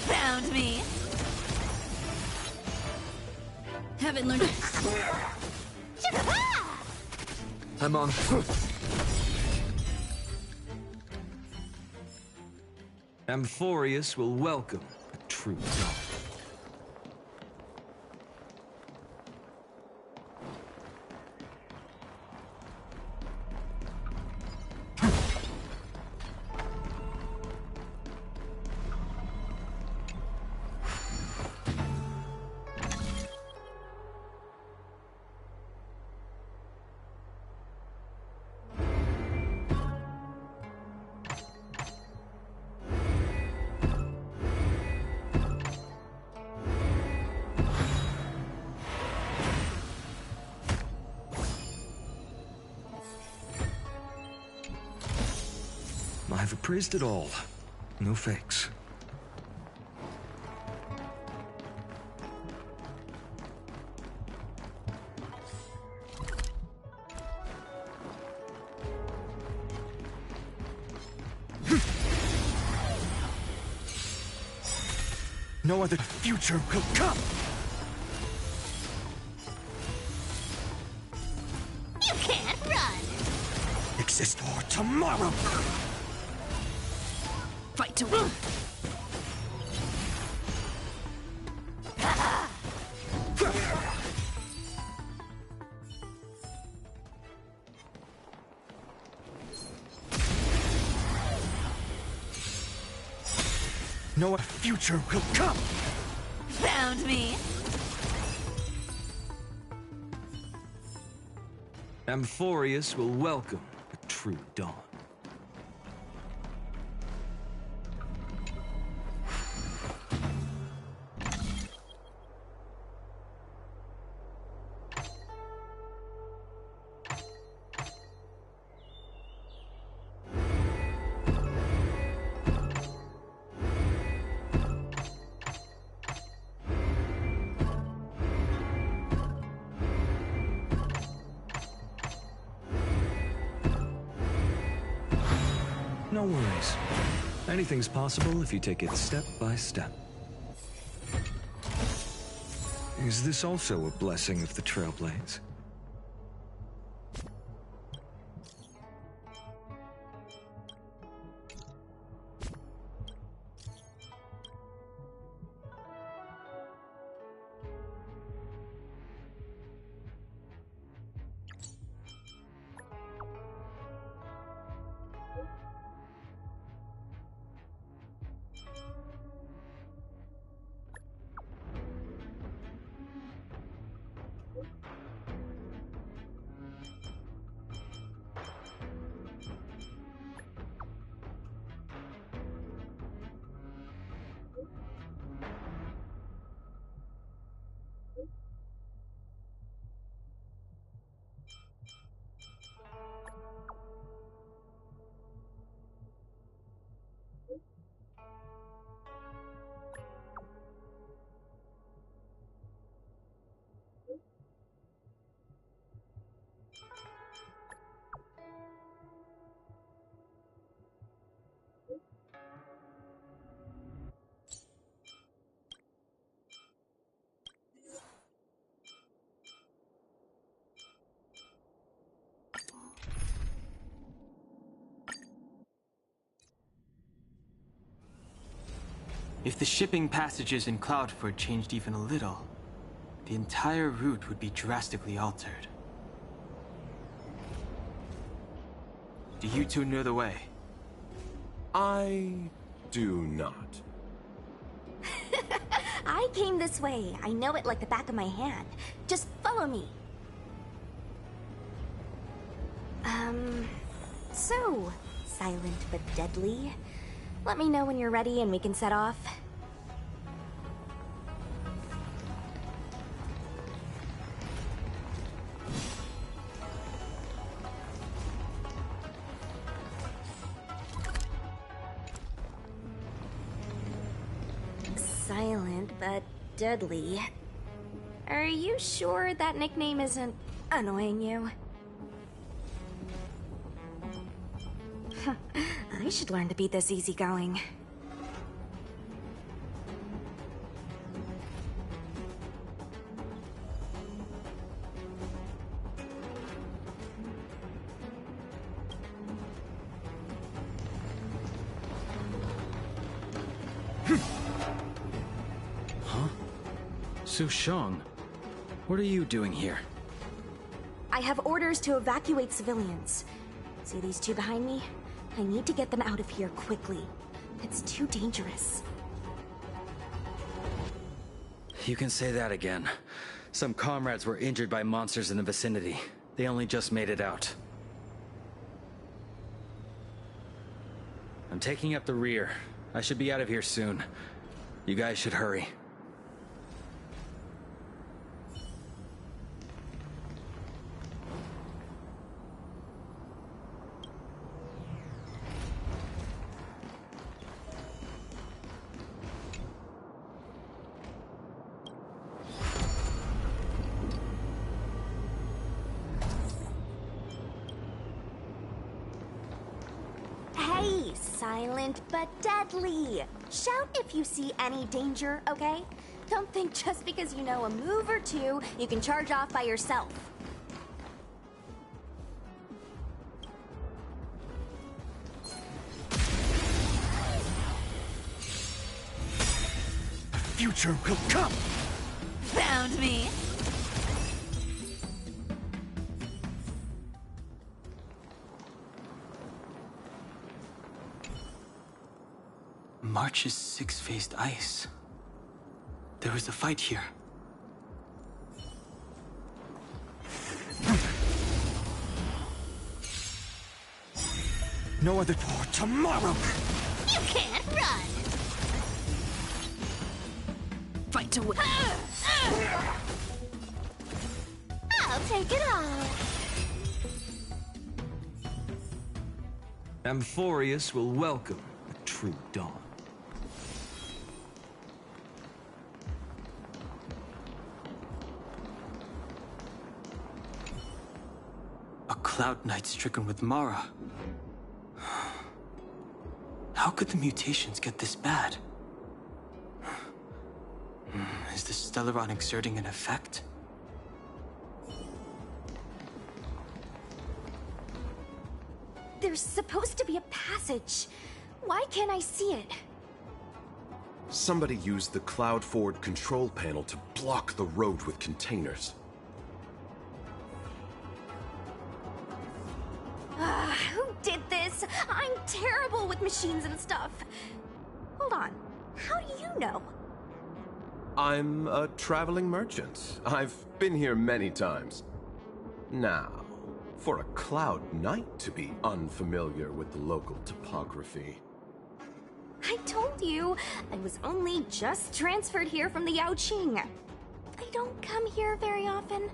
Found me. Haven't learned. I'm on. Amphorius will welcome a true dawn. I've appraised it all. No fakes. No other future will come! You can't run! Exist for tomorrow! Fight to win! No future will come! Found me! Amphorius will welcome a true dawn. No worries. Anything's possible if you take it step by step. Is this also a blessing of the Trailblades? If the shipping passages in Cloudford changed even a little, the entire route would be drastically altered. Do you two know the way? I do not. I came this way. I know it like the back of my hand. Just follow me. So, silent but deadly. Let me know when you're ready and we can set off. Silent but deadly. Are you sure that nickname isn't annoying you? I should learn to be this easygoing. Huh? Su Shang, what are you doing here? I have orders to evacuate civilians. See these two behind me? I need to get them out of here quickly. It's too dangerous. You can say that again. Some comrades were injured by monsters in the vicinity. They only just made it out. I'm taking up the rear. I should be out of here soon. You guys should hurry. Hey, silent but deadly. Shout if you see any danger, okay? Don't think just because you know a move or two, you can charge off by yourself. Future will come! Found me. March's six-faced ice. There was a fight here. No other for tomorrow! You can't run! Fight to win. I'll take it all. Amphorius will welcome a true dawn. A Cloud Knight stricken with Mara. How could the mutations get this bad? Is the Stellaron exerting an effect? There's supposed to be a passage. Why can't I see it? Somebody used the Cloud Forward control panel to block the road with containers. Who did this? I'm terrible with machines and stuff. Hold on. How do you know? I'm a traveling merchant. I've been here many times. Now, for a Cloud Knight to be unfamiliar with the local topography. I told you, I was only just transferred here from the Yaoqing. I don't come here very often.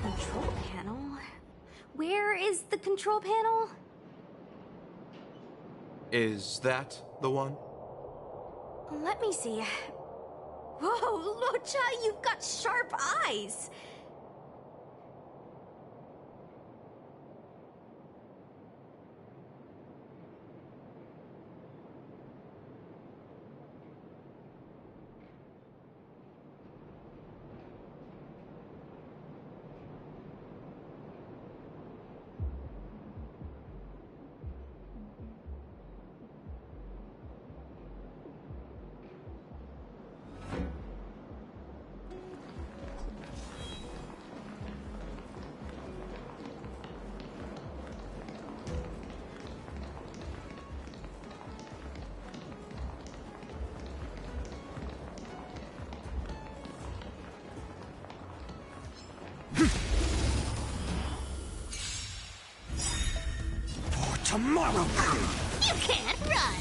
Control panel? Where is the control panel? Is that the one? Let me see. Whoa, Locha, you've got sharp eyes. Tomorrow! You can't run!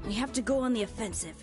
We have to go on the offensive.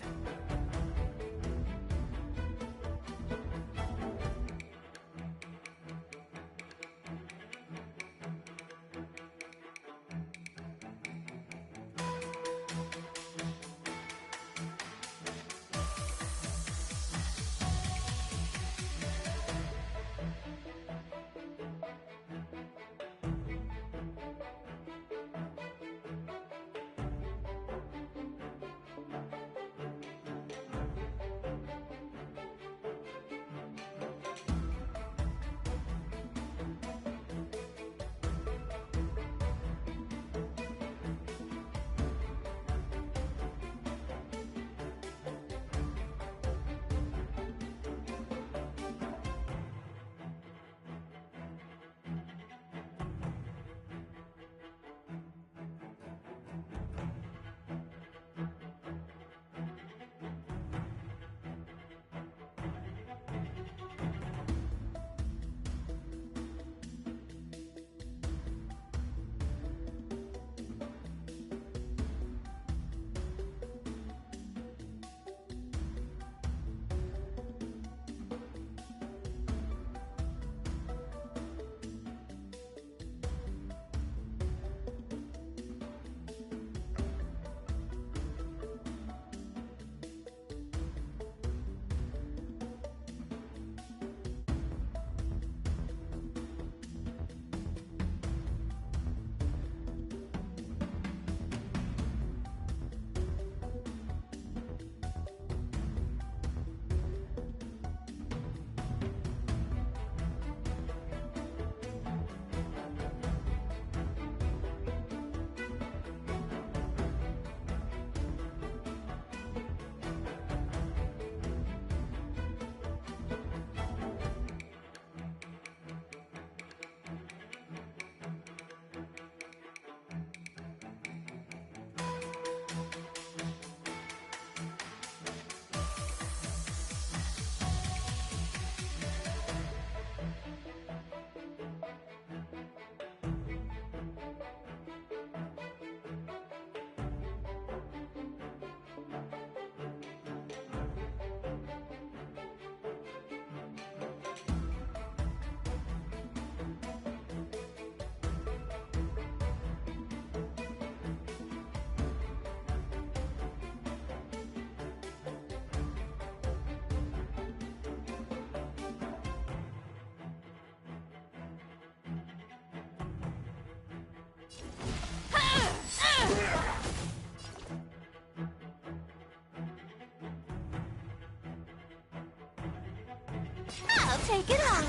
I'll take it on.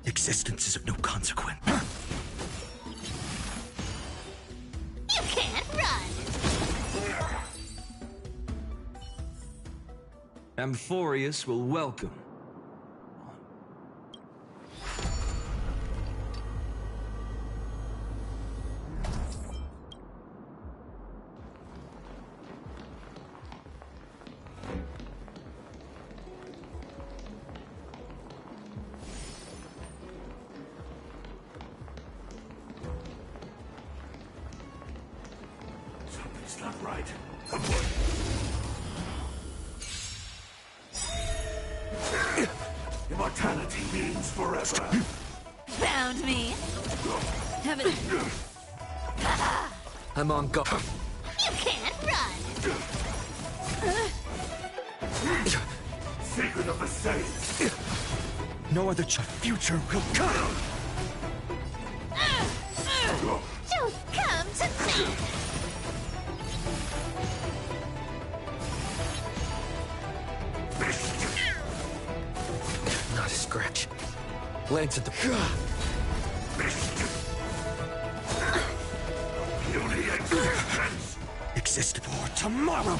Existence is of no consequence. You can't run. Amphorius will welcome. Something's not right. Come on. Immortality means forever. Found me. Haven't. I'm on guard. You can't run. Secret of the Saints. No other future will come. Don't come to me. Not a scratch. Lance at the... Puny existence. Exist for Tomorrow.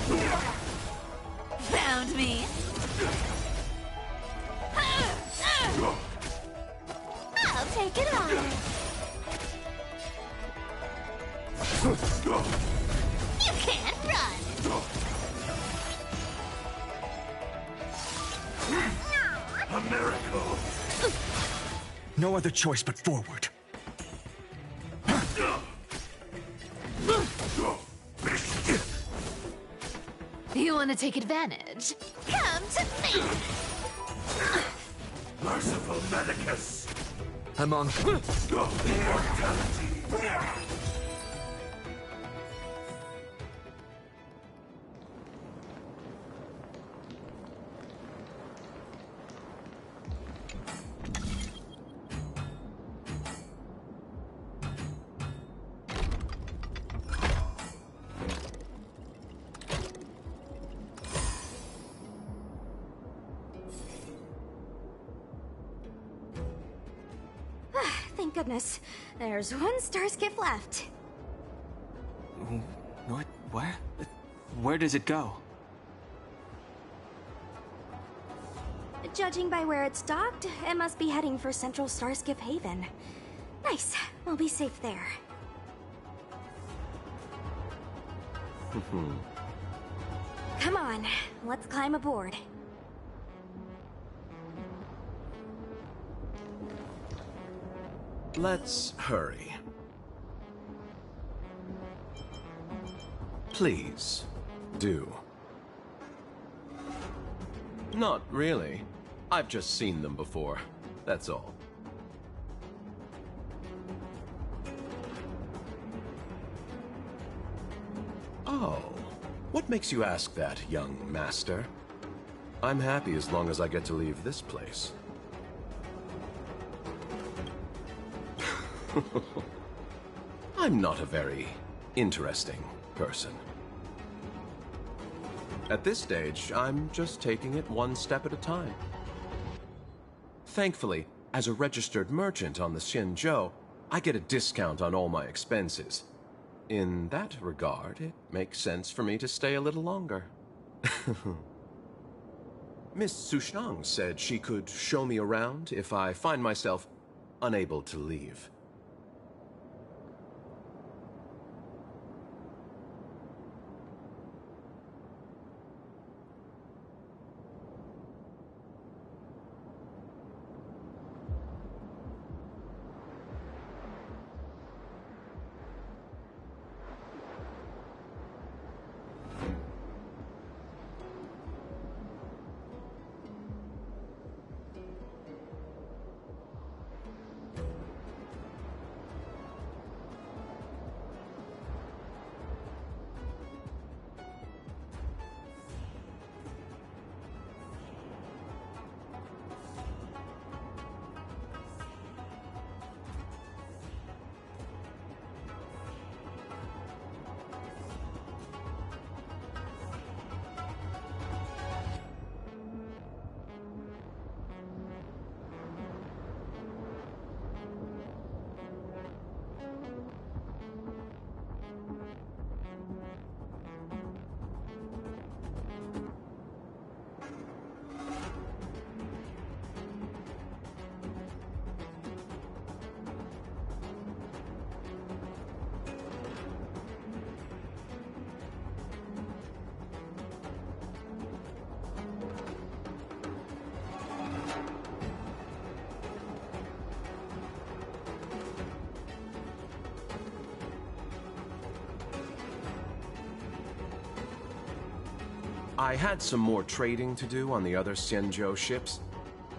Found me. I'll take it on. You can't run. A miracle. No other choice but forward. You want to take advantage? Come to me. Merciful Medicus. I'm on... Immortality. Thank goodness. There's one star skiff left. What? Where? Where does it go? Judging by where it's docked, it must be heading for Central Starskiff Haven. Nice. We'll be safe there. Come on, let's climb aboard. Let's hurry. Please, do. Not really. I've just seen them before. That's all. Oh, what makes you ask that, young master? I'm happy as long as I get to leave this place. I'm not a very interesting person. At this stage, I'm just taking it one step at a time. Thankfully, as a registered merchant on the Xinzhou, I get a discount on all my expenses. In that regard, it makes sense for me to stay a little longer. Miss Sushang said she could show me around if I find myself unable to leave. I had some more trading to do on the other Xianzhou ships,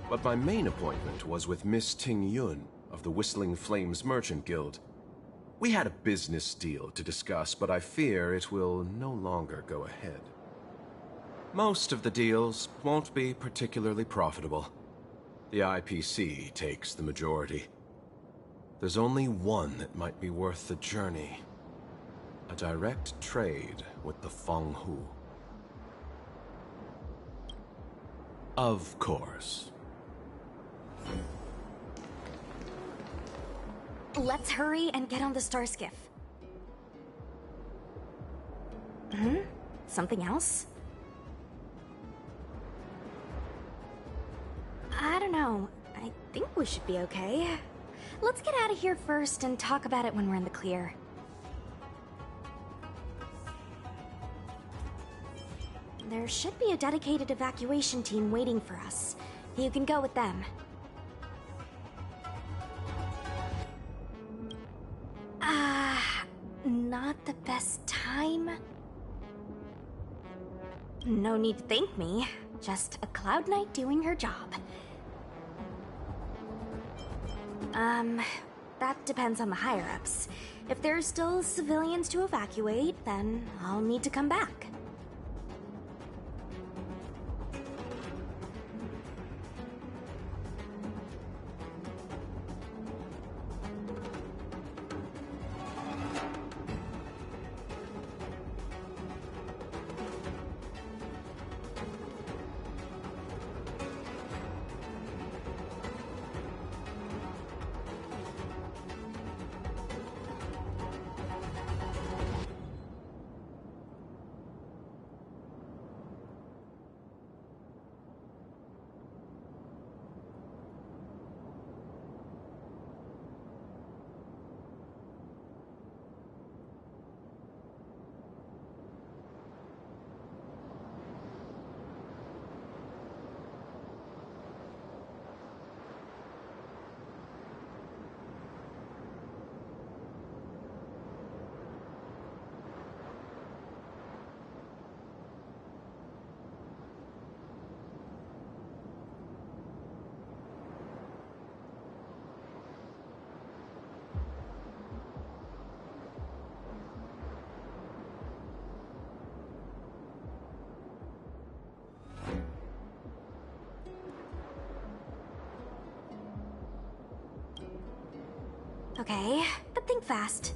but my main appointment was with Miss Ting Yun of the Whistling Flames Merchant Guild. We had a business deal to discuss, but I fear it will no longer go ahead. Most of the deals won't be particularly profitable. The IPC takes the majority. There's only one that might be worth the journey. A direct trade with the Fenghu. Of course. Let's hurry and get on the star skiff. Hmm? Something else? I don't know. I think we should be okay. Let's get out of here first and talk about it when we're in the clear. There should be a dedicated evacuation team waiting for us. You can go with them. Not the best time? No need to thank me. Just a Cloud Knight doing her job. That depends on the higher-ups. If there's still civilians to evacuate, then I'll need to come back. Okay, but think fast.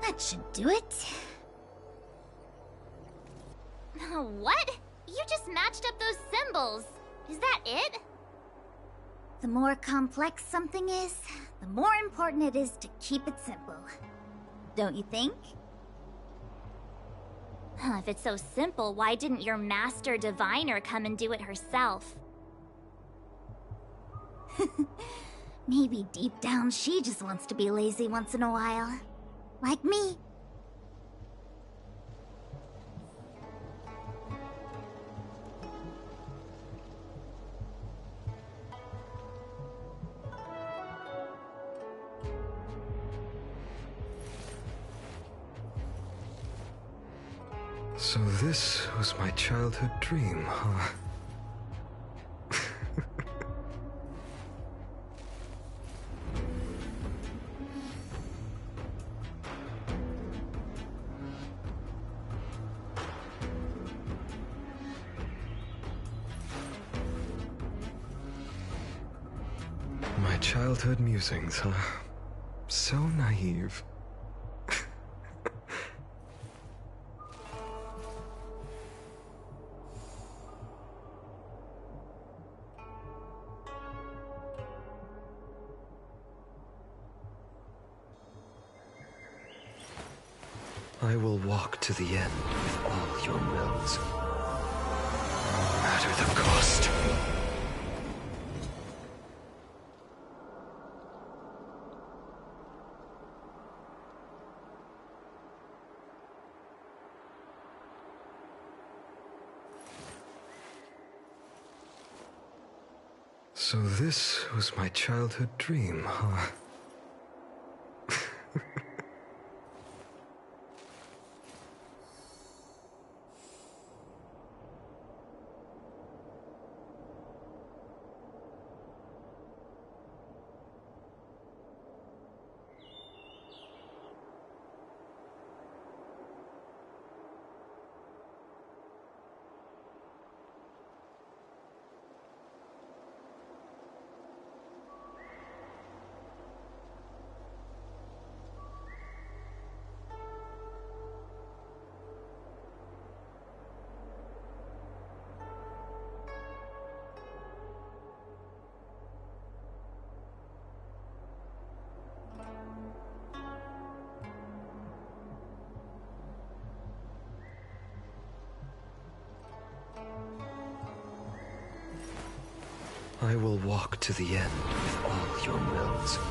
That should do it. What? You just matched up those symbols. Is that it? The more complex something is, the more important it is to keep it simple. Don't you think? If it's so simple, why didn't your master diviner come and do it herself? Maybe deep down she just wants to be lazy once in a while. Like me. So this was my childhood dream, huh? My childhood musings, huh? So naive. I will walk to the end with all your wills, no matter the cost. So this was my childhood dream, huh? I will walk to the end with all your wills, no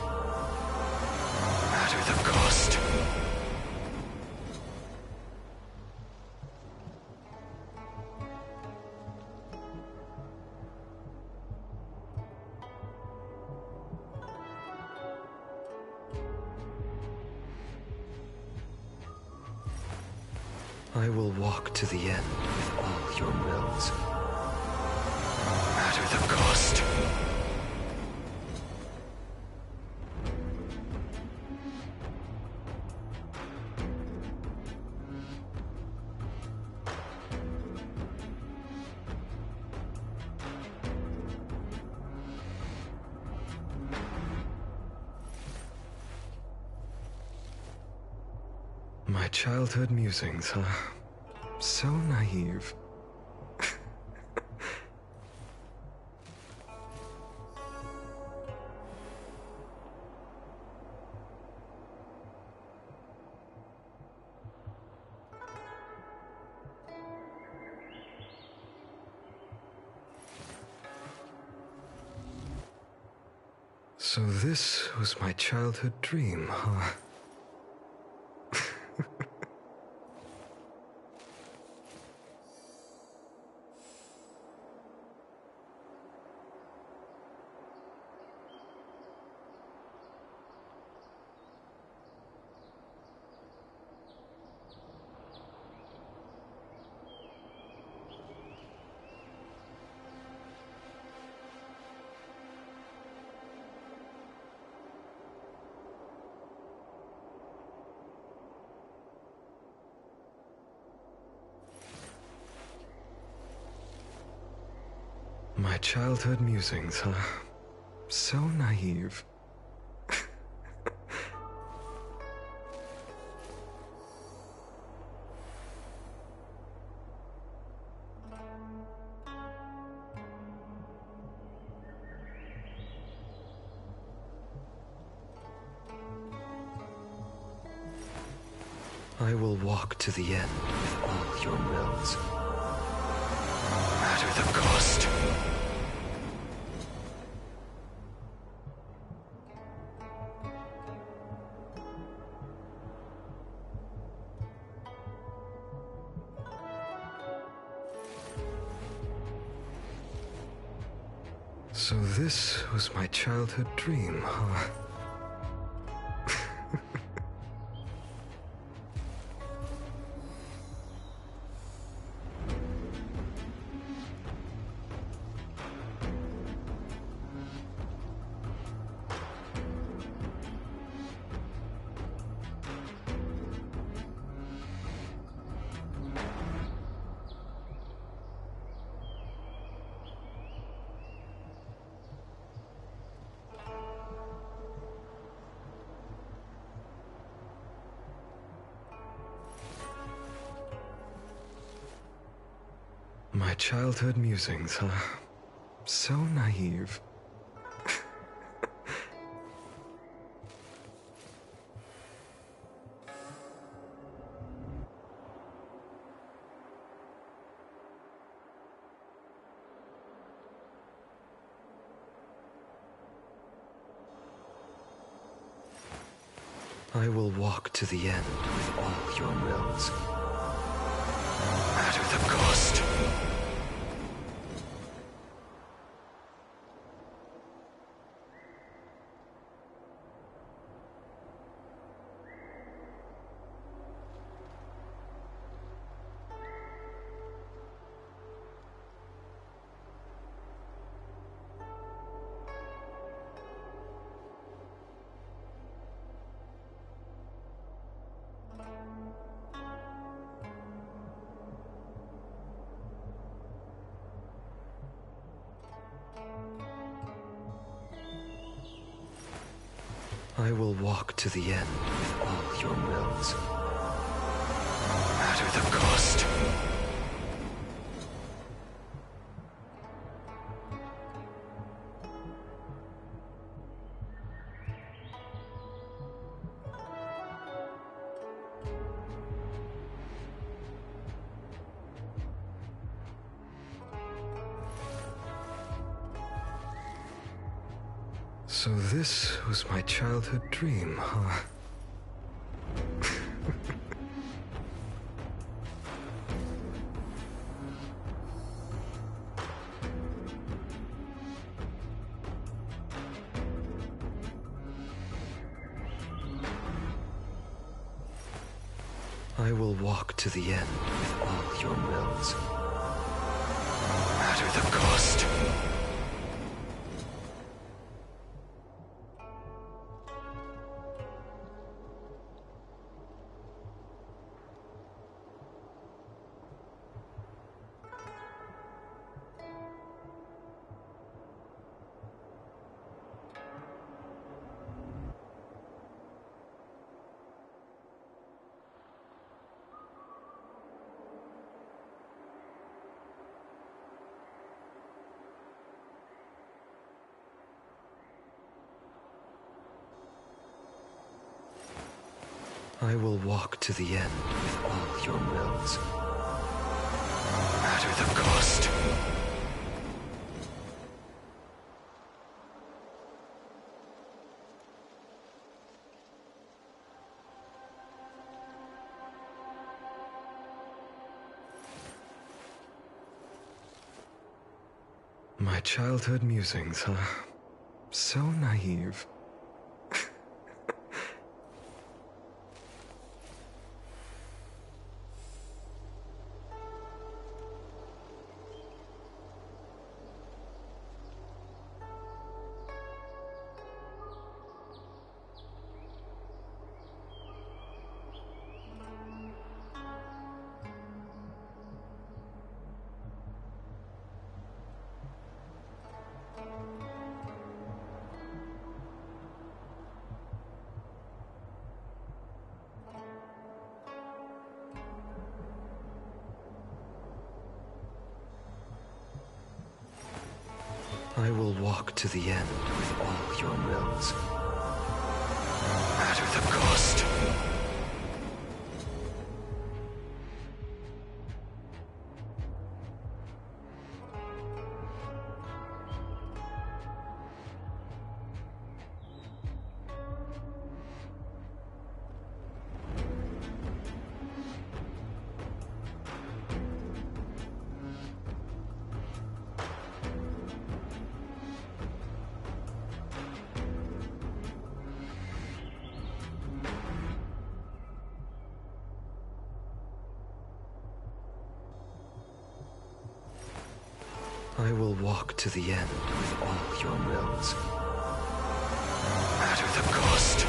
matter the cost. I will walk to the end with all your wills, no matter the cost. My childhood musings, huh? So naive. So this was my childhood dream, huh? My childhood musings, huh? So naive. I will walk to the end with all your wills, no matter the cost. So this was my childhood dream, huh? My childhood musings, huh? So naive. I will walk to the end with all your wills, no matter the cost. I will walk to the end with all your wills, no matter the cost. So this was my childhood dream, huh? I will walk to the end with all your wills, no matter the cost. I will walk to the end with all your wills, no matter the cost. My childhood musings, huh? So naive. I will walk to the end with all your wills, no matter the cost. I will walk to the end with all your wills, no matter the cost.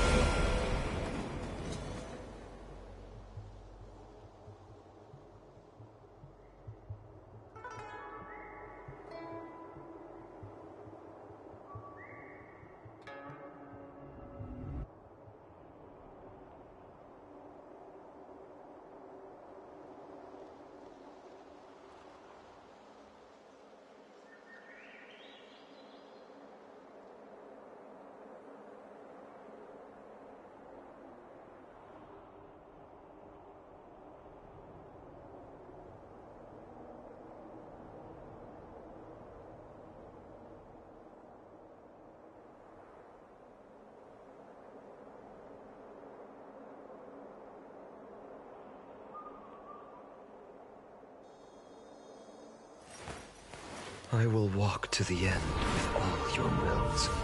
I will walk to the end with all your wills, no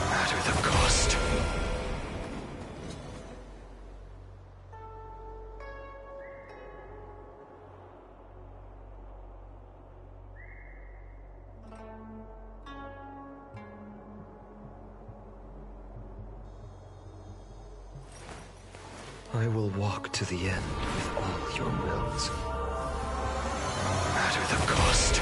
matter the cost. I will walk to the end with all your wills, no matter the cost.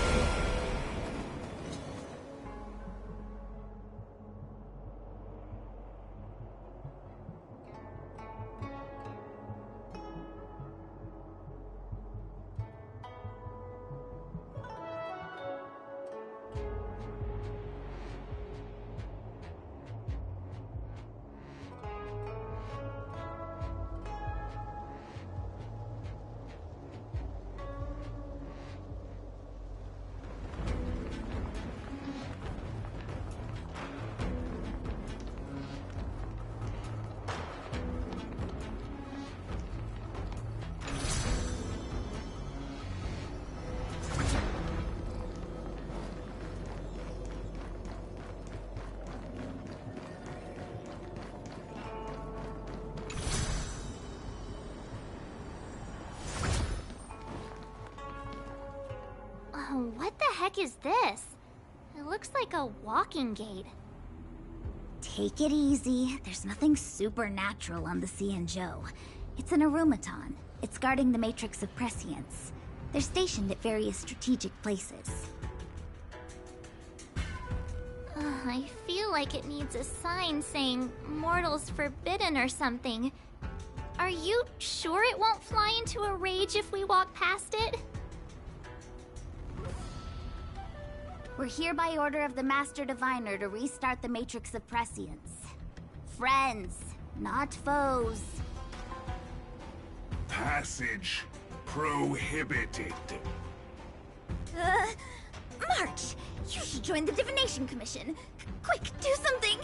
What the heck is this? It looks like a walking gate. Take it easy. There's nothing supernatural on the Zenless. It's an aromaton. It's guarding the matrix of prescience. They're stationed at various strategic places. I feel like it needs a sign saying mortals forbidden or something. Are you sure it won't fly into a rage if we walk past it? We're here by order of the Master Diviner to restart the Matrix of Prescience. Friends, not foes. Passage prohibited. March! You should join the Divination Commission. Quick, do something!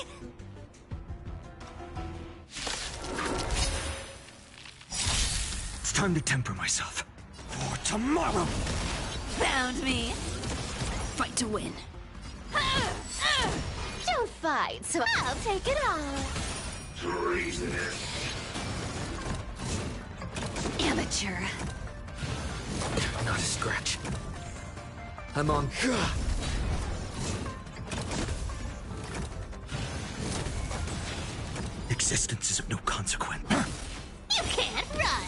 It's time to temper myself. For tomorrow! Found me. Fight to win. Don't fight, so I'll take it off. Treasonous. Amateur. Not a scratch. I'm on. Existence is of no consequence. You can't run!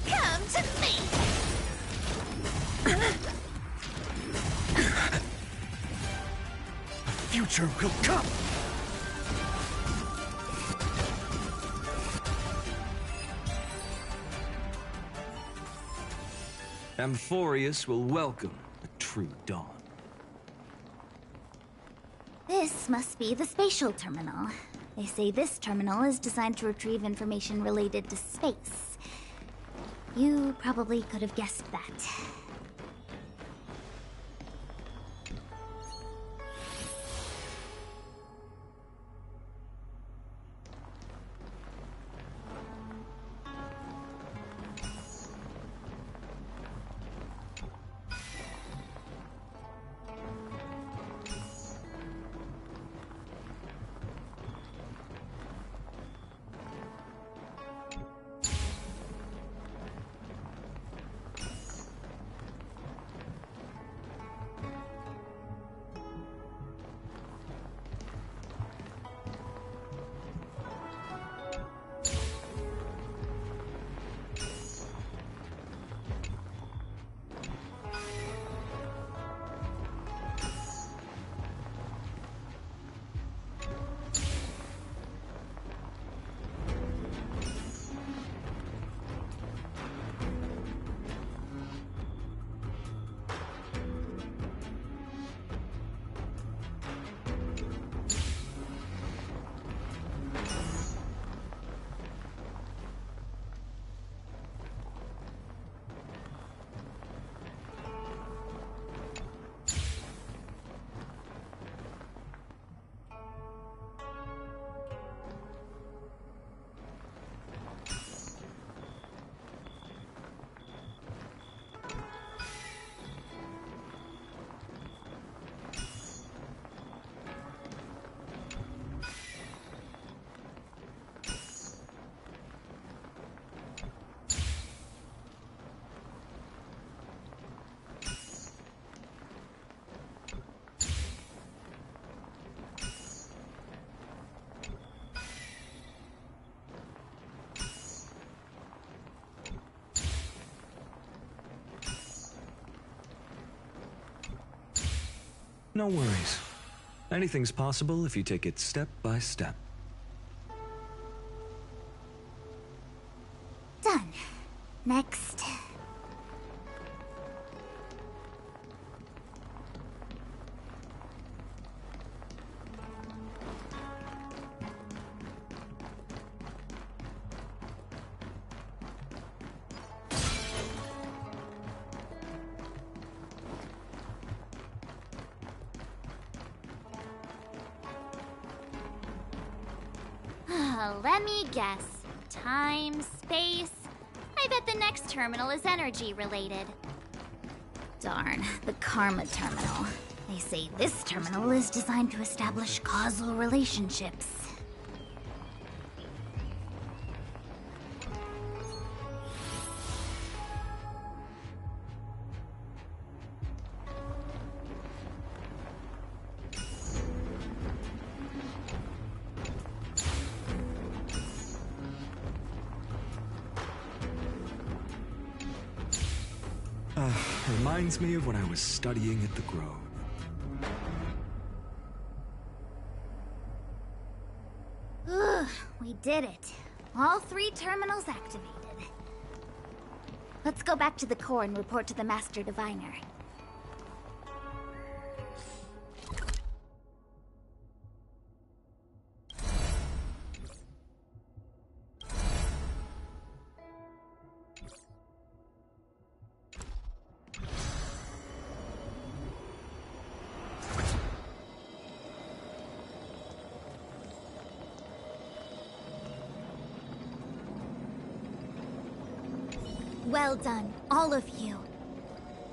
Come to me! The future will come! Amphorius will welcome the true dawn. This must be the spatial terminal. They say this terminal is designed to retrieve information related to space. You probably could have guessed that. No worries. Anything's possible if you take it step by step. Done. Next. Let me guess. Time, space. I bet the next terminal is energy related. Darn, the Karma terminal. They say this terminal is designed to establish causal relationships. Reminds me of when I was studying at the Grove. We did it. All 3 terminals activated. Let's go back to the core and report to the Master Diviner. Well done, all of you.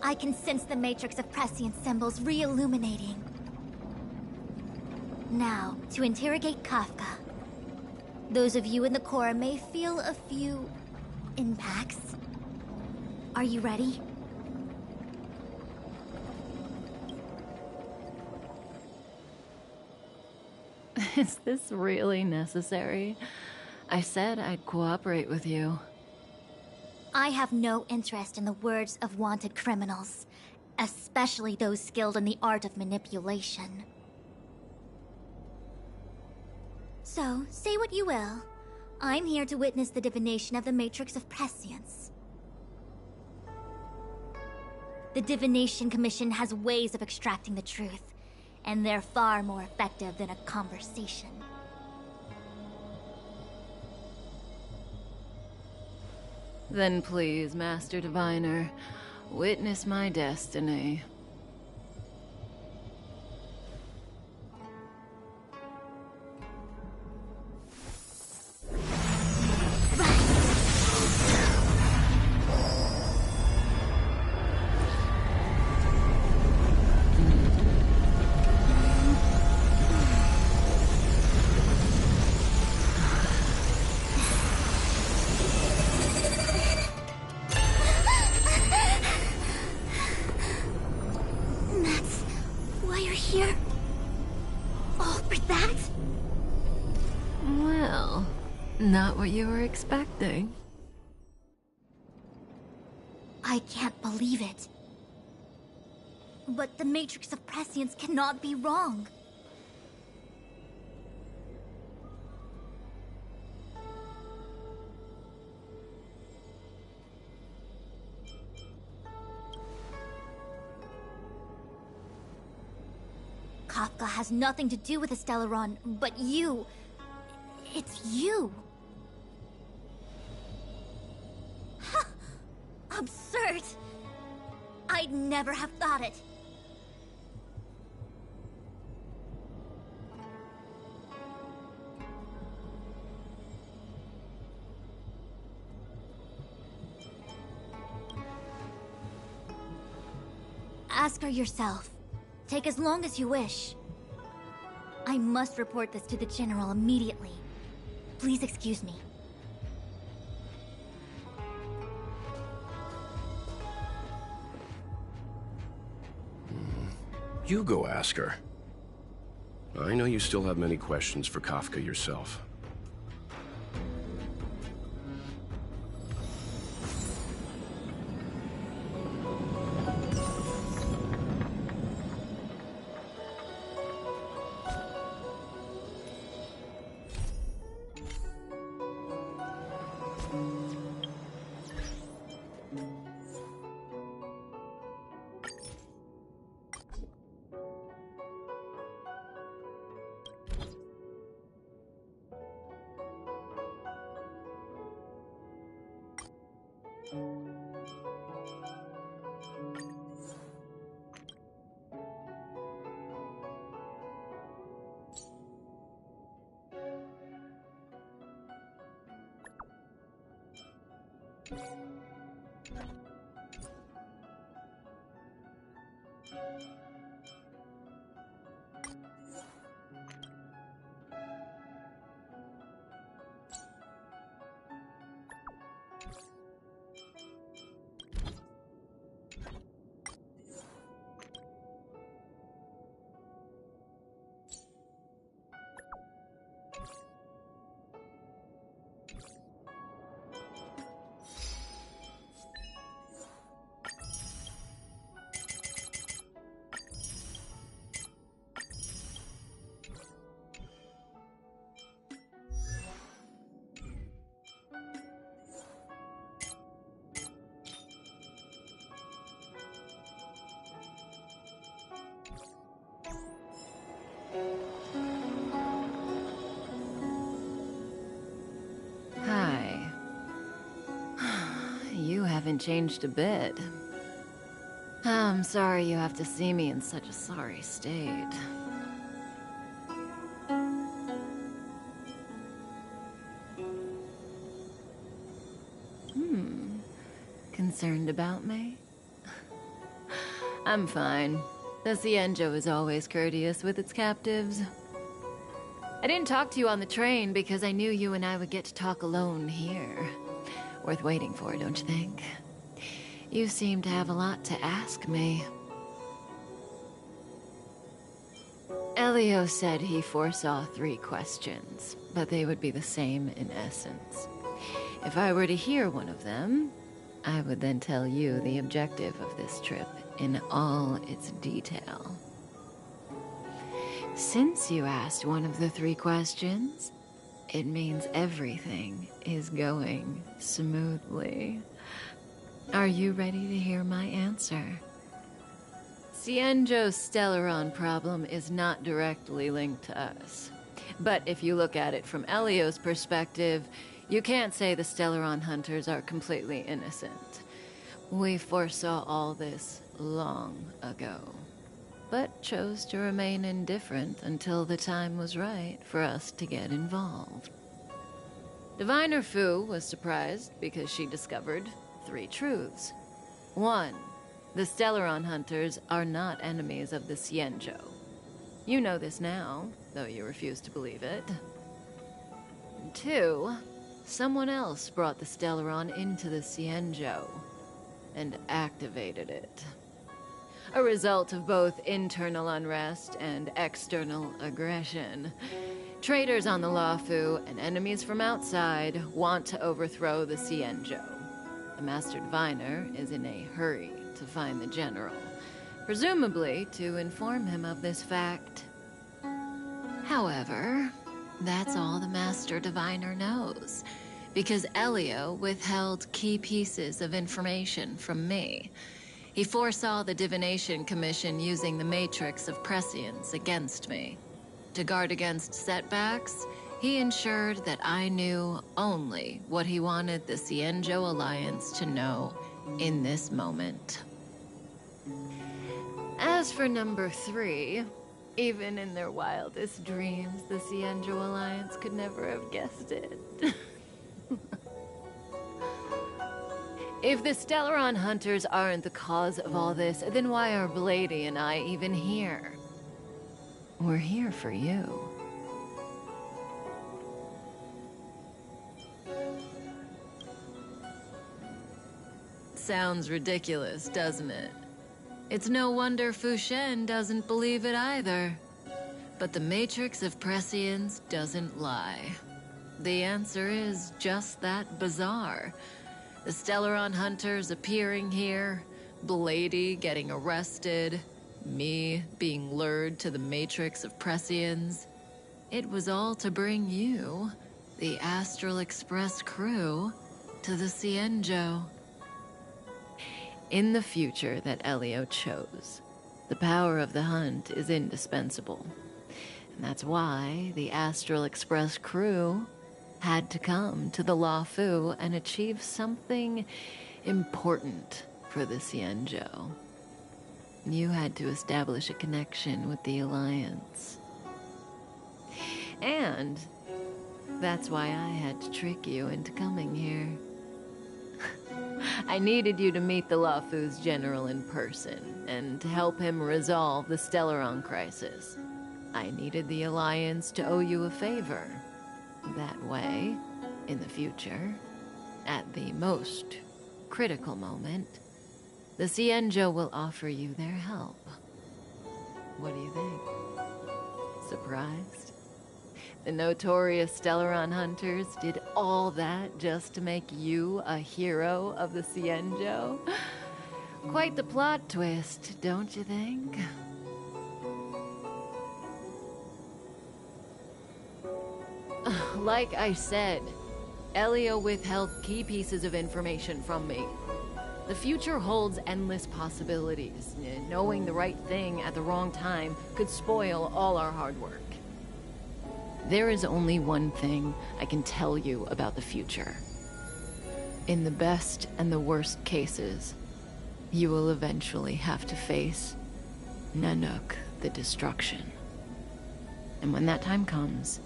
I can sense the matrix of prescient symbols re-illuminating. Now, to interrogate Kafka. Those of you in the core may feel a few impacts. Are you ready? Is this really necessary? I said I'd cooperate with you. I have no interest in the words of wanted criminals, especially those skilled in the art of manipulation. So, say what you will. I'm here to witness the divination of the Matrix of Prescience. The Divination Commission has ways of extracting the truth, and they're far more effective than a conversation. Then please, Master Diviner, witness my destiny. Not what you were expecting. I can't believe it. But the Matrix of Prescience cannot be wrong. Kafka has nothing to do with the Stellaron, but you... It's you! Absurd! I'd never have thought it. Ask her yourself. Take as long as you wish. I must report this to the General immediately. Please excuse me. You go ask her. I know you still have many questions for Kafka yourself. Hi. You haven't changed a bit. I'm sorry you have to see me in such a sorry state. Concerned about me? I'm fine. The Xianzhou is always courteous with its captives. I didn't talk to you on the train because I knew you and I would get to talk alone here. Worth waiting for, don't you think? You seem to have a lot to ask me. Elio said he foresaw 3 questions, but they would be the same in essence. If I were to hear one of them, I would then tell you the objective of this trip in all its detail. Since you asked one of the 3 questions, it means everything is going smoothly. Are you ready to hear my answer? Xianzhou's Stellaron problem is not directly linked to us. But if you look at it from Elio's perspective, you can't say the Stellaron hunters are completely innocent. We foresaw all this long ago, but chose to remain indifferent until the time was right for us to get involved. Diviner Fu was surprised because she discovered 3 truths. 1. The Stellaron hunters are not enemies of the Xianzhou. You know this now, though you refuse to believe it. 2. Someone else brought the Stellaron into the Xianzhou and activated it. A result of both internal unrest and external aggression. Traitors on the Luofu and enemies from outside want to overthrow the Xianzhou. The Master Diviner is in a hurry to find the General, presumably to inform him of this fact. However, that's all the Master Diviner knows, because Elio withheld key pieces of information from me. He foresaw the Divination Commission using the Matrix of Prescience against me. To guard against setbacks, he ensured that I knew only what he wanted the Xianzhou Alliance to know in this moment. As for number 3, even in their wildest dreams, the Xianzhou Alliance could never have guessed it. If the Stellaron hunters aren't the cause of all this, then why are Blady and I even here? We're here for you. Sounds ridiculous, doesn't it? It's no wonder Fu Shen doesn't believe it either. But the Matrix of Prescience doesn't lie. The answer is just that bizarre. The Stellaron hunters appearing here, Blady getting arrested, me being lured to the Matrix of Prescience. It was all to bring you, the Astral Express crew, to the Xianzhou. In the future that Elio chose, the power of the hunt is indispensable. And that's why the Astral Express crew had to come to the Luofu and achieve something important for the Xianzhou. You had to establish a connection with the Alliance. And that's why I had to trick you into coming here. I needed you to meet the Luofu's general in person, and to help him resolve the Stellaron crisis. I needed the Alliance to owe you a favor. That way, in the future, at the most critical moment, the Xianzhou will offer you their help. What do you think? Surprised? The notorious Stellaron hunters did all that just to make you a hero of the Xianzhou? Quite the plot twist, don't you think? Like I said, Elio withheld key pieces of information from me. The future holds endless possibilities. Knowing the right thing at the wrong time could spoil all our hard work. There is only one thing I can tell you about the future. In the best and the worst cases, you will eventually have to face Nanook the Destruction. And when that time comes,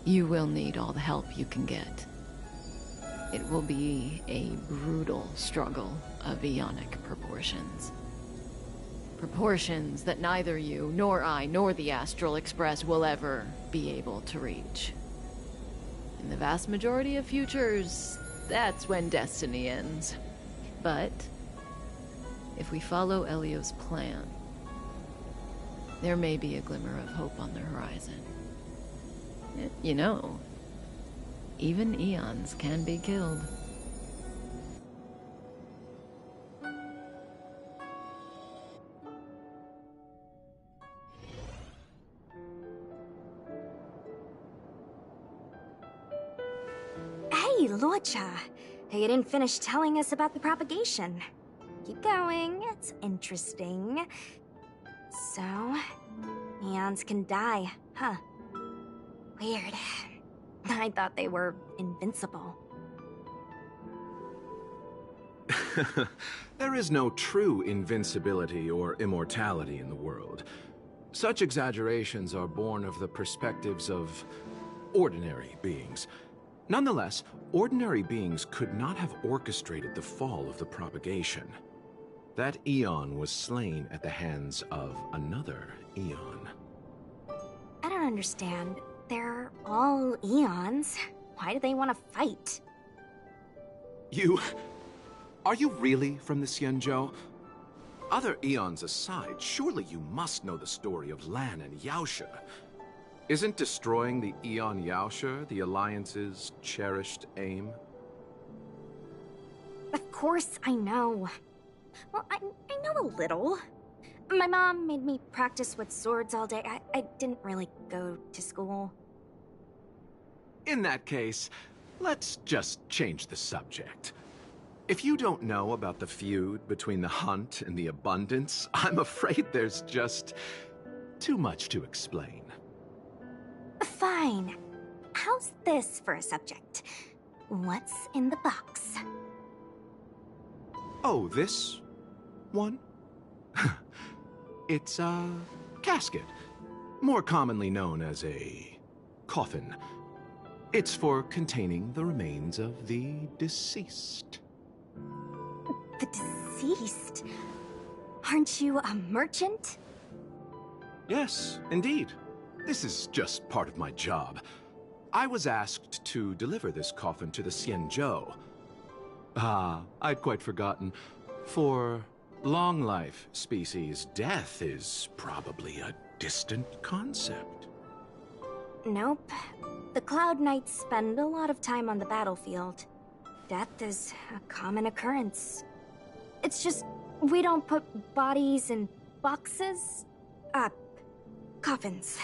you will need all the help you can get. It will be a brutal struggle of eonic proportions. Proportions that neither you, nor I, nor the Astral Express will ever be able to reach. In the vast majority of futures, that's when destiny ends. But if we follow Elio's plan, there may be a glimmer of hope on the horizon. You know, even eons can be killed. Hey, Luocha. You didn't finish telling us about the propagation. Keep going, it's interesting. So, eons can die, huh? Weird. I thought they were invincible. There is no true invincibility or immortality in the world. Such exaggerations are born of the perspectives of ordinary beings. Nonetheless, ordinary beings could not have orchestrated the fall of the propagation. That eon was slain at the hands of another eon. I don't understand. They're all eons. Why do they want to fight? Are you really from the Xianzhou? Other eons aside, surely you must know the story of Lan and Yaoshe. Isn't destroying the Eon Yaoshe the Alliance's cherished aim? Of course I know. Well, I know a little. My mom made me practice with swords all day. I didn't really go to school. In that case, let's just change the subject. If you don't know about the feud between the Hunt and the Abundance, I'm afraid there's just too much to explain. Fine. How's this for a subject? What's in the box? Oh, this one? It's a casket, more commonly known as a coffin. It's for containing the remains of the deceased. The deceased? Aren't you a merchant? Yes, indeed. This is just part of my job. I was asked to deliver this coffin to the Xianzhou. I'd quite forgotten. For long life species, death is probably a distant concept. Nope. The Cloud Knights spend a lot of time on the battlefield. Death is a common occurrence. It's just, we don't put bodies in boxes. Coffins.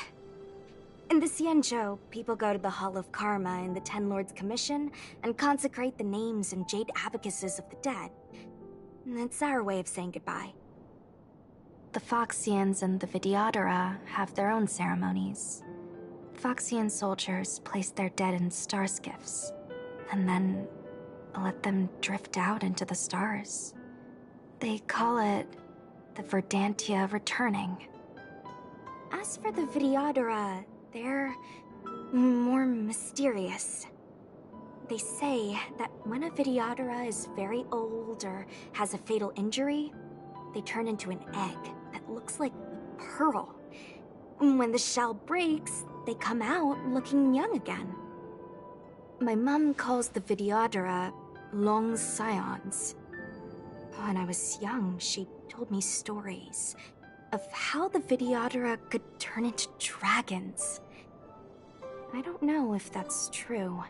In the Xianzhou, people go to the Hall of Karma in the Ten Lords Commission and consecrate the names and jade abacuses of the dead. It's our way of saying goodbye. The Foxians and the Vidyadhara have their own ceremonies. Foxian soldiers place their dead in star skiffs, and then let them drift out into the stars. They call it the Verdantia returning. As for the Vidyadhara, they're more mysterious. They say that when a Vidyadhara is very old or has a fatal injury, they turn into an egg that looks like a pearl. When the shell breaks, they come out looking young again. My mom calls the Vidyadhara long scions. When I was young, she told me stories of how the Vidyadhara could turn into dragons. I don't know if that's true.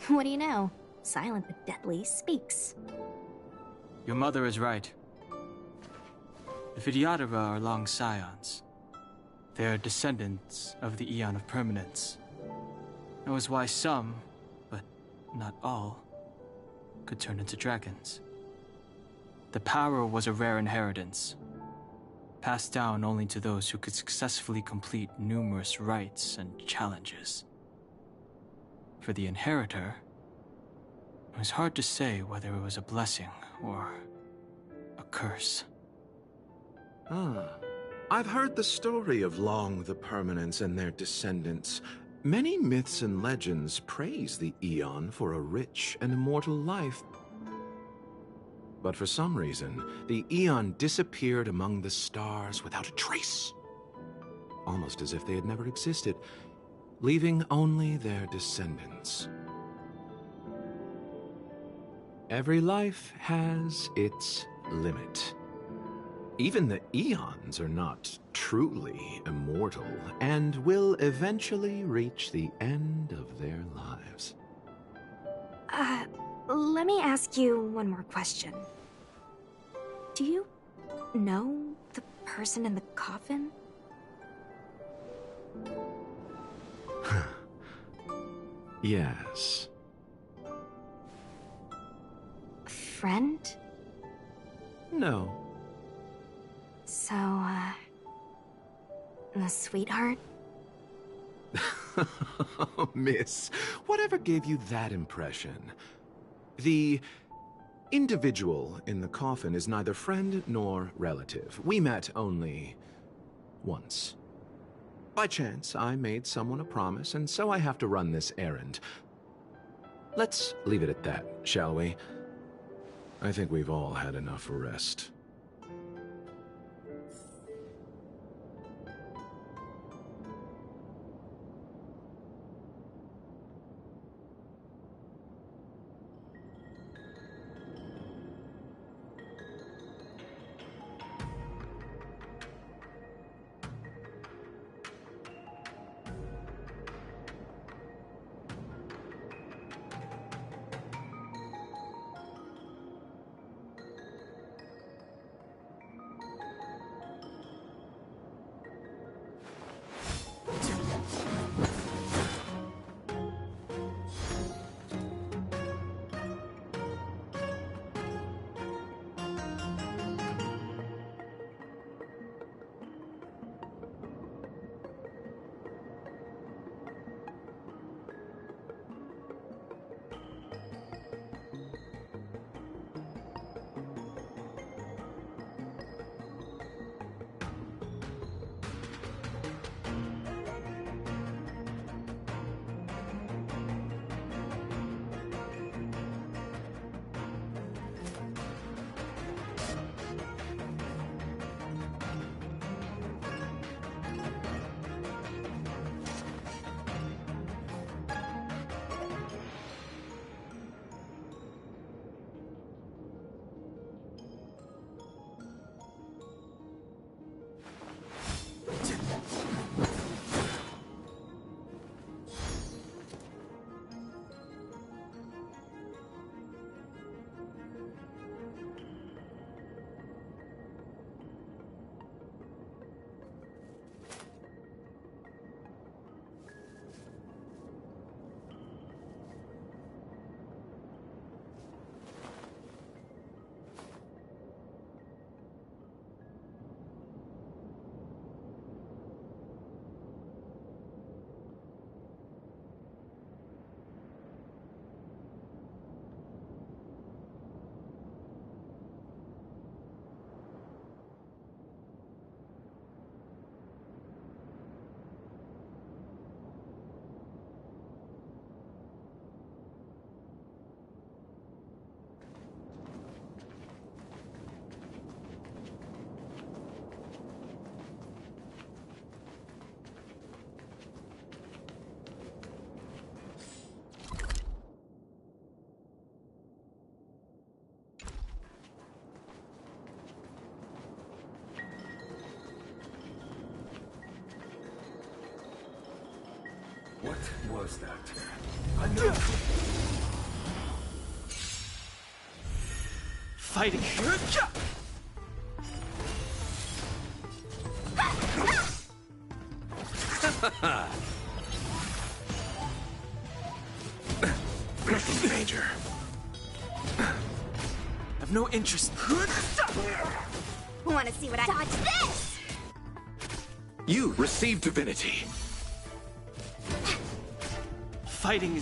What do you know? Silent but deadly speaks. Your mother is right. The Vidyadhara are long scions. They are descendants of the Aeon of Permanence. That was why some, but not all, could turn into dragons. The power was a rare inheritance, passed down only to those who could successfully complete numerous rites and challenges. For the inheritor, it was hard to say whether it was a blessing or a curse. I've heard the story of Long the Permanence and their descendants. Many myths and legends praise the Aeon for a rich and immortal life. But for some reason, the Aeon disappeared among the stars without a trace. Almost as if they had never existed, leaving only their descendants. Every life has its limit. Even the Aeons are not truly immortal and will eventually reach the end of their lives. Let me ask you one more question. Do you know the person in the coffin? Yes. Friend? No. So, a sweetheart? Miss, whatever gave you that impression? The individual in the coffin is neither friend nor relative. We met only once. By chance, I made someone a promise, and so I have to run this errand. Let's leave it at that, shall we? I think we've all had enough rest. What was that? Fighting. Major. I've no interest. Want to see what I dodge this? You receive divinity. Fighting.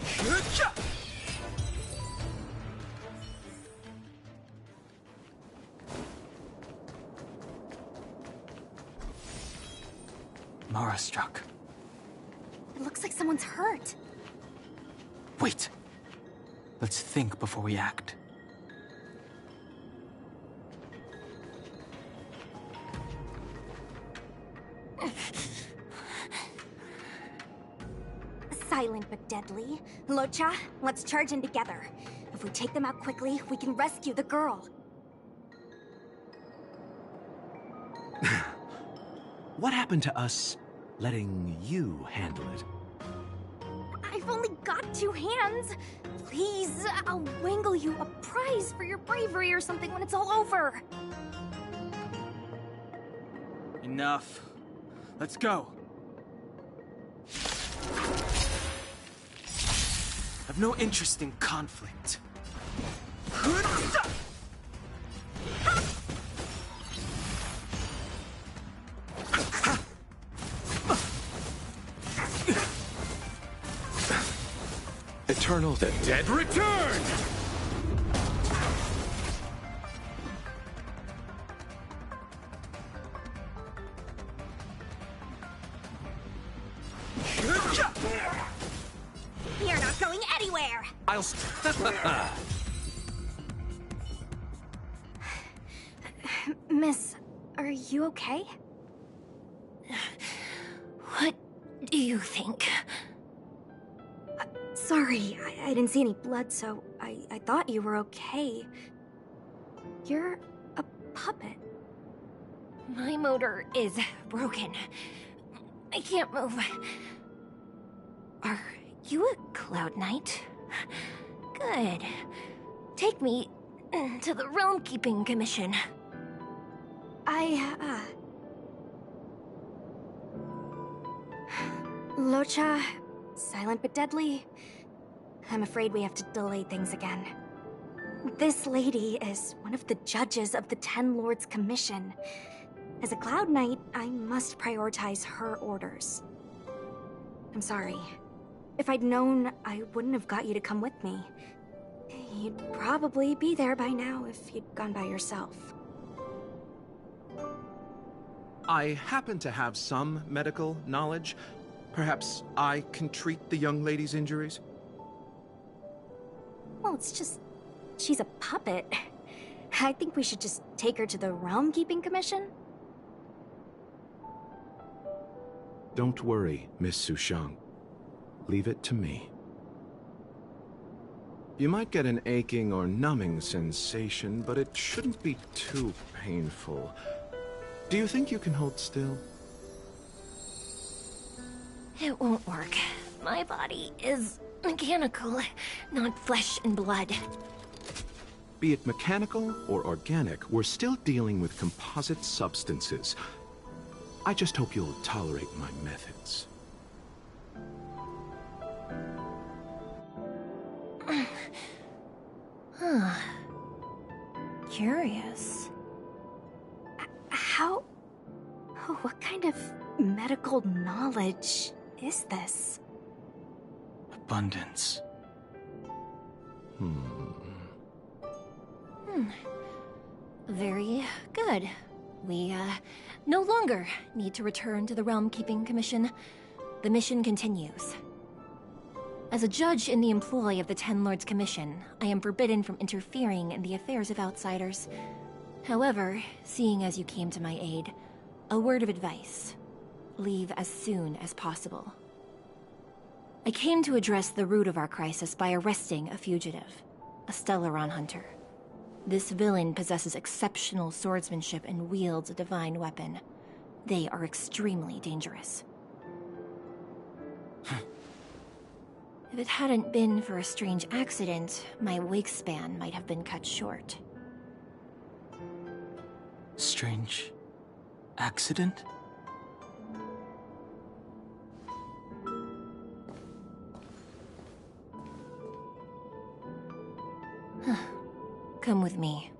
Mara struck. It looks like someone's hurt. Wait. Let's think before we act. Silent but deadly. Locha, let's charge in together. If we take them out quickly, we can rescue the girl. What happened to us letting you handle it? I've only got 2 hands. Please, I'll wangle you a prize for your bravery or something when it's all over. Enough. Let's go. I've no interest in conflict. Eternal, the dead return! You're not going anywhere! I'll Miss, are you okay? What do you think? Sorry, I didn't see any blood, so I thought you were okay. You're a puppet. My motor is broken. I can't move. Are you a Cloud Knight? Good. Take me to the Realm Keeping Commission. Locha, silent but deadly. I'm afraid we have to delay things again. This lady is one of the judges of the Ten Lords Commission. As a Cloud Knight, I must prioritize her orders. I'm sorry. If I'd known, I wouldn't have got you to come with me. You'd probably be there by now if you'd gone by yourself. I happen to have some medical knowledge. Perhaps I can treat the young lady's injuries? Well, it's just... she's a puppet. I think we should just take her to the Realm Keeping Commission. Don't worry, Miss Sushang. Leave it to me. You might get an aching or numbing sensation, but it shouldn't be too painful. Do you think you can hold still? It won't work. My body is mechanical, not flesh and blood. Be it mechanical or organic, we're still dealing with composite substances. I just hope you'll tolerate my methods. Huh. Curious. How... oh, what kind of medical knowledge is this? Abundance. Very good. We, no longer need to return to the Realm Keeping Commission. The mission continues. As a judge in the employ of the Ten Lords Commission, I am forbidden from interfering in the affairs of outsiders. However, seeing as you came to my aid, a word of advice. Leave as soon as possible. I came to address the root of our crisis by arresting a fugitive, a Stellaron hunter. This villain possesses exceptional swordsmanship and wields a divine weapon. They are extremely dangerous. If it hadn't been for a strange accident, my wingspan might have been cut short. Strange accident? Come with me.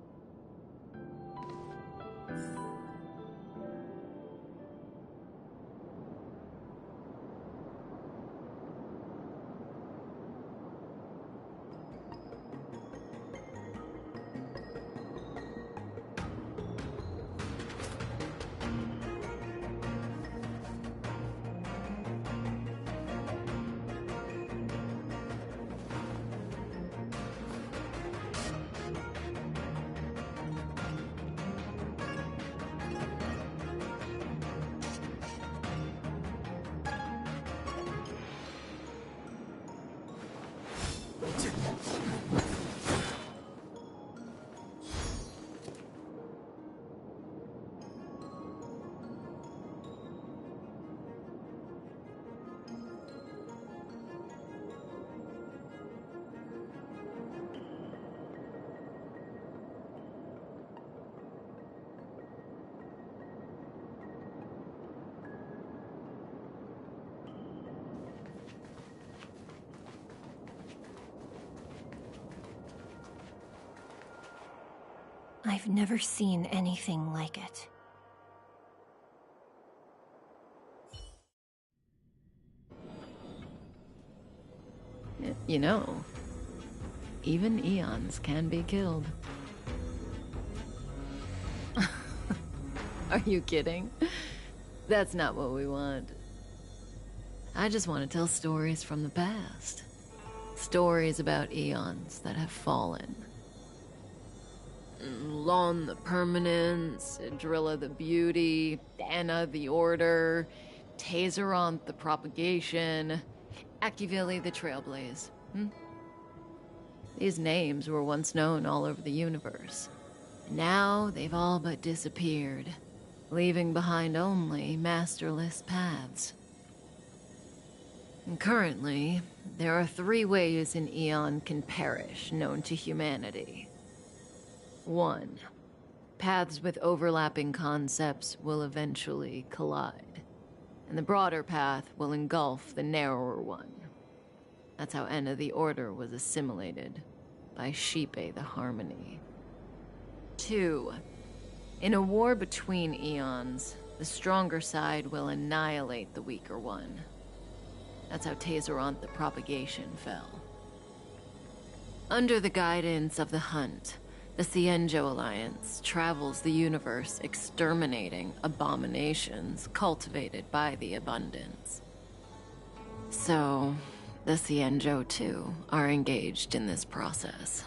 I've never seen anything like it. You know, even eons can be killed. Are you kidding? That's not what we want. I just want to tell stories from the past. Stories about eons that have fallen. Lon the Permanence, Drilla the Beauty, Anna the Order, Tazeronth the Propagation, Akivili the Trailblaze. These names were once known all over the universe. Now they've all but disappeared, leaving behind only masterless paths. And currently, there are 3 ways an eon can perish known to humanity. 1. Paths with overlapping concepts will eventually collide, and the broader path will engulf the narrower one. That's how Enna the Order was assimilated by Shipe the Harmony. 2. In a war between eons, the stronger side will annihilate the weaker one. That's how Tazeronth the Propagation fell. Under the guidance of the Hunt, the Cienjo Alliance travels the universe exterminating abominations cultivated by the Abundance. So, the Cienjo, too, are engaged in this process.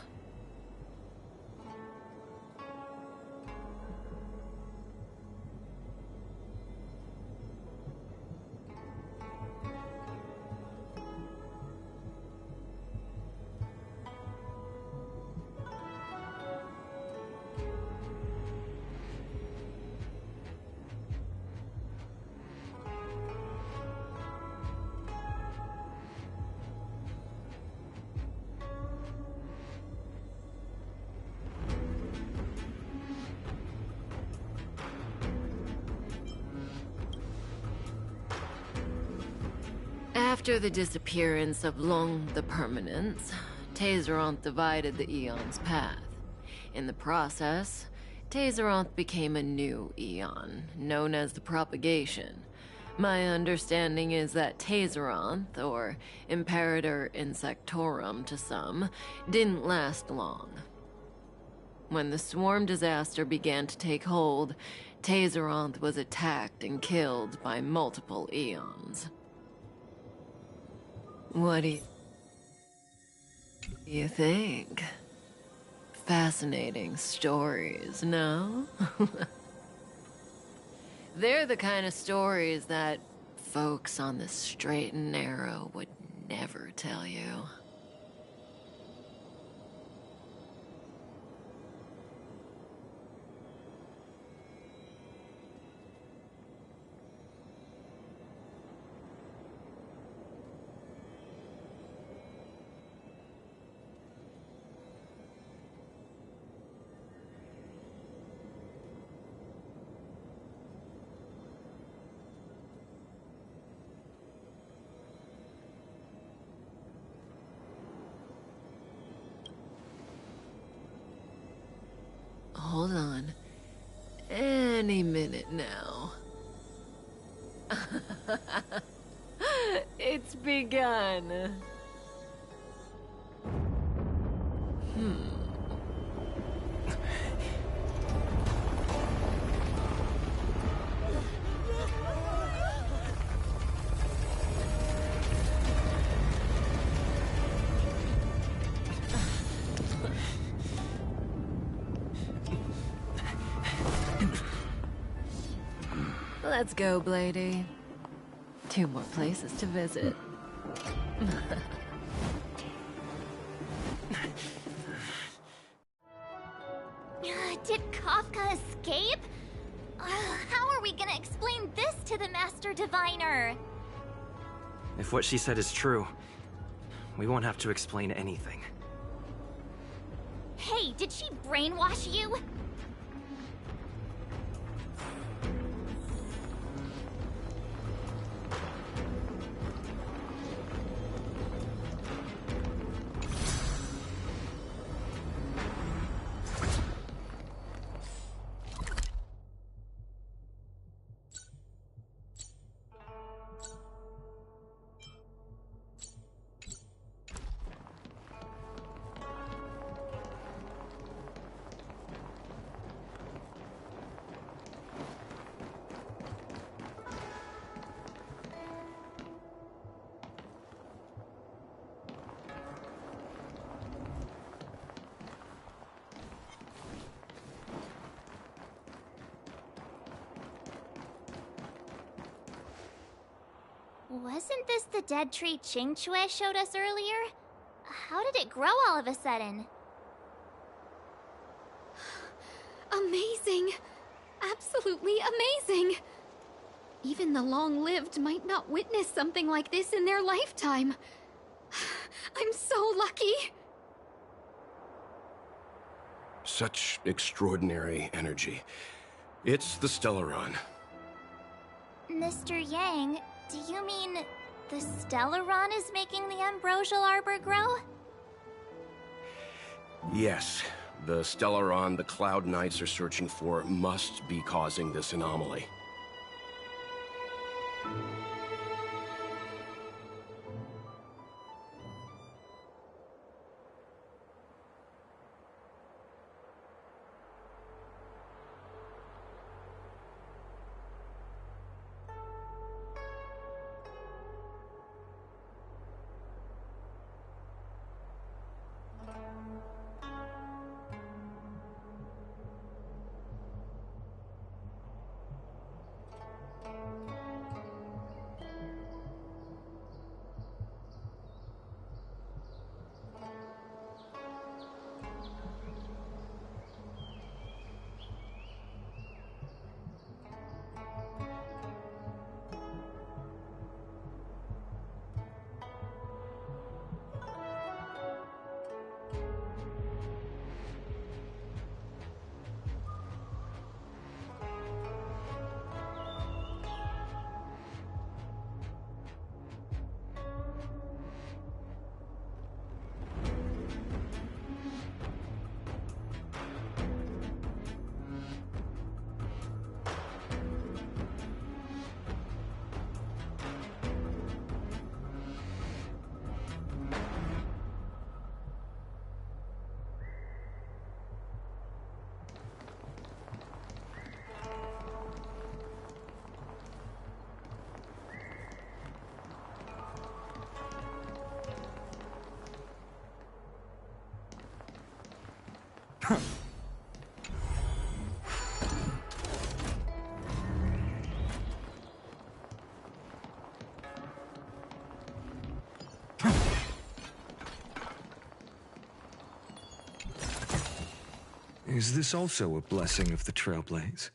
After the disappearance of Long the Permanence, Tazeronth divided the Eon's path. In the process, Tazeronth became a new Eon, known as the Propagation. My understanding is that Tazeronth, or Imperator Insectorum to some, didn't last long. When the swarm disaster began to take hold, Tazeronth was attacked and killed by multiple Eons. What do you think? Fascinating stories, no? They're the kind of stories that folks on the straight and narrow would never tell you. hold on. Any minute now. It's begun. Let's go, Blady. 2 more places to visit. Did Kafka escape? How are we gonna explain this to the Master Diviner? If what she said is true, we won't have to explain anything. Hey, did she brainwash you? Wasn't this the dead tree Qingque showed us earlier? How did it grow all of a sudden? Amazing! Absolutely amazing! Even the long-lived might not witness something like this in their lifetime. I'm so lucky! Such extraordinary energy. It's the Stellaron. Mr. Yang, do you mean the Stellaron is making the ambrosial arbor grow? Yes, the Stellaron the Cloud Knights are searching for must be causing this anomaly. Is this also a blessing of the Trailblaze?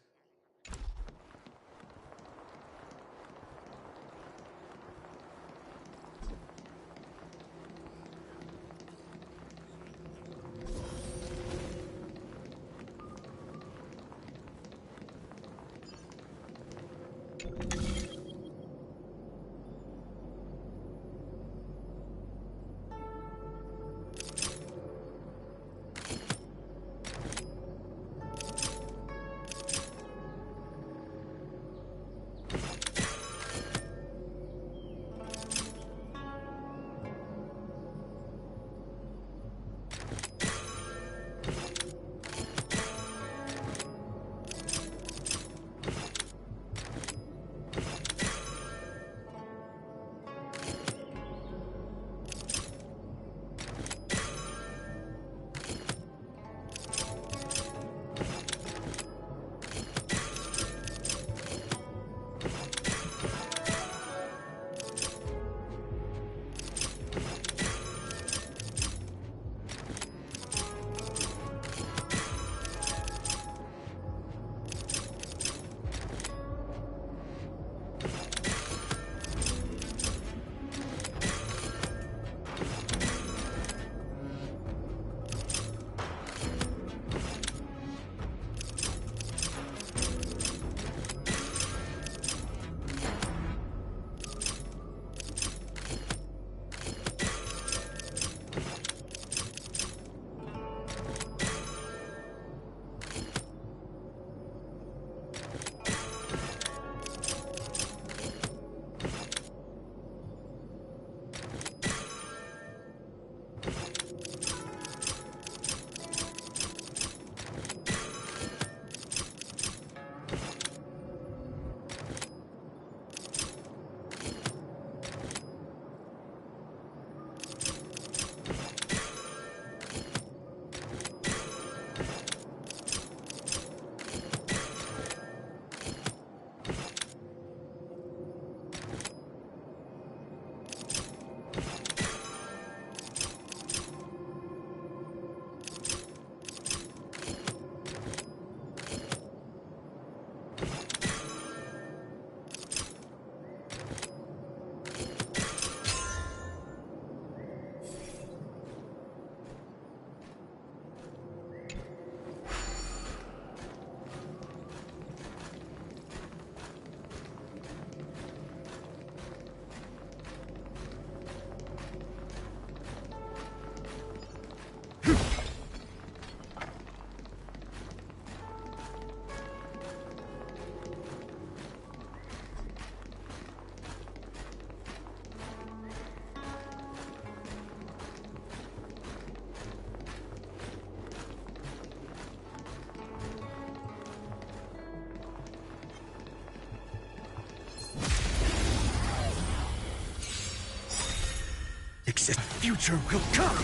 exist. Future will come.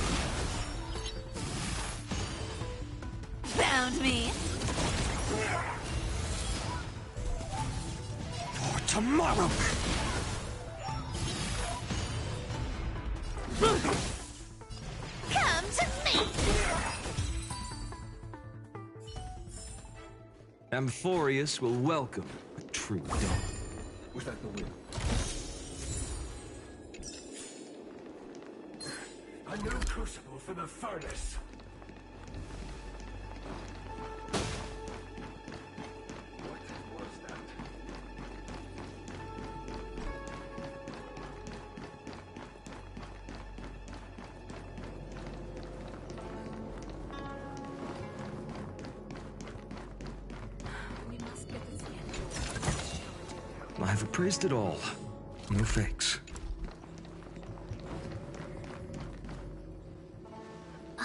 Found me. For tomorrow. Come to me. Amphorius will welcome a true dawn. Was that the wind? A new crucible for the furnace. What was that? We must get this again. I've appraised it all. No fakes.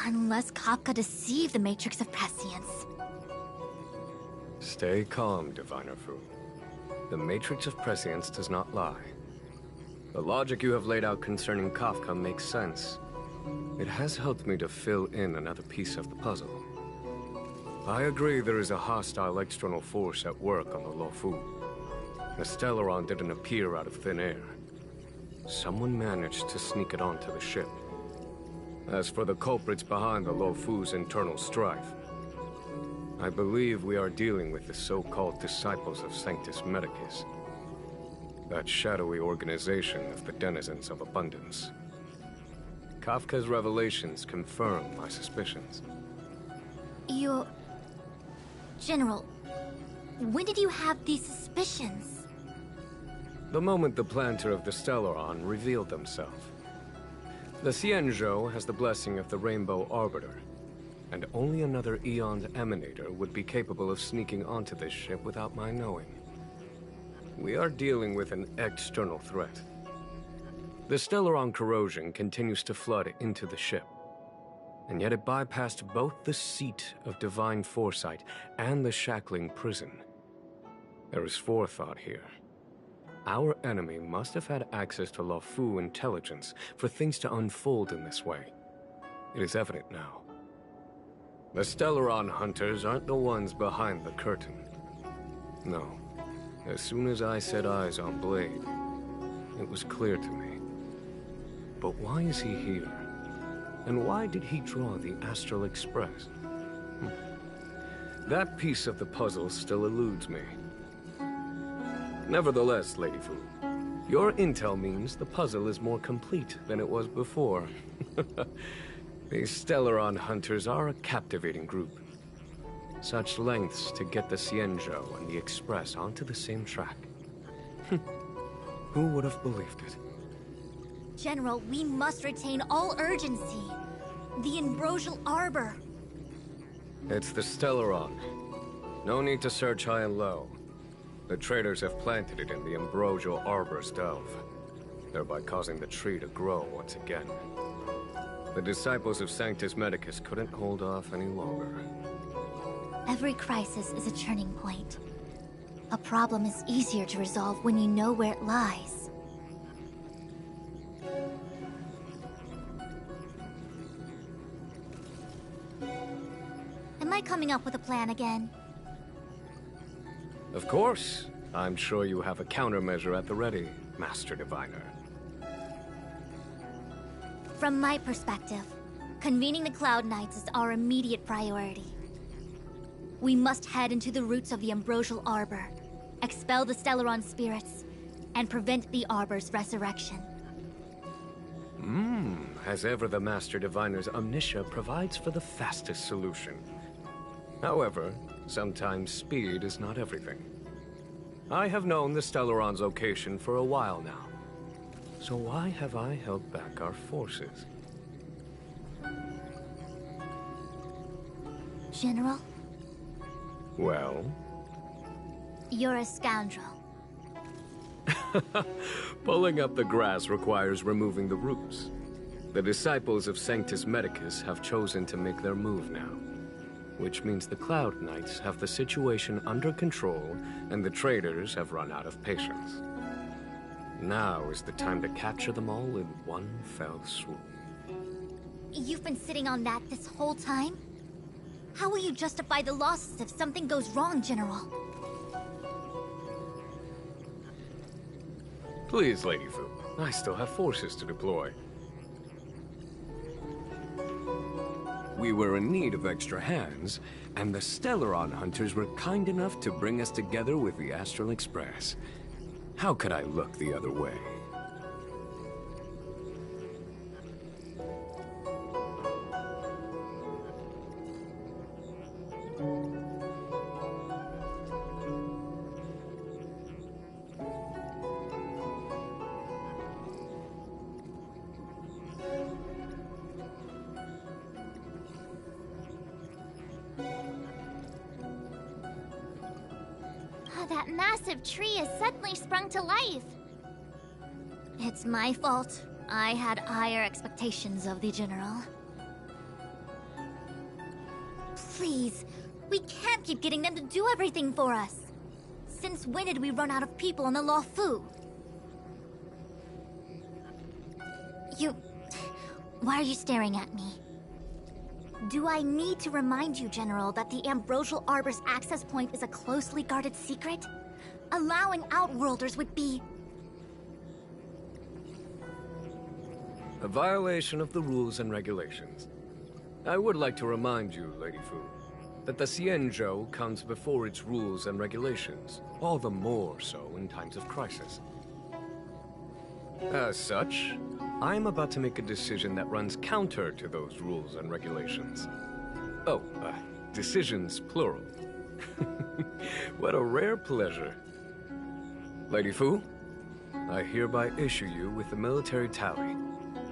Unless Kafka deceived the Matrix of Prescience. Stay calm, Diviner Fu. The Matrix of Prescience does not lie. The logic you have laid out concerning Kafka makes sense. It has helped me to fill in another piece of the puzzle. I agree there is a hostile external force at work on the Luofu. The Stellaron didn't appear out of thin air. Someone managed to sneak it onto the ship. As for the culprits behind the Luofu's internal strife, I believe we are dealing with the so-called disciples of Sanctus Medicus. That shadowy organization of the denizens of abundance. Kafka's revelations confirm my suspicions. General, when did you have these suspicions? The moment the planter of the Stellaron revealed themselves. The Xianzhou has the blessing of the Rainbow Arbiter, and only another Eon's Emanator would be capable of sneaking onto this ship without my knowing. We are dealing with an external threat. The Stellaron corrosion continues to flood into the ship, and yet it bypassed both the seat of divine foresight and the shackling prison. There is forethought here. Our enemy must have had access to Luofu intelligence for things to unfold in this way. It is evident now. The Stellaron hunters aren't the ones behind the curtain. No. As soon as I set eyes on Blade, it was clear to me. But why is he here? And why did he draw the Astral Express? That piece of the puzzle still eludes me. Nevertheless, Lady Fu, your intel means the puzzle is more complete than it was before. These Stellaron hunters are a captivating group. Such lengths to get the Xianzhou and the Express onto the same track. Who would have believed it? General, we must retain all urgency. The Ambrosial Arbor. It's the Stellaron. No need to search high and low. The traders have planted it in the Ambrosial Arbor's delve, thereby causing the tree to grow once again. The disciples of Sanctus Medicus couldn't hold off any longer. Every crisis is a turning point. A problem is easier to resolve when you know where it lies. Am I coming up with a plan again? Of course. I'm sure you have a countermeasure at the ready, Master Diviner. From my perspective, convening the Cloud Knights is our immediate priority. We must head into the roots of the Ambrosial Arbor, expel the Stellaron spirits, and prevent the Arbor's resurrection. As ever, the Master Diviner's omniscia provides for the fastest solution. However, sometimes speed is not everything. I have known the Stellaron's location for a while now. So why have I held back our forces? General? Well? You're a scoundrel. Pulling up the grass requires removing the roots. The disciples of Sanctus Medicus have chosen to make their move now, which means the Cloud Knights have the situation under control and the traders have run out of patience. Now is the time to capture them all in one fell swoop. You've been sitting on that this whole time? How will you justify the losses if something goes wrong, General? Please, Lady Fu. I still have forces to deploy. We were in need of extra hands, and the Stellaron hunters were kind enough to bring us together with the Astral Express. How could I look the other way? That massive tree has suddenly sprung to life. It's my fault. I had higher expectations of the General. Please, we can't keep getting them to do everything for us. Since when did we run out of people on the Law Fu? Why are you staring at me? Do I need to remind you, General, that the Ambrosial Arbor's access point is a closely guarded secret? Allowing Outworlders would be... a violation of the rules and regulations. I would like to remind you, Lady Fu, that the Xianzhou comes before its rules and regulations, all the more so in times of crisis. As such, I am about to make a decision that runs counter to those rules and regulations. Oh, decisions plural. What a rare pleasure. Lady Fu, I hereby issue you with the military tally.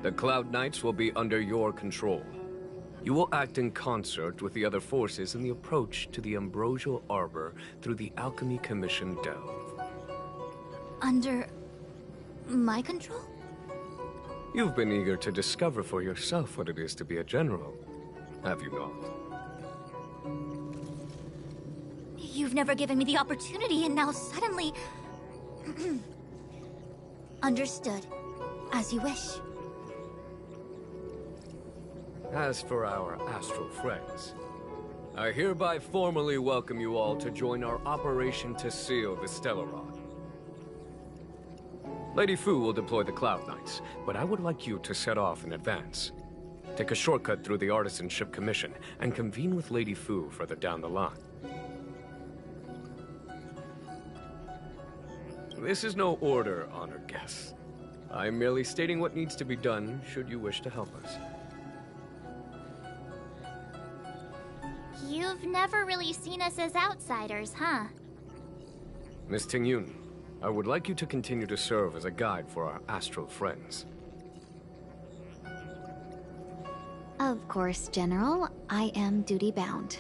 The Cloud Knights will be under your control. You will act in concert with the other forces in the approach to the Ambrosial Arbor through the Alchemy Commission Delve. Under... my control? You've been eager to discover for yourself what it is to be a general, have you not? You've never given me the opportunity, and now suddenly... Understood. As you wish. As for our astral friends, I hereby formally welcome you all to join our operation to seal the Stellaron. Lady Fu will deploy the Cloud Knights, but I would like you to set off in advance. Take a shortcut through the Artisanship Commission and convene with Lady Fu further down the line. This is no order, honored guests. I'm merely stating what needs to be done should you wish to help us. You've never really seen us as outsiders, huh? Miss Tingyun, I would like you to continue to serve as a guide for our astral friends. Of course, General. I am duty-bound.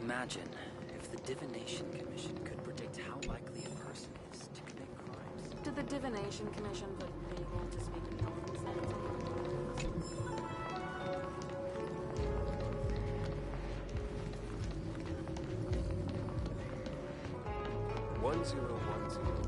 Imagine if the Divination Commission could predict how likely a person is to commit crimes. Did the Divination Commission put people to speak in common sense? 101010.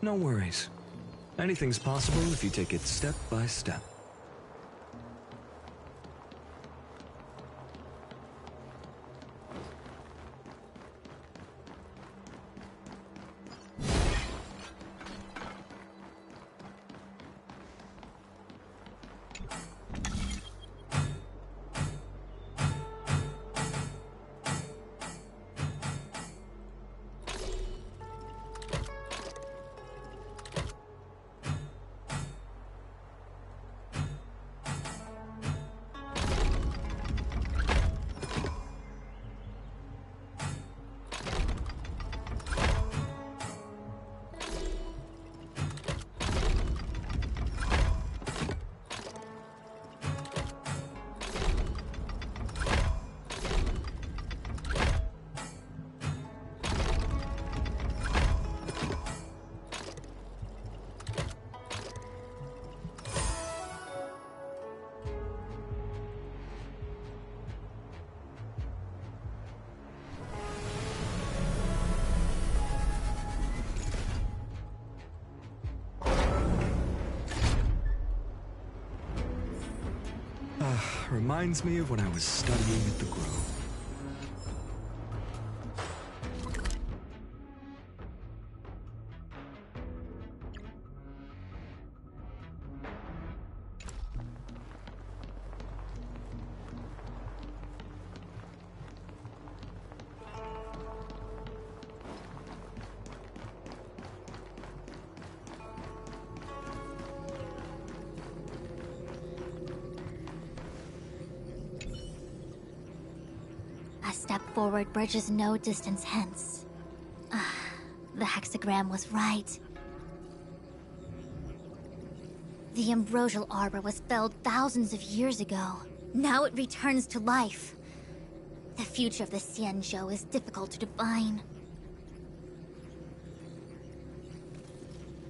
No worries. Anything's possible if you take it step by step. Reminds me of when I was studying at the Grove. A step forward bridges no distance hence. The hexagram was right. The ambrosial arbor was felled thousands of years ago. Now it returns to life. The future of the Xianzhou is difficult to define.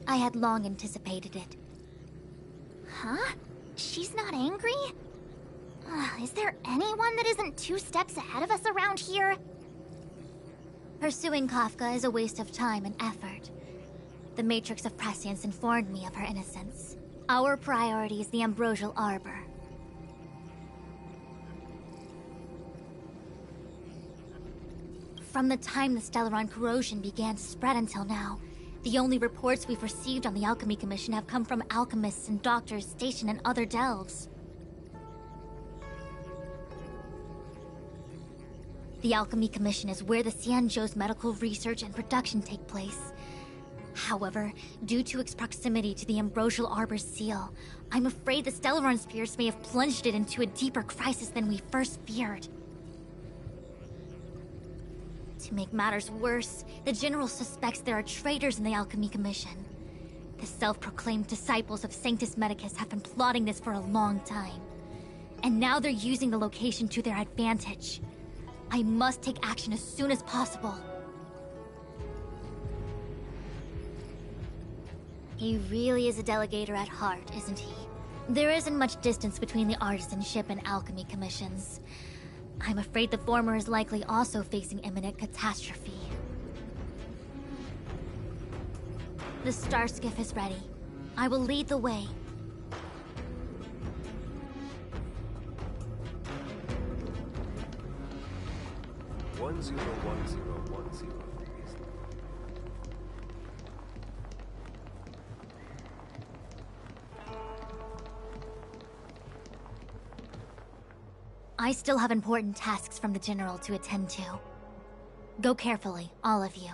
I had long anticipated it. Huh? She's not angry? Is there anyone that isn't 2 steps ahead of us around here? Pursuing Kafka is a waste of time and effort. The Matrix of Prescience informed me of her innocence. Our priority is the Ambrosial Arbor. From the time the Stellaron corrosion began to spread until now, the only reports we've received on the Alchemy Commission have come from alchemists and doctors stationed in other delves. The Alchemy Commission is where the Xianzhou's medical research and production take place. However, due to its proximity to the Ambrosial Arbor's seal, I'm afraid the Stellaron spirits may have plunged it into a deeper crisis than we first feared. To make matters worse, the General suspects there are traitors in the Alchemy Commission. The self-proclaimed disciples of Sanctus Medicus have been plotting this for a long time. And now they're using the location to their advantage. I must take action as soon as possible. He really is a delegator at heart, isn't he? There isn't much distance between the artisanship and alchemy commissions. I'm afraid the former is likely also facing imminent catastrophe. The star skiff is ready. I will lead the way. One zero, please. I still have important tasks from the General to attend to. Go carefully, all of you.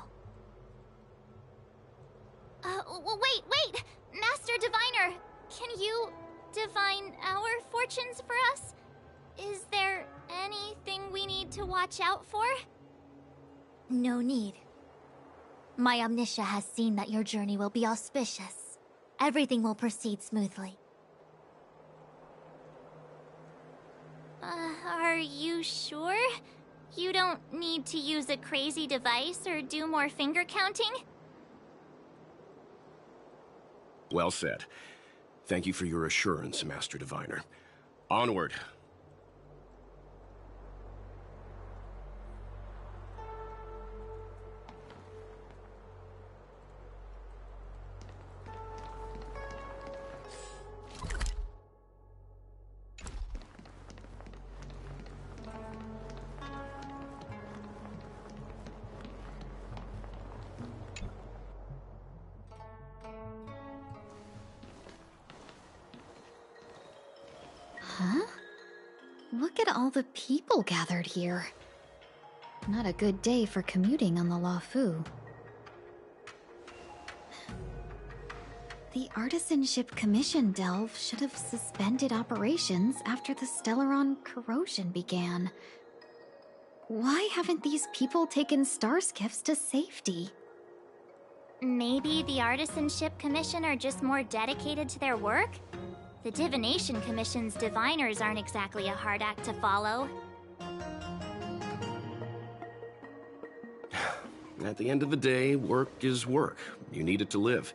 Wait! Master Diviner! Can you divine our fortunes for us? Is there anything we need to watch out for? No need. My Omniscia has seen that your journey will be auspicious. Everything will proceed smoothly. Are you sure? You don't need to use a crazy device or do more finger counting? Well said. Thank you for your assurance, Master Diviner. Onward. Look at all the people gathered here. Not a good day for commuting on the Luofu. The Artisanship Commission Delve should have suspended operations after the Stellaron corrosion began. Why haven't these people taken star skiffs to safety? Maybe the Artisanship Commission are just more dedicated to their work? The Divination Commission's diviners aren't exactly a hard act to follow. At the end of the day, work is work. You need it to live.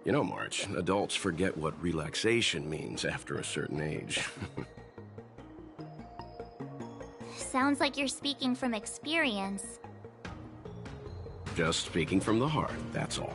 You know, March, adults forget what relaxation means after a certain age. Sounds like you're speaking from experience. Just speaking from the heart, that's all.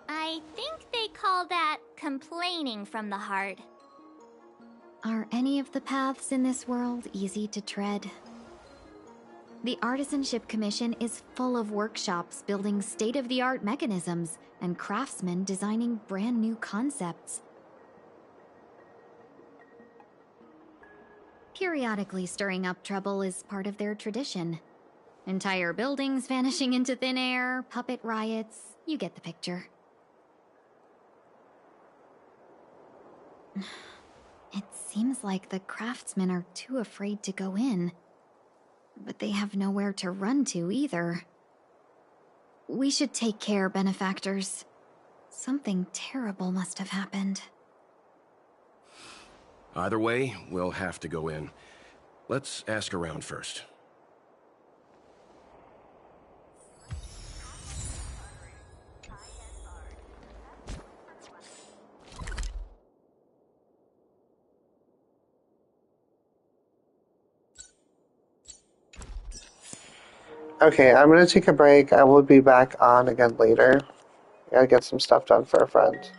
I think they call that complaining from the heart. Are any of the paths in this world easy to tread? The Artisanship Commission is full of workshops building state-of-the-art mechanisms and craftsmen designing brand new concepts. Periodically stirring up trouble is part of their tradition. Entire buildings vanishing into thin air, puppet riots, you get the picture. It seems like the craftsmen are too afraid to go in. But they have nowhere to run to either. We should take care, benefactors. Something terrible must have happened. Either way, we'll have to go in. Let's ask around first. Okay, I'm gonna take a break. I will be back on again later. I gotta get some stuff done for a friend.